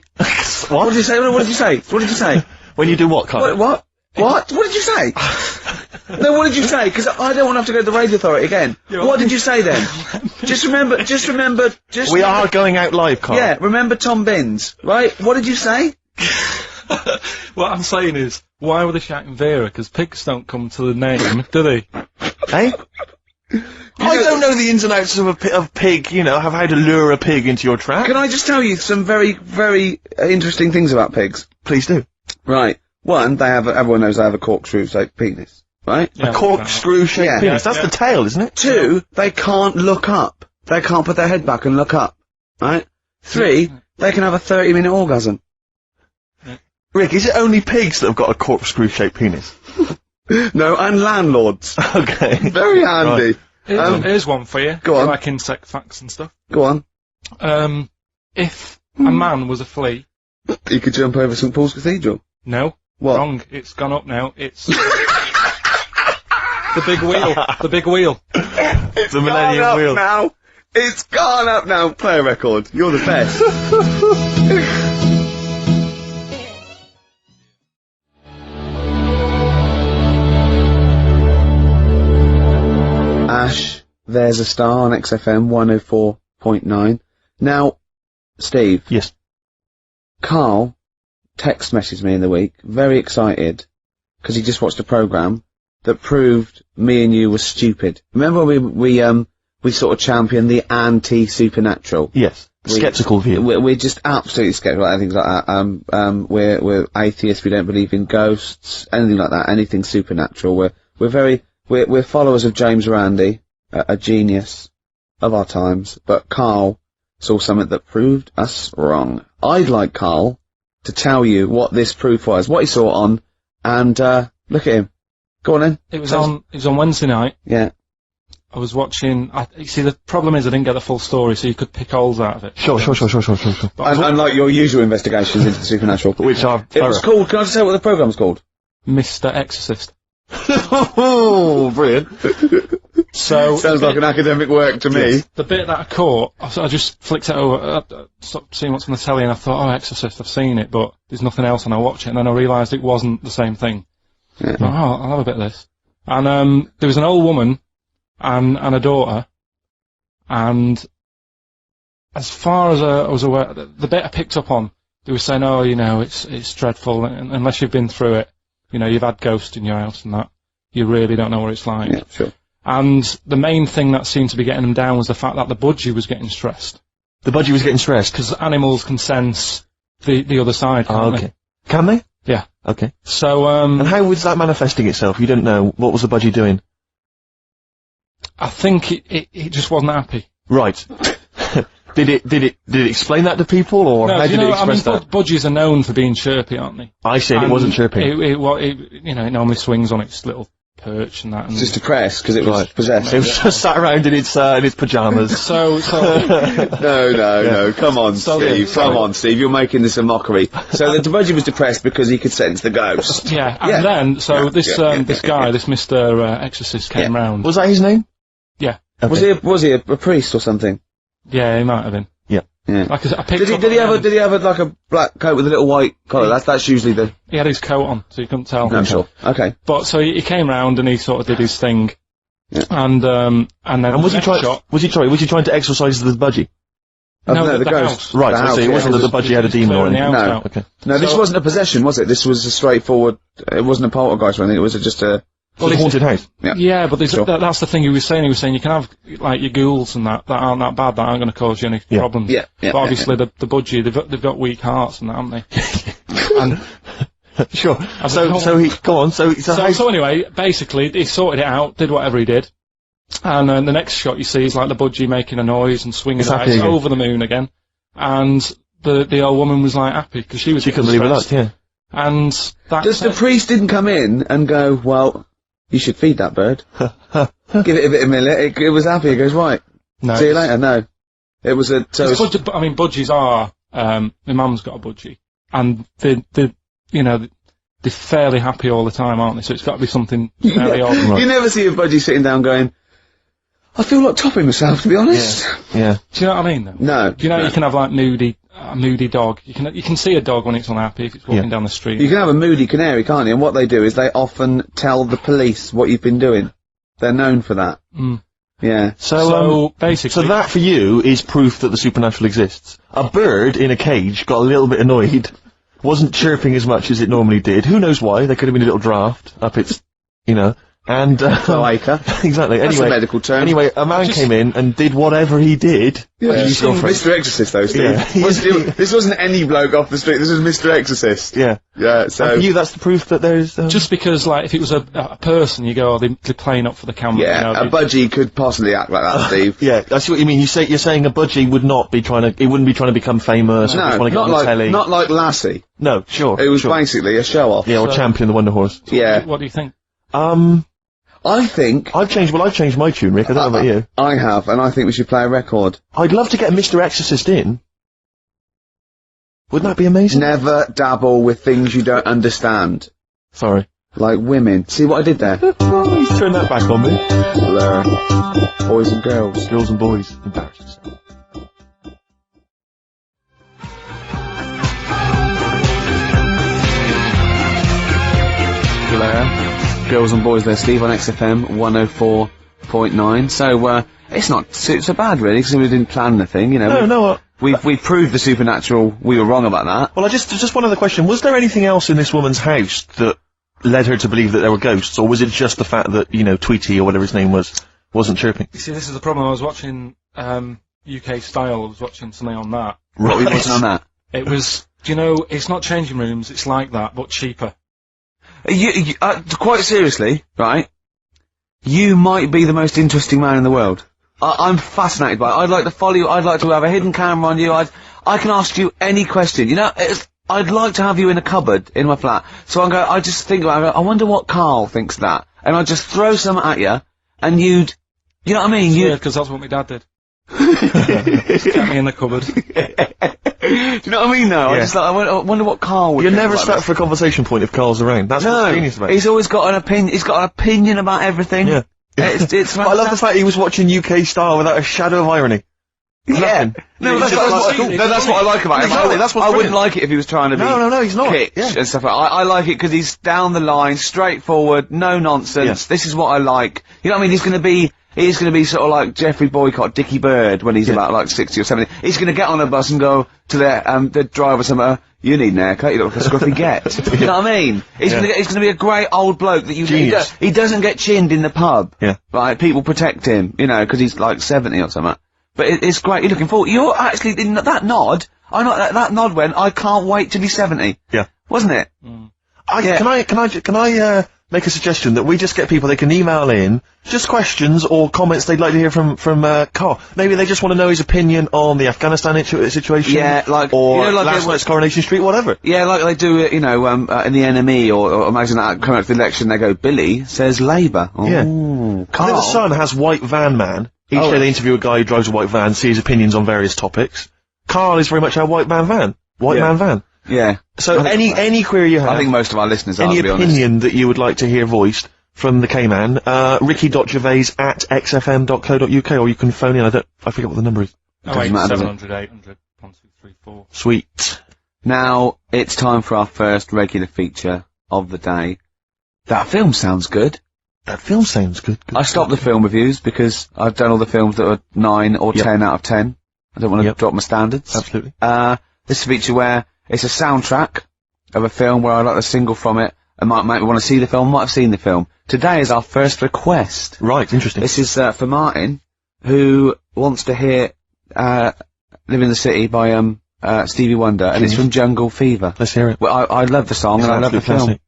What did you say? What did you say? What did you say? When you do what, Carl? What? What? What did you say? No, what did you say? Because I don't want to have to go to the radio authority again. What did you say then? just remember. We are going out live, Carl. Yeah, remember Tom Binns, right? What did you say? What I'm saying is, why were they shouting Vera? Because pigs don't come to the name, do they? Hey? I don't know the ins and outs of pig, you know, how to lure a pig into your trap. Can I just tell you some very, very interesting things about pigs? Please do. Right. One, everyone knows they have a corkscrew-shaped penis, right? Yeah, A corkscrew-shaped Yeah. penis. That's the tail, isn't it? Two, they can't look up. They can't put their head back and look up, right? Three, they can have a 30-minute orgasm. Rick, is it only pigs that have got a corkscrew-shaped penis? No, and landlords. Okay. Very handy. Here's one for you. Go on. Like insect facts and stuff. Go on. If a man was a flea, You could jump over St Paul's Cathedral. no, What? wrong. It's gone up now. It's the big wheel. The big wheel. It's the Millennium Gone up Wheel. now. It's gone up now. Play a record. You're the best. Ash, there's a star on XFM 104.9. Now, Steve. Yes. Carl text messaged me in the week, very excited, because he just watched a programme that proved me and you were stupid. Remember when we sort of championed the anti-supernatural? Yes. Skeptical view. We're just absolutely skeptical about things like that. We're atheists, we don't believe in ghosts, anything like that, anything supernatural. We're followers of James Randi, a genius of our times, but Carl saw something that proved us wrong. I'd like Carl to tell you what this proof was, what he saw on, and look at him. Go on then. It was on Wednesday night. Yeah. I was watching. You see, the problem is I didn't get the full story, so you could pick holes out of it. Sure. But I was Unlike your usual investigations into the supernatural. Which are It was called, can I just say what the programme's called? Mr. Exorcist. Oh, brilliant. So Sounds like an academic work to me. the bit that I caught, I just flicked it over, stopped seeing what's on the telly, and I thought, oh, Exorcist, I've seen it, but there's nothing else, and I watch it, and then I realised it wasn't the same thing. Yeah. I thought, oh, I'll have a bit of this. And there was an old woman and a daughter, and as far as I was aware, the bit I picked up on, they were saying, oh, you know, it's dreadful, and unless you've been through it, you know, you've had ghosts in your house and that, you really don't know what it's like. Yeah, sure. And the main thing that seemed to be getting them down was the fact that the budgie was getting stressed. The budgie was getting stressed. Because animals can sense the other side, can't Okay. they? Can they? Yeah. Okay. So, And how was that manifesting itself? You didn't know. What was the budgie doing? I think it just wasn't happy. Right. Did it explain that to people, or No, how you did know, it express that? budgies are known for being chirpy, aren't they? I said it And wasn't chirping. You know, it normally swings on its little perch and that. And It's just depressed because it was Right. possessed. It was just sat around in its pajamas. so No, come on, So- Steve, so- come on, Steve, you're making this a mockery. So the budgie was depressed because he could sense the ghost. yeah, and Yeah. then Yeah, this yeah, this guy, this Mr. Exorcist came round. Was that his name? Yeah. Okay. Was he a priest or something? Yeah, he might have been. Yeah. Like I picked Did up he on have like a black coat with a little white collar? That's usually the... He had his coat on, so you couldn't tell. No, I'm sure. Okay. But so he came round and he sort of did his thing, Yeah. and then And was he next trying? shot, Was he trying to exorcise the budgie? No, the the ghost. house. Right. The I house, see. It yeah. wasn't that the budgie had a demon or clearing the anything. house No. out. Okay. No, this So- wasn't a possession, was it? This was a straightforward... It wasn't a poltergeist or anything, it was just a... It was a haunted house. Yeah, but Sure. that's the thing he was saying. He was saying you can have like your ghouls and that aren't that bad, that aren't going to cause you any Yeah. problems. Yeah, yeah, But obviously the budgie, they've got weak hearts and that, haven't they? And Sure. As So a- so he go on. So anyway, basically he sorted it out, did whatever he did, and the next shot you see is like the budgie making a noise and swinging It's it out. happy It's again. over the moon again, and the old woman was like happy because she was she couldn't getting believe it. stressed. Yeah. And Just the priest didn't come in and go, well, you should feed that bird. Give it a bit of millet. It was happy. It goes, right. no, See you later. No. It was a... So It's budgies are, my mum's got a budgie, and they're fairly happy all the time, aren't they? So it's got to be something very odd. You never see a budgie sitting down going, I feel like topping myself, to be honest. Yeah. Do you know what I mean, though? No. Do you know you can have, like, moody, a moody dog. You can see a dog when it's unhappy if it's walking down the street. You can have a moody canary, can't you? And what they do is they often tell the police what you've been doing. They're known for that. Yeah. So basically, so that for you is proof that the supernatural exists. A bird in a cage got a little bit annoyed, wasn't chirping as much as it normally did. Who knows why? There could have been a little draft up its, and cloaca. Exactly. That's Anyway, a medical term. Anyway, a man came in and did whatever he did. Yeah, with his girlfriend. Mr. Exorcist though, Steve. Yeah. This wasn't any bloke off the street, this was Mr. Exorcist. Yeah. Yeah, And so... for you, that's the proof that there's. just because, like, if it was a person, you go, they're playing up for the camera. Yeah, a budgie could possibly act like that, Steve. Yeah, I see what you mean. You're saying a budgie would not be trying to. It wouldn't be trying to become famous. Or No, just want to get not on the telly. like Lassie. No, sure. It was sure. basically a show-off. Yeah, or Champion the Wonder Horse. Yeah. What do you think? I think... I've changed my tune, Rick. I don't know about you. I have, and I think we should play a record. I'd love to get Mr. Exorcist in. Wouldn't that be amazing? Never dabble with things you don't understand. Sorry. Like women. See what I did there? Turn that back on me. Blur. Boys and girls. Girls and boys. Embarrassed yourself. Blur. Girls and boys there, Steve, on XFM 104.9. So, it's not so bad, really, because we didn't plan the thing, No. We've proved the supernatural. We were wrong about that. Well, just one other question. Was there anything else in this woman's house that led her to believe that there were ghosts, or was it just the fact that, Tweety, or whatever his name was, wasn't chirping? You see, this is the problem. I was watching UK Style. I was watching something on that. What we wasn't on that? It was, it's not changing rooms. It's like that, but cheaper. Quite seriously, right? You might be the most interesting man in the world. I'm fascinated by it. I'd like to follow you. I'd like to have a hidden camera on you. I can ask you any question. I'd like to have you in a cupboard in my flat. So I just think about it. I wonder what Karl thinks of that. And I'd just throw some at you, and you know what I mean? Yeah, because that's what my dad did. Kept me in the cupboard. Do you know what I mean, though? Yeah. I wonder what Karl would You're think never about stuck this. for a conversation point if Carl's around. That's what's genius about it. He's always got an opinion. He's got an opinion about everything. Yeah. It's But I love the fact he was watching UK Style without a shadow of irony. Yeah. Nothing. No, He's that's just what like, that's what I like about him. Exactly, that's what's I wouldn't brilliant. like it if he was trying to be No, he's not. kitsch Yeah. and stuff like that. I like it because he's down the line, straightforward, no nonsense. Yeah. This is what I like. You know what I mean? He's gonna be sort of like Jeffrey Boycott, Dickie Bird when he's about like 60 or 70. He's gonna get on a bus and go to the driver somewhere. You need an haircut. You look like a scruffy get. You know what I mean? He's gonna be a great old bloke that Genius. he doesn't get chinned in the pub. Yeah. Right? People protect him, because he's like 70 or something. But it's great. You're looking forward. You're actually in that nod. I know that nod went. I can't wait to be 70. Yeah. Wasn't it? Can I make a suggestion that we just get people, they can email in just questions or comments they'd like to hear from Karl. Maybe they just want to know his opinion on the Afghanistan situation. Yeah, like, or like last night's Coronation Street, whatever. Yeah, like they do it, in the NME, or imagine that coming up to the election, they go, Billy says Labour. Yeah. Ooh, I think Karl. the Sun has White Van Man. Each day they interview a guy who drives a white van, see his opinions on various topics. Karl is very much our white man van. Man van. Yeah. So any query you have, I think most of our listeners are, any to be honest. opinion that you would like to hear voiced from the K-Man, ricky.gervais@xfm.co.uk, or you can phone in, I forget what the number is. Doesn't matter, does it? 700 800 1234. Sweet. Now, it's time for our first regular feature of the day. That film sounds good. That film sounds good. I stopped the film reviews because I've done all the films that are 9 or 10 out of 10. I don't want to drop my standards. Absolutely. This is a feature where it's a soundtrack of a film where I like the single from it and might want to see the film, might have seen the film. Today is our first request. Right, interesting. This is for Martin, who wants to hear Live in the City by Stevie Wonder, and it's from Jungle Fever. Let's hear it. Well, I love the song and I love the film. Classic.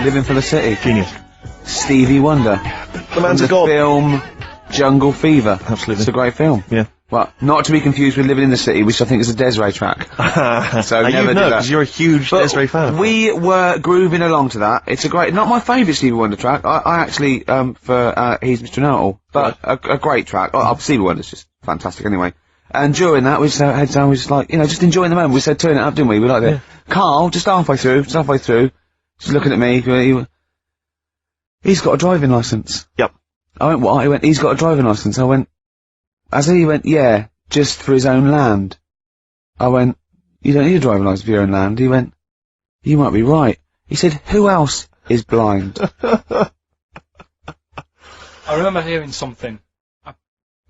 Living for the City. Genius. Stevie Wonder. The man's a the god. film Jungle Fever. Absolutely. It's a great film. Yeah. Well, not to be confused with Living in the City, which I think is a Desiree track. So Now never you do know, that. because you're a huge But Desiree fan. we were grooving along to that. It's a great, not my favourite Stevie Wonder track. I actually, for He's Mr. Know-It-All, but a great track. Stevie Wonder's just fantastic anyway. And during that, we just heads down, we just like, just enjoying the moment. We said turn it up, didn't we? We liked it. Karl, just halfway through, just looking at me, he he's got a driving licence. Yep. I went, what? He went, he's got a driving licence. I went, he went, yeah, just for his own land. I went, you don't need a driving licence for your own land. He went, you might be right. He said, who else is blind? I remember hearing something.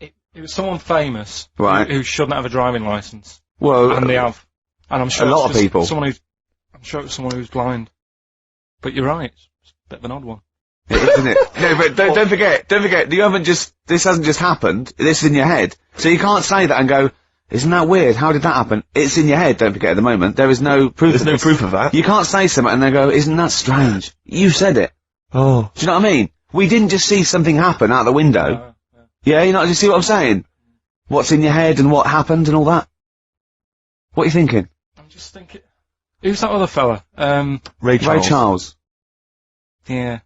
It was someone famous. Right. Who shouldn't have a driving licence. Well, And they have. And I'm sure a lot it's of just people. I'm sure it was someone who's blind. But you're right. It's a bit of an odd one. isn't it? No, but don't forget, this hasn't just happened, this is in your head. So you can't say that and go, isn't that weird? How did that happen? It's in your head, don't forget, at the moment. There is no proof There's of no this. proof of that. You can't say something and then go, isn't that strange? You said it. Oh. Do you know what I mean? We didn't just see something happen out the window. Yeah, you know, you see what I'm saying? What's in your head and what happened and all that? What are you thinking? I'm just thinking. Who's that other fella? Ray Charles. Ray Charles. Yeah.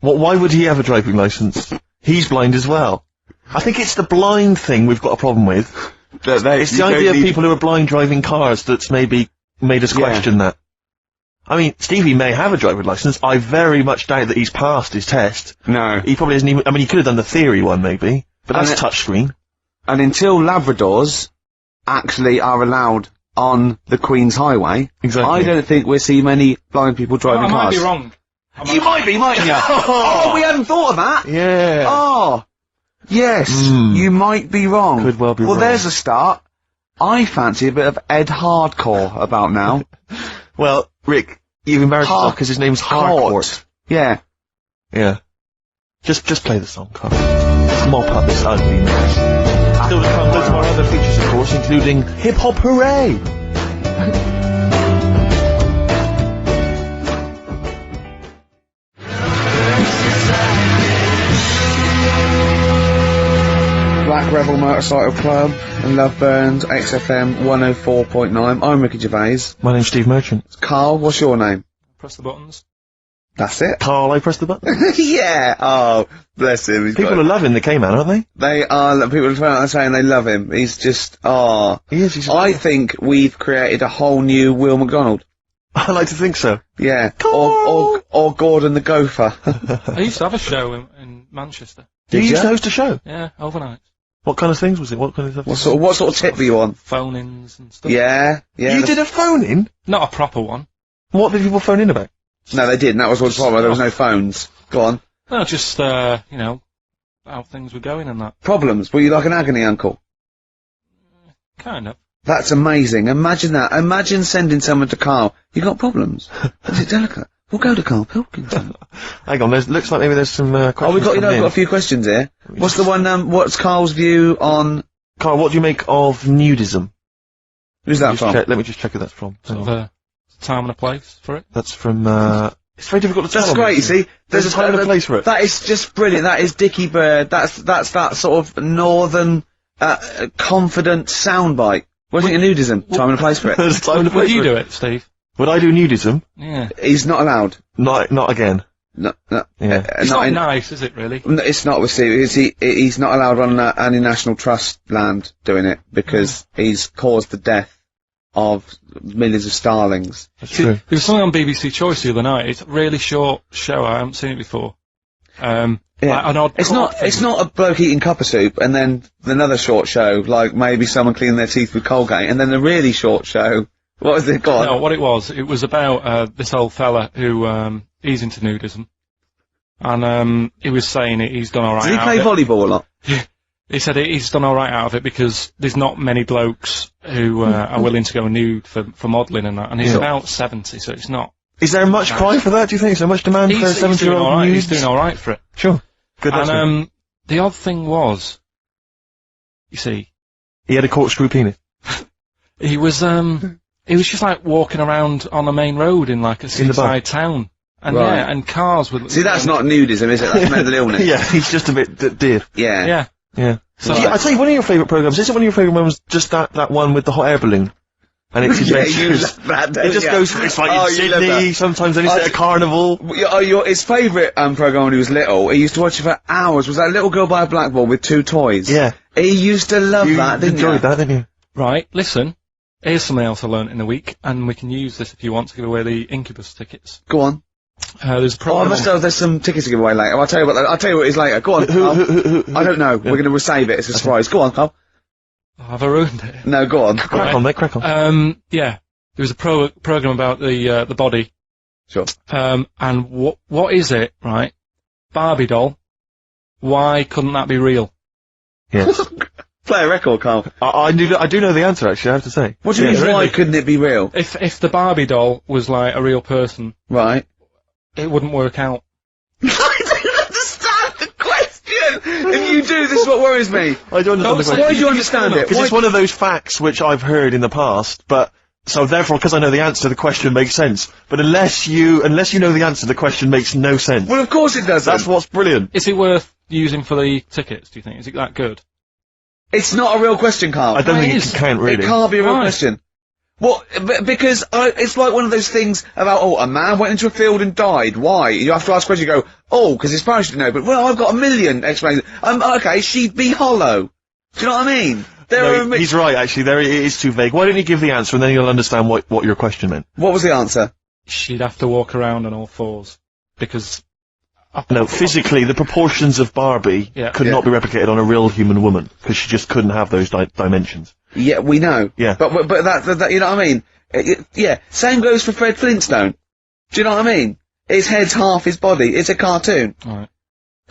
Why would he have a driving licence? He's blind as well. I think it's the blind thing we've got a problem with. It's the idea of people who are blind driving cars that's maybe made us question that. I mean, Stevie may have a driving licence. I very much doubt that he's passed his test. No. He probably hasn't even... I mean, he could have done the theory one, maybe. But that's touchscreen. And until Labradors actually are allowed on the Queen's Highway, Exactly. I don't think we'll see many blind people driving I might cars. be wrong. You might be, mightn't you? Oh, we hadn't thought of that! Yeah. Oh! Yes, you might be wrong. Could well be Well, wrong. there's a start. I fancy a bit of Ed Hardcore about now. Well, Rick, you've embarrassed yourself because his name's Harcourt. Yeah. Yeah. Just play the song, Carl. Mop up this ugly mess. Still to come, loads of our other features, of course, including Hip Hop Hooray! Black Rebel Motorcycle Club and Love Burns, XFM 104.9. I'm Ricky Gervais. My name's Steve Merchant. Carl, what's your name? Press the buttons. That's it. Carl, I pressed the button. Yeah! Oh, bless him. He's People are loving the K-Man, aren't they? They are, people are saying they love him. He's just, He is, he's I think we've created a whole new Will McDonald. I like to think so. Yeah. Carl! Or Gordon the Gopher. I used to have a show in Manchester. You Did used ya? to host a show? Yeah, overnight. What kind of things was it? What kind of stuff? What sort of tip were you on? Phone-ins and stuff. Yeah, yeah. You did a phone-in? Not a proper one. What did people phone in about? No, they didn't. That was what's the problem. There was no phones. Go on. No, just, you know, how things were going and that. Problems. Were you like an agony uncle? Kind of. That's amazing. Imagine that. Imagine sending someone to Carl. You got problems? Is it delicate? We'll go to Karl Pilkington. Hang on, looks like maybe there's some questions. Oh, we've got, coming I've in. got a few questions here. What's the one, what's Carl's view on... Carl, what do you make of nudism? Who's that from? Let me just check who that's from. Sort of a time and a place for it. That's from, it's very difficult to tell. That's great, you see. There's a time and a place for it. That is just brilliant. That is Dickie Bird. That's that sort of northern, confident soundbite. What do you think of nudism? Time and a place for it. There's a time and a place Would you for do it. it, Steve? Would I do nudism? Yeah. He's not allowed. Not again. No, Yeah. It's not nice, is it, really? No, it's not with Steve. He's not allowed on any National Trust land doing it because he's caused the death of millions of starlings. That's true. There was something on BBC Choice the other night. It's a really short show. I haven't seen it before. Yeah. Like an odd It's court not. thing. It's not a bloke eating cup of soup and then another short show like maybe someone cleaning their teeth with Colgate and then a really short show. What was it called? No, what it was about this old fella who he's into nudism, and he was saying he's done all right. Does he out play of it. volleyball a lot? He said he's done all right out of it because there's not many blokes who are willing to go nude for modelling and that, and he's about 70, so it's not. Is there much cry for that, do you think? Is there much demand for a He's doing 70-year-old all right. nudes? He's doing all right for it. Sure. Good. that's good. And the odd thing was, you see, He had a corkscrew penis. he was just like walking around on a main road in like a In the bar. seaside town, and Right. yeah, and cars with. See, that's not nudism, is it? That's mental illness. Yeah, he's just a bit dear. Yeah. Yeah. Yeah. So Yeah, I tell you, one of your favourite programmes, isn't one of your favourite ones just that one with the hot air balloon? And it's Yeah, you adventures. love that, don't It just you? goes, it's like Oh, in you love Sydney, that. sometimes then it's at a carnival. His favourite programme when he was little, he used to watch it for hours, was that little girl by a blackboard with two toys. Yeah. He used to love You that, didn't enjoyed you? that, didn't you? right, listen. Here's something else I learnt in the week, and we can use this if you want to give away the Incubus tickets. Go on. There's a Oh, I program. must know there's some tickets to give away later. I'll tell you what it is later. Go on. Who? I don't know. We're gonna save it. It's a surprise. Go on, Carl. Have I ruined it? No, go on. Crack on, mate, crack on. Yeah. There was a program about the body. Sure. And what is it, right? Barbie doll. Why couldn't that be real? Yes. Play a record, Carl. I do know the answer, actually, I have to say. What do you mean, why couldn't it be real? If the Barbie doll was like a real person, Right. it wouldn't work out. I don't understand the question! If you do, this is what worries me. I don't understand the question. Why do you understand it? Because it's one of those facts which I've heard in the past, but, so therefore, because I know the answer, the question makes sense. But unless you know the answer, the question makes no sense. Well, of course it doesn't. That's what's brilliant. Is it worth using for the tickets, do you think? Is it that good? It's not a real question, Carl. I don't think it it is. can count, really. It can't be a real Why? question. Well, because it's like one of those things about, a man went into a field and died. Why? You have to ask a question, you go, because his parents didn't know, but, well, I've got a million explanations. Okay, she'd be hollow. Do you know what I mean? No, he's right, actually, it is too vague. Why don't you give the answer, and then you'll understand what your question meant. What was the answer? She'd have to walk around on all fours. Because... No, physically, the proportions of Barbie could not be replicated on a real human woman, because she just couldn't have those dimensions. Yeah, we know. Yeah. But that, you know what I mean? Yeah. Same goes for Fred Flintstone. Do you know what I mean? His head's half his body. It's a cartoon. Alright.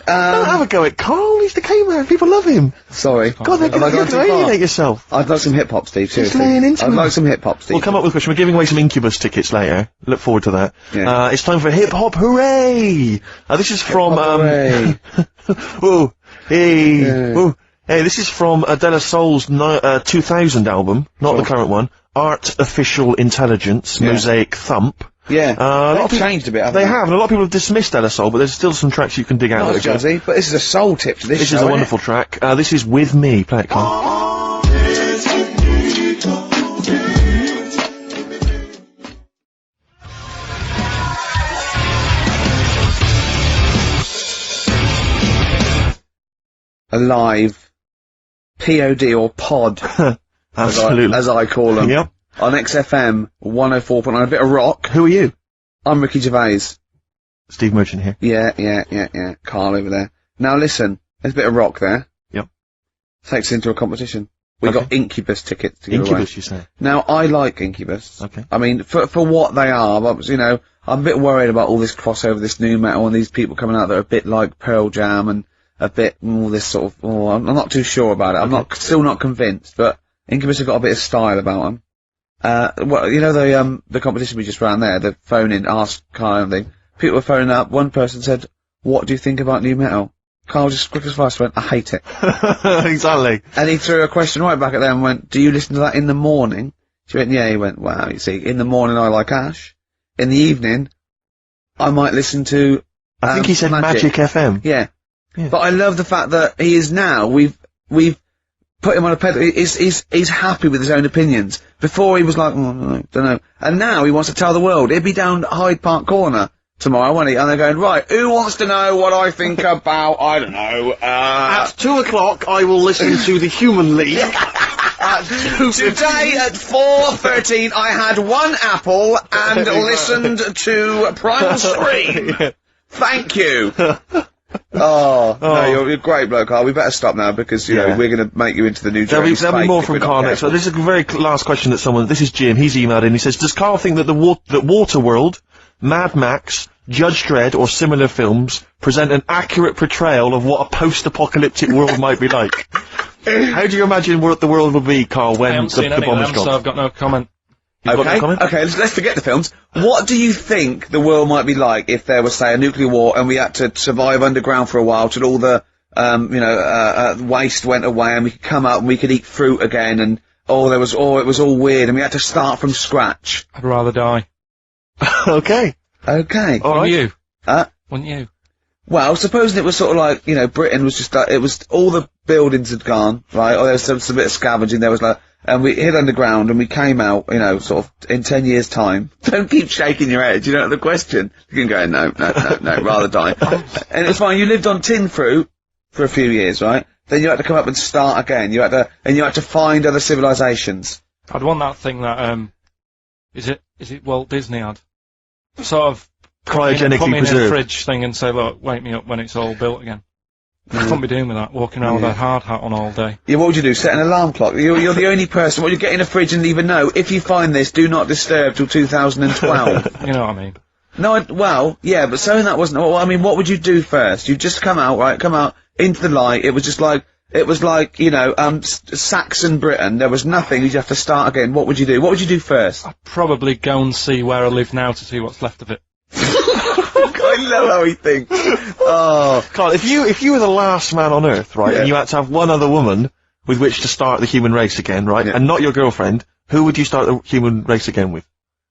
Don't have a go at Carl, he's the K-man, people love him. Sorry. God, they're Have I gone going to too far? alienate yourself. I'd like some hip-hop, Steve, seriously. laying into I'd me. like some hip-hop, Steve. We'll come up with a question. We're giving away some Incubus tickets later. Look forward to that. Yeah. It's time for Hip Hop Hooray! This is from, Hooray. Ooh, hey, Yeah. ooh, hey, this is from De La Soul's 2000 album, not the current one. Artificial Intelligence, Yeah. Mosaic Thump. Yeah. a lot of They've people- changed a bit, haven't They have, and a lot of people have dismissed De La Soul, but there's still some tracks you can dig out. Not that are good. jazzy, but this is a soul tip to this This show, is a isn't wonderful track. This is With Me. Play it, Carl. Alive. POD or pod, Absolutely. as I call them. Yep. On XFM 104.9, a bit of rock. Who are you? I'm Ricky Gervais. Steve Merchant here. Yeah. Carl over there. Now listen, there's a bit of rock there. Yep. Takes us into a competition. We Okay. got Incubus tickets to give away. Incubus, you say? Now, I like Incubus. Okay. I mean, for what they are, but, you know, I'm a bit worried about all this crossover, this new metal, and these people coming out that are a bit like Pearl Jam, and a bit, all this sort of, I'm not too sure about it. I'm still not convinced, but Incubus have got a bit of style about them. Well, you know, the competition we just ran there, the phone in, ask Carl and thing, people were phoning up, one person said, what do you think about new metal? Carl just quick as fast went, I hate it. Exactly. And he threw a question right back at them and went, do you listen to that in the morning? She went, yeah. He went, wow, you see, in the morning I like Ash. In the evening, I might listen to, I think he said Magic FM. Yeah. Yeah. But I love the fact that he is now, we've put him on a pedal, he's happy with his own opinions. Before he was like, don't know. And now he wants to tell the world. He'll be down Hyde Park Corner tomorrow, won't he? And they're going, right, who wants to know what I think about, I don't know, At 2 o'clock, I will listen to the Human League. Today at 4:13 I had one apple and listened to Primal Scream. Thank you. No, you're a great bloke, Carl. We better stop now because, you know, we're going to make you into the new There'll Gervais be fake more if from we're not Carl next. careful. This is a very last question that this is Jim, he's emailed in, he says, does Carl think that that Waterworld, Mad Max, Judge Dredd or similar films present an accurate portrayal of what a post-apocalyptic world might be like? How do you imagine what the world would be, Carl, I when haven't seen the any bomb of is them, so gone? I've got no comment. You've got no Okay, comment? okay, let's forget the films. What do you think the world might be like if there was, say, a nuclear war and we had to survive underground for a while till all the, waste went away and we could come out and we could eat fruit again and, it was all weird and we had to start from scratch? I'd rather die. Okay. Okay. All right. You? Uh, Wouldn't you? Well, supposing it was sort of like, you know, Britain was just, it was, all the buildings had gone, right, or there was some bit of scavenging, there was like, and we hid underground and we came out, you know, sort of, in 10 years' time. Don't keep shaking your head, you don't know the question. You can go, no, rather die. And it's fine, you lived on tin fruit for a few years, right? Then you had to come up and start again, you had to find other civilizations. I'd want that thing that, is it Walt Disney had? Sort of cryogenically put me in a preserved. fridge thing and say, look, wake me up when it's all built again. I couldn't be doing with that, walking around with a hard hat on all day. Yeah, what would you do? Set an alarm clock? You're the only person. What, you get in a fridge and leave a note? If you find this, do not disturb till 2012. You know what I mean? No, well, yeah, but saying that wasn't, well, I mean, what would you do first? You'd just come out into the light. It was like, you know, Saxon Britain. There was nothing. You'd have to start again. What would you do? What would you do first? I'd probably go and see where I live now to see what's left of it. I love how he thinks. Oh. Carl, if you were the last man on Earth, right, and you had to have one other woman with which to start the human race again, right, and not your girlfriend, who would you start the human race again with?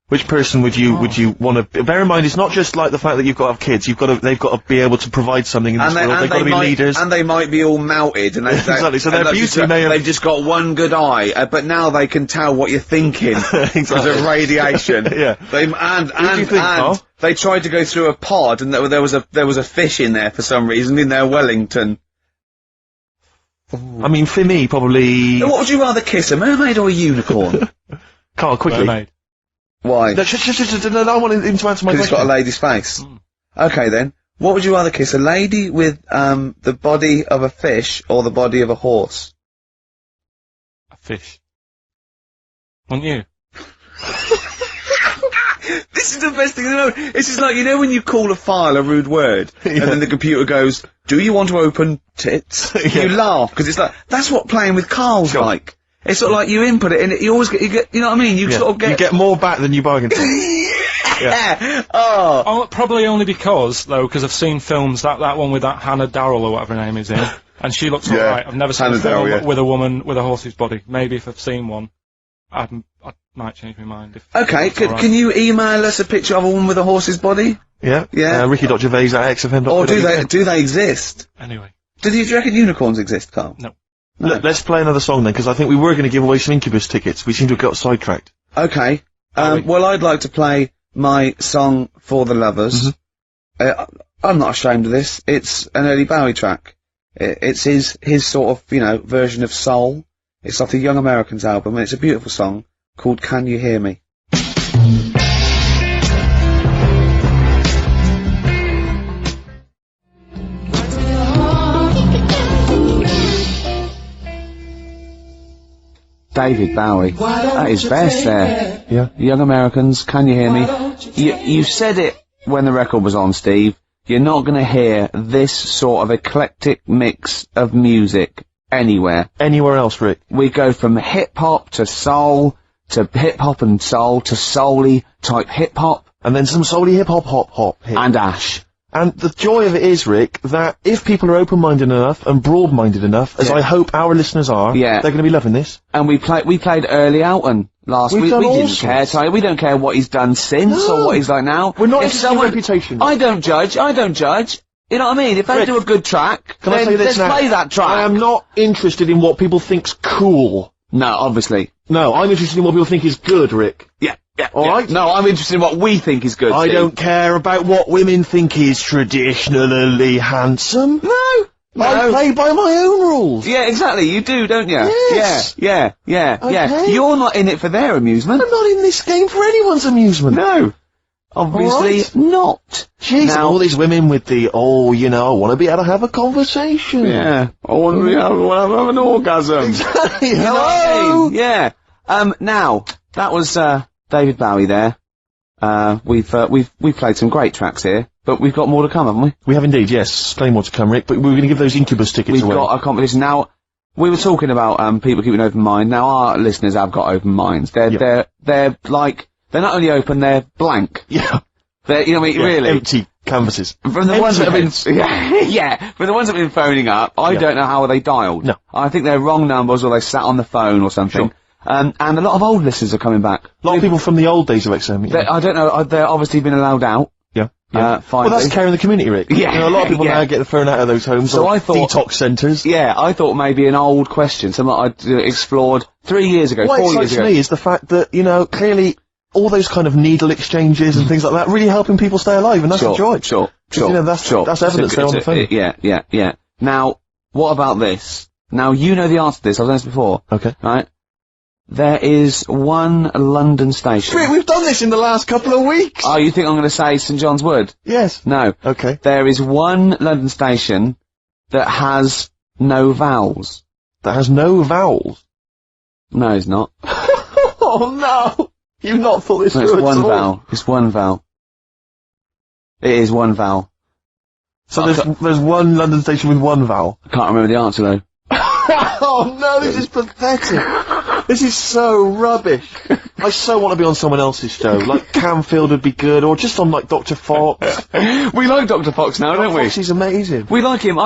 Which person would you want to? Bear in mind, it's not just like the fact that you've got to have kids. They've got to be able to provide something in this world. They've got to be leaders, and they might be all melted. And exactly. So their beauty they've just got one good eye, but now they can tell what you're thinking because of radiation. Yeah. They tried to go through a pod, and there was a fish in there for some reason in their Wellington. I mean, for me, probably. What would you rather kiss, a mermaid or a unicorn? Carl, quickly. Mermaid. Why? No, I want him to answer my question. Because it's got a lady's face. Okay then. What would you rather kiss, a lady with the body of a fish or the body of a horse? A fish. Wouldn't you? This is the best thing in the world. It's just like, you know when you call a file a rude word, and then the computer goes, do you want to open tits? You laugh, because it's like, that's what playing with Carl's like. It's sort of like you input it, and you always get, you know what I mean? You sort of get... You get more back than you bargained for. Yeah. Oh. Probably only because I've seen films, that one with that Hannah Darrell or whatever her name is in, and she looks alright. I've never seen a film with a woman with a horse's body. Maybe if I've seen one, I might change my mind. Okay, can you email us a picture of a woman with a horse's body? Yeah. Yeah. Ricky.gervais at XFM. Or do they exist? Anyway. Do you reckon unicorns exist, Carl? No. Let's play another song then, because I think we were going to give away some Incubus tickets. We seem to have got sidetracked. Okay. Well, I'd like to play my song For the Lovers. I'm not ashamed of this. It's an early Bowie track. It's his sort of, you know, version of soul. It's off the Young Americans album, and it's a beautiful song called Can You Hear Me? David Bowie. That is best there. Yeah. Young Americans, Can You Hear Me? You said it when the record was on, Steve. You're not going to hear this sort of eclectic mix of music anywhere. Anywhere else, Rick? We go from hip-hop to soul, to hip-hop and soul, to soul-y type hip-hop. And then some soul-y hip-hop, hop. And Ash. And the joy of it is, Rick, that if people are open-minded enough and broad-minded enough, as I hope our listeners are, they're going to be loving this. And we played Early Outen last week. We didn't care, Ty. We don't care what he's done since or what he's like now. We're not interested in reputation. I don't judge. You know what I mean? If they do a good track, then let's play that track. I am not interested in what people think's cool. No, obviously. No, I'm interested in what people think is good, Rick. Yeah. All right? No, I'm interested in what we think is good, I Steve. don't care about what women think is traditionally handsome. No. I play by my own rules. Yeah, exactly. You do, don't you? Yes. Yeah. Okay. You're not in it for their amusement. I'm not in this game for anyone's amusement. No. Obviously not. Jeez, all these women with the, I want to be able to have a conversation. Yeah. I want to have an orgasm. Exactly. Hello. Yeah. Now, that was, David Bowie there. We've played some great tracks here, but we've got more to come, haven't we? We have indeed, yes. Plenty more to come, Rick, but we're going to give those Incubus tickets away. We've got a competition. Now, we were talking about, people keeping an open mind. Now, our listeners have got open minds. They're like, they're not only open, they're blank. Yeah. They're, you know what I mean, really? Empty canvases. From the ones that have been, from the ones that have been phoning up, I don't know how they dialed. No. I think they're wrong numbers or they sat on the phone or something. Sure. And a lot of old listeners are coming back. A lot of people from the old days of XM. I don't know, they're obviously been allowed out. Yeah. Finally. Well, that's caring the community, Rick. Yeah. You know, a lot of people now get thrown out of those homes. So or I thought, detox centres. Yeah, I thought maybe an old question, something I'd explored 3 years ago, 4 years ago. What excites me is the fact that, clearly all those kind of needle exchanges and things like that really helping people stay alive, and that's a joy. Sure. That's evidence there on the phone. Yeah. Now, what about this? Now, you know the answer to this, I've done this before. Okay. Right? There is one London station. Rick, we've done this in the last couple of weeks. Oh, you think I'm going to say St John's Wood? Yes. No. Okay. There is one London station that has no vowels. That has no vowels. No, it's not. Oh no! You've not thought this No, through it's one at all. vowel. It's one vowel. It is one vowel. So there's one London station with one vowel. I can't remember the answer though. Oh no, this is pathetic. This is so rubbish. I so want to be on someone else's show, like Camfield would be good, or just on like Dr. Fox. We like Dr. Fox now, don't we? Fox is amazing. We like him.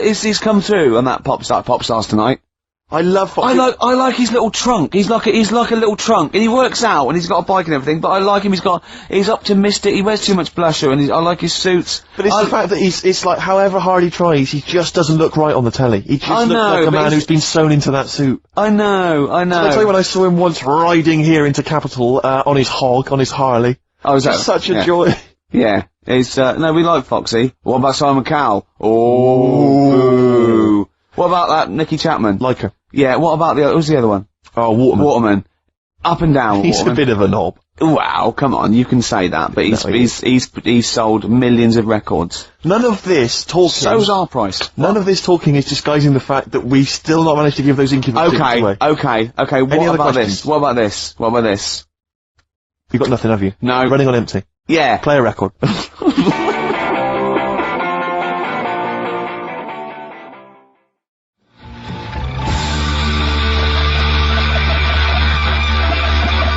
He's come through on that Pop Stars tonight. I love Fox. I like his little trunk. He's like a little trunk, and he works out, and he's got a bike and everything. But I like him. He's optimistic. He wears too much blusher, and I like his suits. But it's the fact that it's like, however hard he tries, he just doesn't look right on the telly. He just looks like a man who's been sewn into that suit. I know. I tell you when I saw him once riding here into Capital, on his Harley. Oh, was that such a joy. Yeah. No, we like Foxy. What about Simon Cowell? Oh, boo. What about that Nicky Chapman? Like her. Yeah, what about who's the other one? Oh, Waterman. Up and down, He's Waterman. a bit of a knob. Wow, come on, you can say that, but he's sold millions of records. None of this talking... So's our price. None of this talking is disguising the fact that we've still not managed to give those Incubus tickets away. Okay, Any other questions? What about this? You've got nothing, have you? No. You're running on empty. Yeah. Play a record.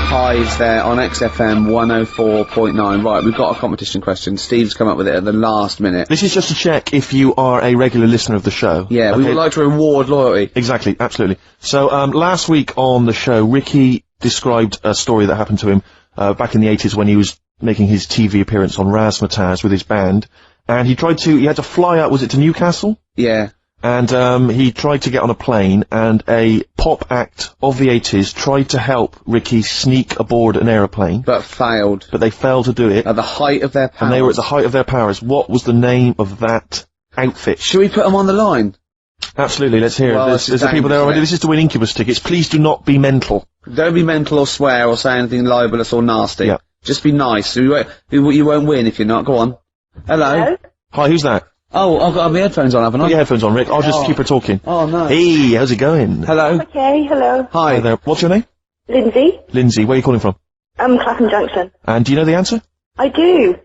Highs there on XFM 104.9. Right, we've got a competition question. Steve's come up with it at the last minute. This is just to check if you are a regular listener of the show. Yeah, we would like to reward loyalty. Exactly, absolutely. So, last week on the show, Ricky described a story that happened to him, back in the 80s when he was making his TV appearance on Razzmatazz with his band. And he had to fly out, was it to Newcastle? Yeah. And, he tried to get on a plane, and a pop act of the 80s tried to help Ricky sneak aboard an aeroplane. But failed. But they failed to do it. At the height of their powers. And they were at the height of their powers. What was the name of that outfit? Should we put them on the line? Absolutely, let's hear it. Well, There's the people there already. This is to win Incubus tickets. Please do not be mental. Don't be mental or swear or say anything libelous or nasty. Yeah. Just be nice. You won't win if you're not. Go on. Hello? Hi, who's that? Oh, I've got my headphones on, haven't I? Put your headphones on, Rick. I'll just keep her talking. Oh, no. Hey, how's it going? Hello? Okay, hello. Hi there. What's your name? Lindsay. Lindsay, where are you calling from? Clapham Junction. And do you know the answer? I do.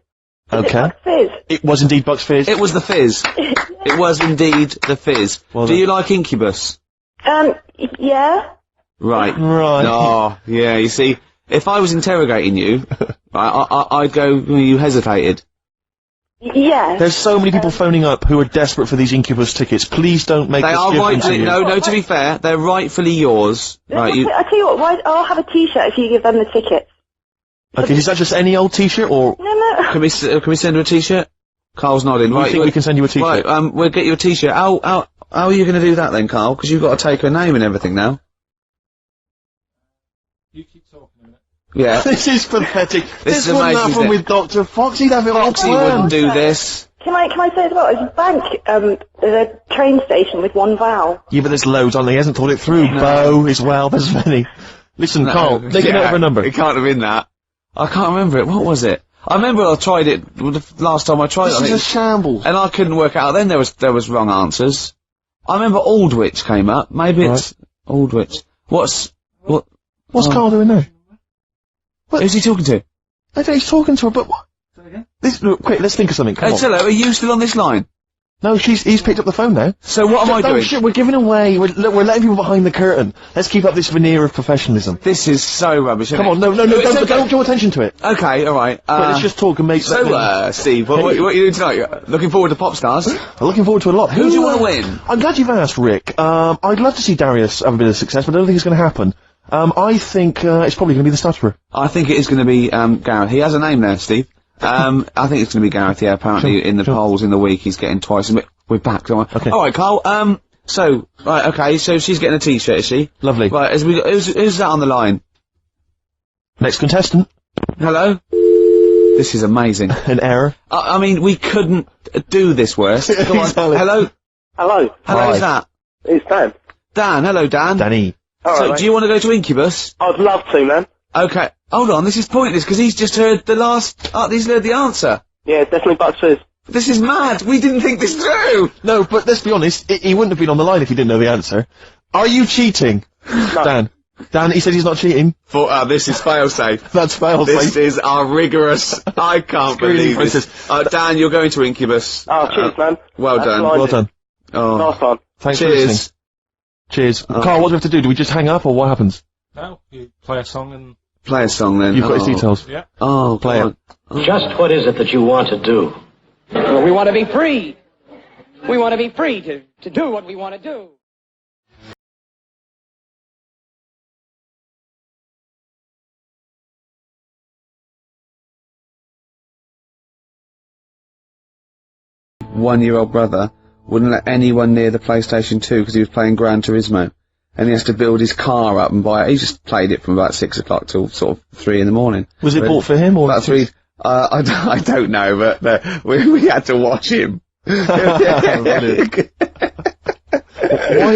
Okay. Is it Bucks Fizz? It was indeed Bucks Fizz. It was the Fizz. It was indeed the Fizz. Well, do you like Incubus? Yeah. Right. Right. Oh, yeah, you see, if I was interrogating you, I'd go, you hesitated. Yeah. There's so many people phoning up who are desperate for these Incubus tickets. Please don't make They us are give them to rightfully, you. no, to be fair, they're rightfully yours. Right, I tell you what, I'll have a t-shirt if you give them the tickets. Okay, is that just any old t-shirt, or... No. Can we send her a t-shirt? Carl's nodding. I think we can send you a t-shirt. Right, we'll get you a t-shirt. How are you gonna do that then, Carl? Because you've got to take her name and everything now. You keep talking a minute. Yeah. This is pathetic. This wouldn't amazing, happen with Dr. Fox. He'd have it all Foxy wouldn't do this. Can I say as well, there's a bank, there's a train station with one vowel. Yeah, but there's loads on there. He hasn't thought it through. No. Bo as well. There's many. Listen, Carl, take a note of her number. It can't have been that. I can't remember it. What was it? I remember I tried it the last time I tried it. This is a shambles. And I couldn't work out. Then there was wrong answers. I remember Aldwych came up. Maybe it's Aldwych. What's Carl doing now? Who's he talking to? I don't know, he's talking to her, but what? Look, quick, let's think of something. Come on. Hello, are you still on this line? No, he's picked up the phone now. So what am I doing? Shit, we're giving away, we're letting people behind the curtain. Let's keep up this veneer of professionalism. This is so rubbish. Come on, no, don't draw attention to it. Okay, alright. Let's just talk and make Steve, what are you doing tonight? Looking forward to Pop Stars? I'm looking forward to a lot. Who do you want to win? I'm glad you've asked, Rick. I'd love to see Darius have a bit of success, but I don't think it's going to happen. I think, it's probably going to be the Stutterer. I think it is going to be, Gareth. He has a name there, Steve. I think it's going to be Gareth, yeah. Apparently in the polls in the week he's getting twice. We're back, don't we? Okay. Alright, Carl, right, okay, so she's getting a t-shirt, is she? Lovely. Right, who's that on the line? Next contestant. Hello? This is amazing. An error. I mean, we couldn't do this worse. Go on. Exactly. Hello? Hello. Hello, Hi. who's that? It's Dan. Dan, hello Dan. Danny. All So, right, mate. do you want to go to Incubus? I'd love to, man. Okay. Hold on, this is pointless, because he's just heard the last... he's heard the answer. Yeah, it's definitely Bucks Fizz. This is mad. We didn't think this through. No, but let's be honest, he wouldn't have been on the line if he didn't know the answer. Are you cheating? No. Dan, he said he's not cheating. This is fail-safe. That's fail This is our rigorous... I can't believe this. Dan, you're going to Incubus. Oh, cheers, man. Well That's done. blinding. Well done. Oh. Nice one. Thanks for listening. Cheers. Carl, what do we have to do? Do we just hang up, or what happens? No, you play a song and... Play a song, then. You've got his details. Yeah. Oh, Play God. it. Just what is it that you want to do? We want to be free. We want to be free to do what we want to do. One-year-old brother wouldn't let anyone near the PlayStation 2 because he was playing Gran Turismo. And he has to build his car up and buy it. He just played it from about 6 o'clock till sort of 3 in the morning. Was it bought for him, or? About 3... I don't know, but we had to watch him. Why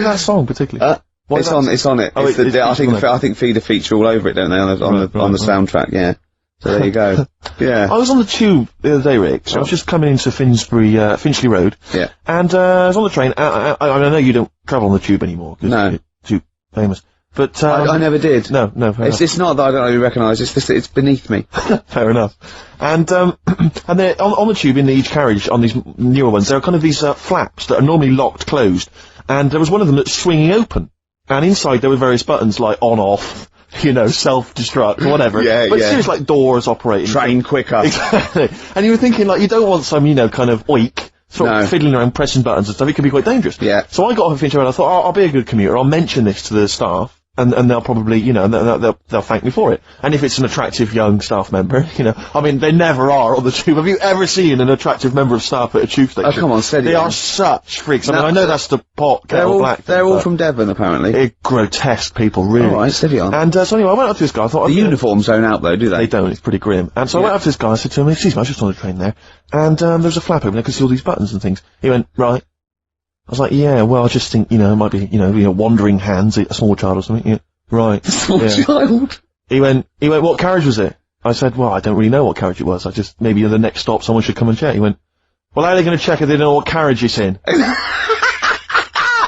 that song particularly? It's on it. Oh, I think Feeder feature all over it, don't they? On the soundtrack, yeah. So there you go. Yeah. I was on the tube the other day, Rick, so I was just coming into Finchley Road. Yeah. And, I was on the train. I know you don't travel on the tube anymore, because No. you're too famous. But, I never did. No, fair enough. It's not that I don't really recognise, it's beneath me. Fair enough. And, and they're on the tube in each carriage, on these newer ones, there are kind of these, flaps that are normally locked closed. And there was one of them that's swinging open. And inside there were various buttons like on, off, self-destruct, whatever. Yeah, but yeah. seriously, like doors operating. Train quicker. Exactly. And you were thinking, like, you don't want some, kind of oik, sort of fiddling around pressing buttons and stuff. It can be quite dangerous. Yeah. So I got off of Finchley Road, I thought, I'll be a good commuter, I'll mention this to the staff. And they'll probably, they'll thank me for it. And if it's an attractive young staff member, I mean, they never are on the tube. Have you ever seen an attractive member of staff at a tube station? Oh, come on, steady They on. are such freaks. I No, mean, I know that's the pot kettle black. They're all from Devon, apparently. They're grotesque people, really. Alright, steady on. And, so anyway, I went up to this guy, I thought... The uniforms don't out, though, do they? They don't, it's pretty grim. And so I went up to this guy, I said to him, excuse me, I was just on the train there, and, there was a flap open, I could see all these buttons and things. He went, right. I was like, yeah, well, I just think, it might be, wandering hands, a small child or something, yeah. Right. Small child? He went, what carriage was it? I said, well, I don't really know what carriage it was. I just, maybe at the next stop someone should come and check. He went, well, how are they going to check if they don't know what carriage it's in? And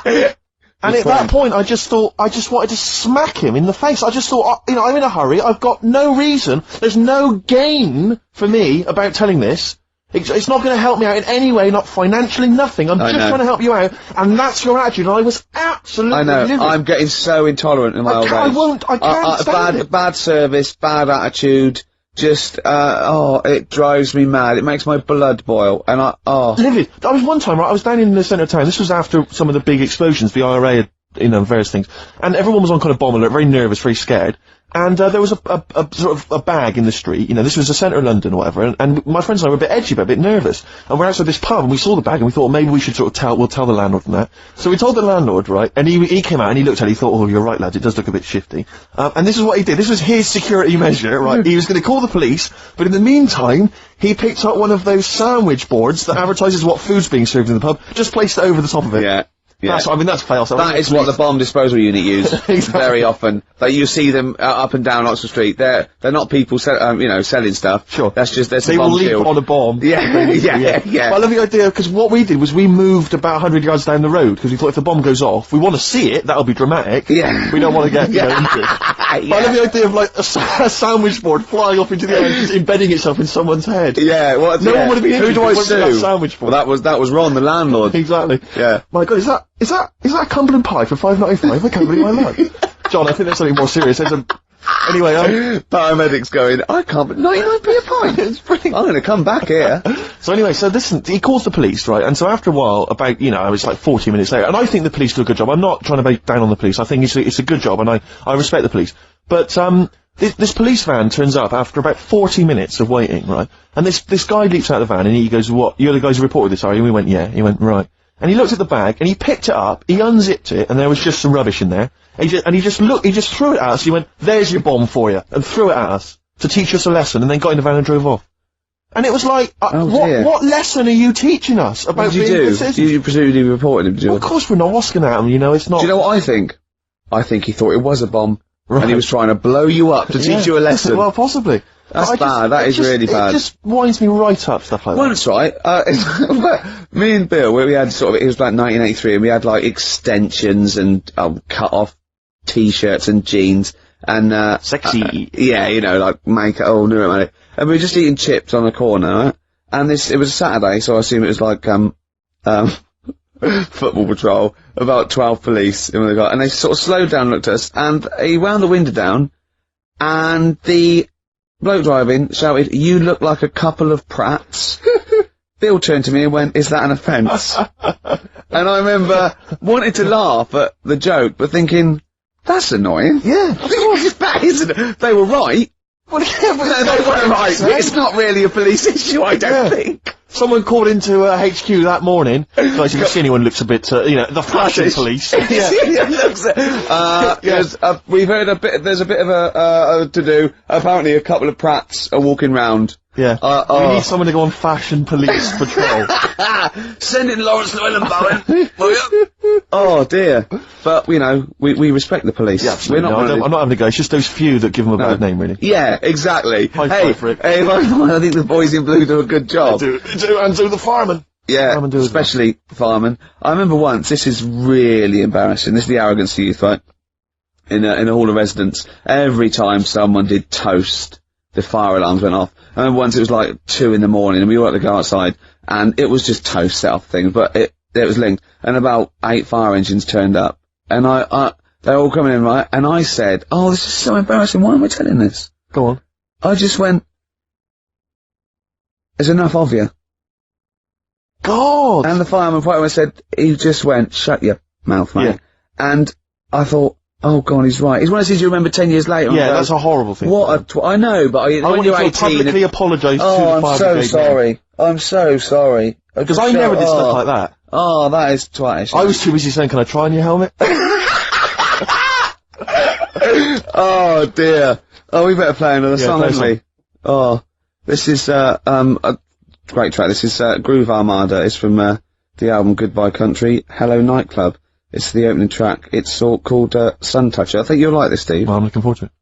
at that point, I just wanted to smack him in the face. I just thought, I'm in a hurry. I've got no reason. There's no gain for me about telling this. It's not going to help me out in any way, not financially, nothing. I'm just trying to help you out, and that's your attitude, and I was absolutely livid. I'm getting so intolerant in my old age. I can't stand it. Bad service, bad attitude, just, it drives me mad. It makes my blood boil, and Livid. I was one time, right, I was down in the centre of town, this was after some of the big explosions, the IRA had, various things, and everyone was on kind of bomb alert, very nervous, very scared. And, there was a sort of a bag in the street, this was the centre of London or whatever, and my friends and I were a bit edgy, but a bit nervous. And we're outside this pub, and we saw the bag, and we thought, well, maybe we should we'll tell the landlord and that. So we told the landlord, right, and he came out, and he looked at it, he thought, oh, you're right, lads, it does look a bit shifty. And this is what he did, this was his security measure, right, he was gonna call the police, but in the meantime, he picked up one of those sandwich boards that advertises what food's being served in the pub, just placed it over the top of it. Yeah. Yeah. That's fail. That is what the bomb disposal unit use very often. Like you see them up and down Oxford Street. They're not people selling stuff. Sure. That's just they will leap on a bomb. Yeah. Yeah. Well, I love the idea because what we did was we moved about 100 yards down the road because we thought if the bomb goes off, we want to see it. That'll be dramatic. Yeah. We don't want to get into it. I love the idea of like a sandwich board flying off into the air and just embedding itself in someone's head. Yeah. Well, no one would have been Who do I sue? That sandwich board. Well, that was Ron, the landlord. Exactly. Yeah. My God, is that a Cumberland pie for £5.95? I can't believe my luck. John, I think there's something more serious. Anyway, paramedics going, I can't, but 99p a pint. It's brilliant. I'm going to come back here. So anyway, so listen, he calls the police, right? And so after a while, about, I was like 40 minutes later, and I think the police do a good job. I'm not trying to bait down on the police. I think it's a good job, and I respect the police. But, this police van turns up after about 40 minutes of waiting, right? And this guy leaps out of the van, and he goes, what, you're the guys who reported this, are you? And we went, yeah. He went, right. And he looked at the bag, and he picked it up, he unzipped it, and there was just some rubbish in there. And he just threw it at us, he went, there's your bomb for you, and threw it at us, to teach us a lesson, and then got in the van and drove off. And it was like, what lesson are you teaching us about being good citizens? You presumably reported him, did you? Well, of course we're not wasking at him, it's not... Do you know what I think? I think he thought it was a bomb. Right. And he was trying to blow you up to teach you a lesson. Well, possibly. That's bad. That is really bad. It just winds me right up, stuff like that. Once, right, me and Bill, we had sort of, it was like 1983, and we had like extensions and cut off t-shirts and jeans, and sexy. Yeah, you know, like make it all new money. And we were just eating chips on the corner, right? And it was a Saturday, so I assume it was like football patrol, about 12 police, and they sort of slowed down and looked at us, and he wound the window down, and the bloke driving shouted, "You look like a couple of prats." Bill turned to me and went, "Is that an offence?" And I remember wanting to laugh at the joke, but thinking, that's annoying. Yeah. That isn't. They were right. Well, yeah, but No, they were right. It's not really a police issue, I don't think. Someone called into HQ that morning. Guys, if you see anyone looks a bit, the fashion police. We've heard a bit. There's a bit of a to do. Apparently, a couple of prats are walking round. Yeah. We need someone to go on fashion police patrol. Send in Lawrence Llewellyn Bowen. Oh dear. But you know, we respect the police. Yeah, we're not. I'm not having a go. It's just those few that give them a bad name, really. Yeah, exactly. High five, Rick. Hey, I think the boys in blue do a good job. Do the firemen. Yeah, Firemen do as well. especially firemen. I remember once. This is really embarrassing. This is the arrogance of youth, right? In a hall of residence, every time someone did toast, the fire alarms went off. I remember once it was like 2 in the morning, and we all had to go outside, and it was just toast set off things, but it was linked, and about 8 fire engines turned up, and they're all coming in, right, and I said, "Oh, this is so embarrassing, why am I telling this?" Go on. I just went, "There's enough of you." God! And the fireman said, he just went, "Shut your mouth, mate." Yeah. And I thought, oh god, he's right. He's one of those things you remember 10 years later. Yeah, that's a horrible thing. I know, but I want you to publicly apologise to the fire I'm so brigade sorry. I'm so sorry. Because I never did stuff like that. Oh, that is twatish. I was too busy saying, "Can I try on your helmet?" Oh dear. Oh, we better play another song, play a haven't we? Oh, this is a great track. This is Groove Armada. It's from the album Goodbye Country, Hello Nightclub. It's the opening track. It's called Sun Toucher. I think you'll like this, Steve. Well, I'm looking forward to it.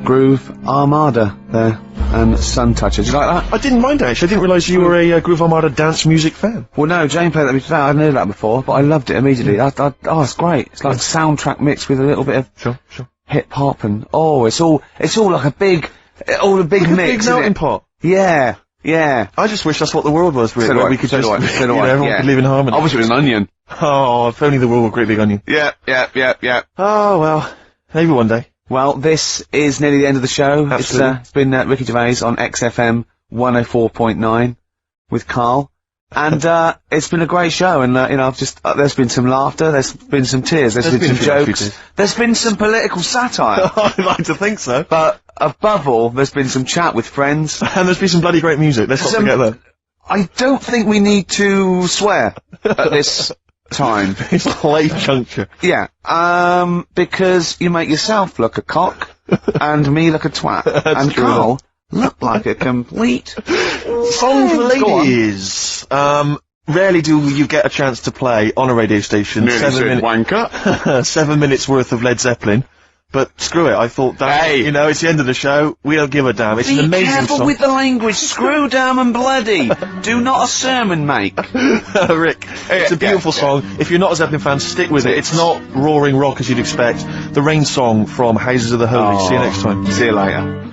Groove Armada there, and Sun Toucher. Do you like that? I didn't mind it, actually. I didn't realise you were a Groove Armada dance music fan. Well, no, Jane played that with me today. I knew that before, but I loved it immediately. Oh, it's great. It's like a soundtrack mixed with a little bit of Sure. hip hop, and it's all like a big mix. Big isn't melting it? pot. Yeah. I just wish that's what the world was, really. So do where I, we could so just, do I, so do you know, I, everyone yeah. could live in harmony. I wish it was an onion. Oh, if only the world were a great big onion. Yeah. Oh, well, maybe one day. Well, this is nearly the end of the show. Absolutely. It's been Ricky Gervais on XFM 104.9 with Karl. And, it's been a great show, and, you know, I've just, there's been some laughter, there's been some tears, there's been some jokes, there's been some political satire. I'd like to think so. But, above all, there's been some chat with friends. And there's been some bloody great music, let's not forget that. I don't think we need to swear at this time. It's late juncture. Yeah, because you make yourself look a cock, and me look a twat, and true. Karl look like a complete... Song for ladies. Rarely do you get a chance to play on a radio station. 7 wanker. 7 minutes worth of Led Zeppelin. But screw it, I thought that, you know, it's the end of the show, we don't give a damn. It's an amazing song. Be careful with the language, screw, damn and bloody. Do not a sermon make. Rick, it's a beautiful song. If you're not a Zeppelin fan, stick with it. It's not roaring rock as you'd expect. The Rain song from Houses of the Holy. See you next time. See you later.